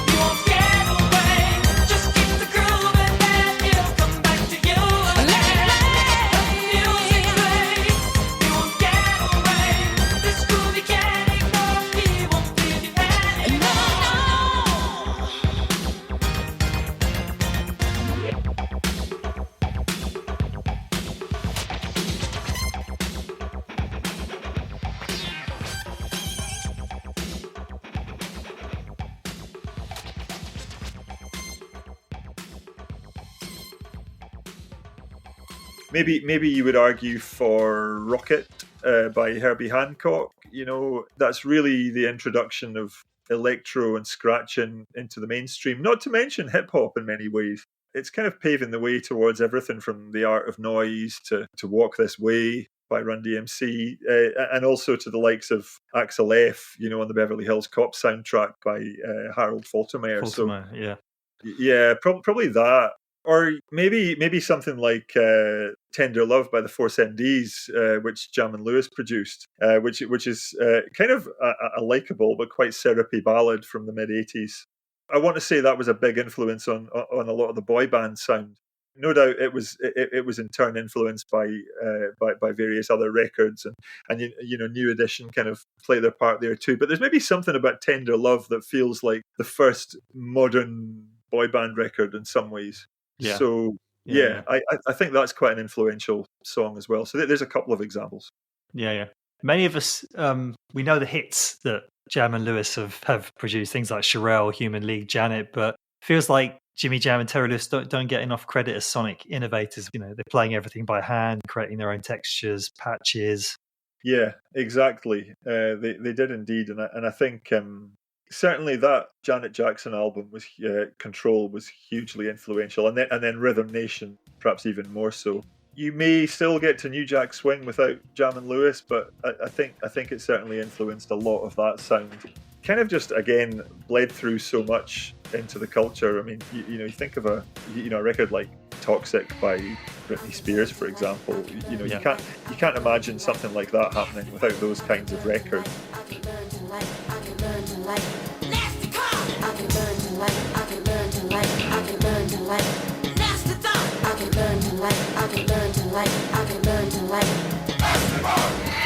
S9: You won't get away. Just keep the groove, and then it'll come back to you again. Let the music play. You won't get away. This groove you can't ignore. He won't leave you anymore.
S4: Maybe you would argue for Rocket by Herbie Hancock. You know, that's really the introduction of electro and scratching into the mainstream, not to mention hip hop in many ways. It's kind of paving the way towards everything from The Art of Noise to Walk This Way by Run DMC, and also to the likes of Axel F, you know, on the Beverly Hills Cop soundtrack by Harold Faltermeyer.
S12: Faltermeyer, yeah.
S4: Yeah, probably that. Or maybe something like Tender Love by the Force MDs, which Jam and Lewis produced, which is kind of a likable but quite syrupy ballad from the mid-'80s. I want to say that was a big influence on a lot of the boy band sound. No doubt it was in turn influenced by various other records, and you know, New Edition kind of play their part there too. But there's maybe something about Tender Love that feels like the first modern boy band record in some ways.
S12: Yeah.
S4: So
S12: Yeah.
S4: I think that's quite an influential song as well. So there's a couple of examples.
S12: Yeah. Many of us, we know the hits that Jam and Lewis have produced, things like Sherelle, Human League, Janet, but it feels like Jimmy Jam and Terry Lewis don't get enough credit as sonic innovators. You know, they're playing everything by hand, creating their own textures, patches.
S4: Yeah, exactly. They did indeed, and I think certainly that Janet Jackson album was Control was hugely influential, and then Rhythm Nation perhaps even more so. You may still get to New Jack Swing without Jam and Lewis, but I think it certainly influenced a lot of that sound. Kind of just again bled through so much into the culture. I mean, you think of a record like Toxic by Britney Spears, for example. You can't imagine something like that happening without those kinds of records.
S9: Nasty car. I can learn to like. I can learn to like. I can learn to like. Nasty thought. I can learn to like. I can learn to like. I can learn to like. Nasty bar.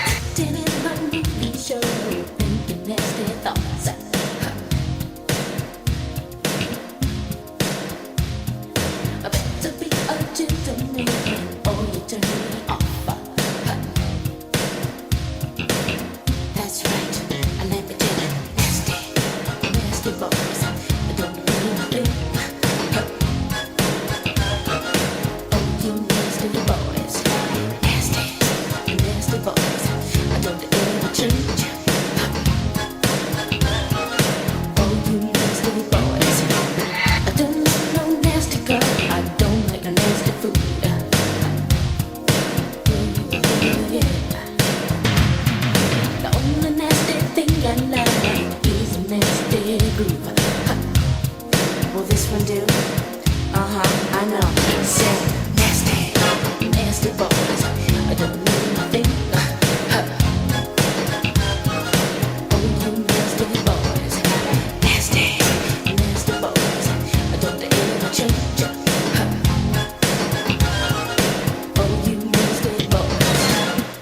S9: Acting in my movie show, thinking nasty thoughts. I better be a gentleman, or you turn me off. That's right. I let me tell you. Nasty boys, I don't believe a thing. Oh, you nasty boys, nasty boys, I don't ever change. Oh, you nasty boys, I don't like no nasty girl, I don't like no nasty food. Yeah. The only nasty thing I like is a nasty groove. Will this one do? I know. Say nasty boys. I don't mean nothing. Oh, you nasty boys, nasty boys. I don't ever change. Oh, you nasty boys,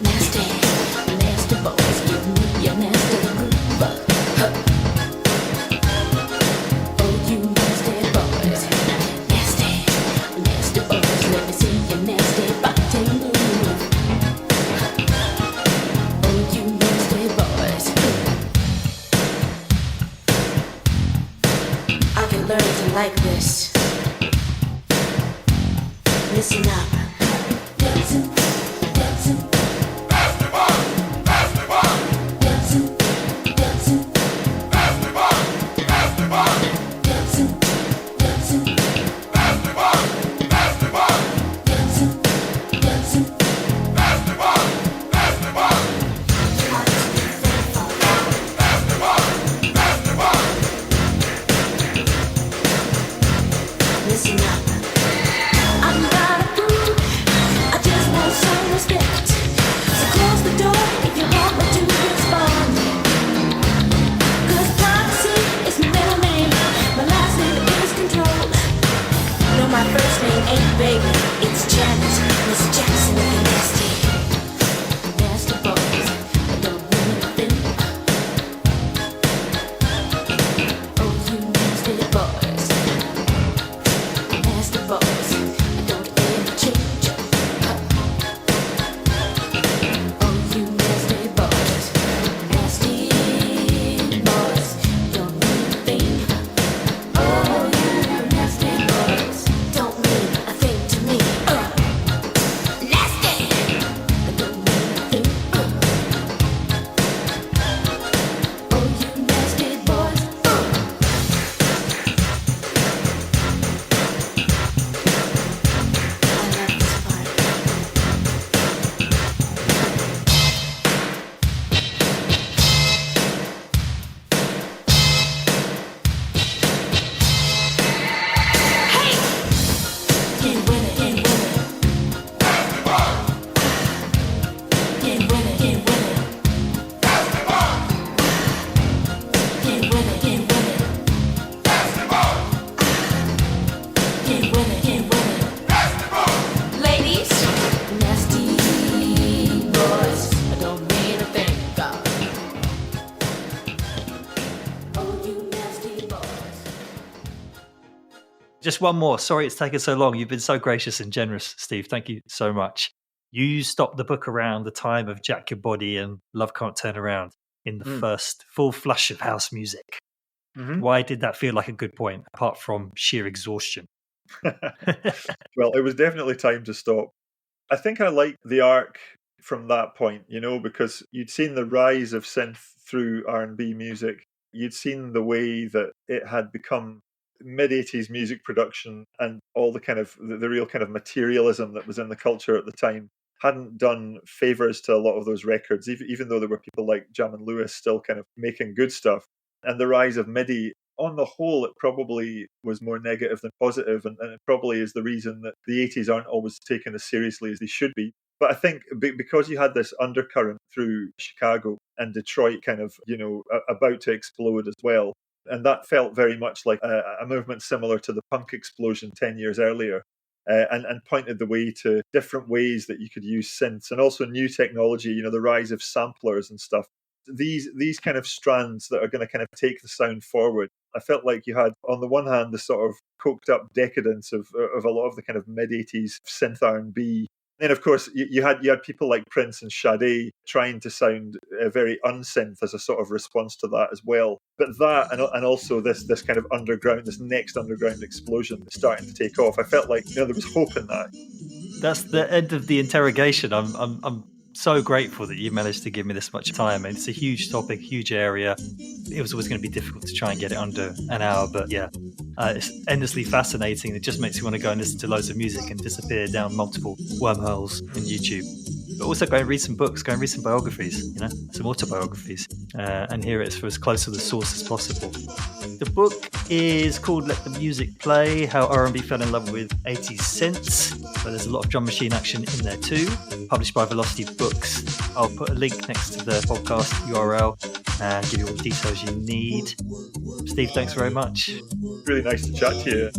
S9: nasty boys. Give me your nasty groove. learn to like this. Listen up. Dancing, dancing. Basketball, basketball. Dancing, dancing. Basketball, basketball. Dancing, dancing. Basketball, basketball. Dancing, dancing. Basketball, basketball. Listen up. I'm not a fool. I just want some respect. So close the door if you want me to respond. 'Cause privacy is my middle name. My last name is control. No, my first name ain't baby. It's Janet. Miss Jackson if you're nasty. Nasty boys. I don't mean nothing. Oh, you nasty boys. Nasty boys. I don't ever change. Oh, you nasty boys. Nasty boys. Don't mean a thing. Oh, you nasty boys. Don't mean a thing to me. Nasty. I don't mean a thing. Oh, you nasty boys. Can't win it, can't win it. Basketball. Can't win it, can't win it. Basketball. Can't win it, can't win it. Basketball. Can't win it, can't win it. Basketball. Ladies. Nasty boys. I don't mean a thing, God. Oh, you nasty boys.
S12: Just one more. Sorry it's taken so long. You've been so gracious and generous, Steve. Thank you so much. You stopped the book around the time of Jack Your Body and Love Can't Turn Around in the first full flush of house music. Why did that feel like a good point, apart from sheer exhaustion?
S4: Well, it was definitely time to stop. I think I liked the arc from that point, because you'd seen the rise of synth through R&B music. You'd seen the way that it had become mid-80s music production, and all the kind of the real kind of materialism that was in the culture at the time hadn't done favors to a lot of those records, even though there were people like Jam and Lewis still kind of making good stuff. And the rise of MIDI, on the whole, it probably was more negative than positive, and it probably is the reason that the 80s aren't always taken as seriously as they should be. But I think because you had this undercurrent through Chicago and Detroit kind of, about to explode as well, and that felt very much like a movement similar to the punk explosion 10 years earlier, and pointed the way to different ways that you could use synths, and also new technology, the rise of samplers and stuff. These kind of strands that are going to kind of take the sound forward. I felt like you had, on the one hand, the sort of coked up decadence of a lot of the kind of mid-80s synth R&B. Then, of course, you had people like Prince and Sade trying to sound very unsynth as a sort of response to that as well. But that, and also this kind of underground, this next underground explosion starting to take off. I felt like there was hope in that.
S12: That's the end of the interrogation. I'm so grateful that you managed to give me this much time. It's a huge topic, huge area. It was always going to be difficult to try and get it under an hour, but yeah, it's endlessly fascinating. It just makes you want to go and listen to loads of music and disappear down multiple wormholes in YouTube. But also go and read some books, go and read some biographies, some autobiographies, and hear it for as close to the source as possible. The book is called Let the Music Play, How R&B Fell in Love with 80s Synths. But there's a lot of drum machine action in there too, published by Velocity Books. I'll put a link next to the podcast URL and give you all the details you need. Steve, thanks very much.
S4: Really nice to chat to you.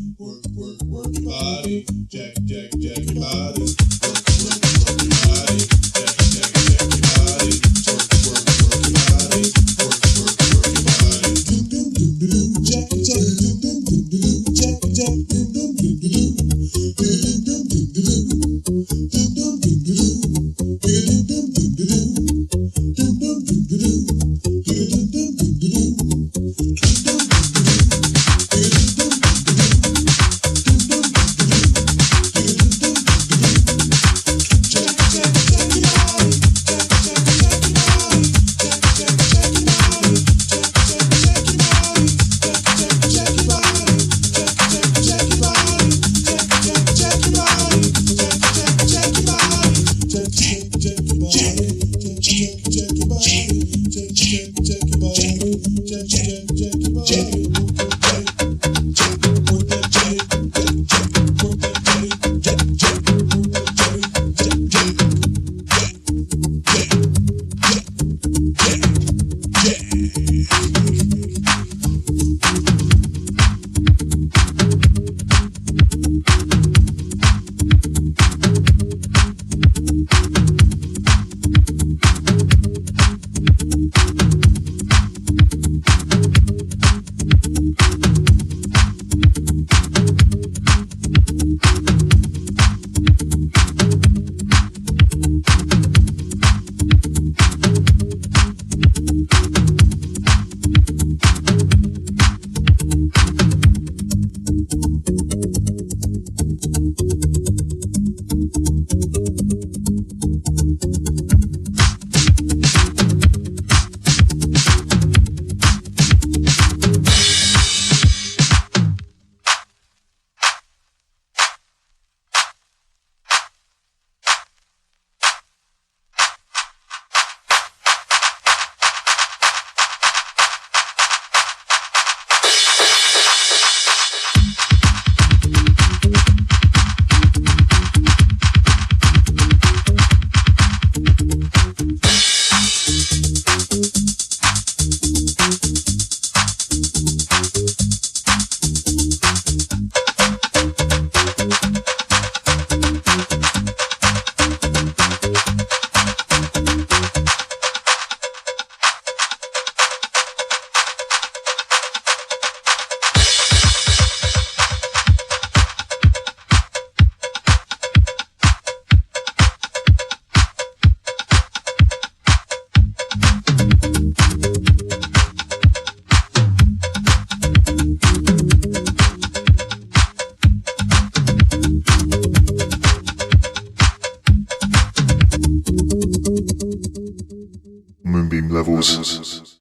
S3: Levels.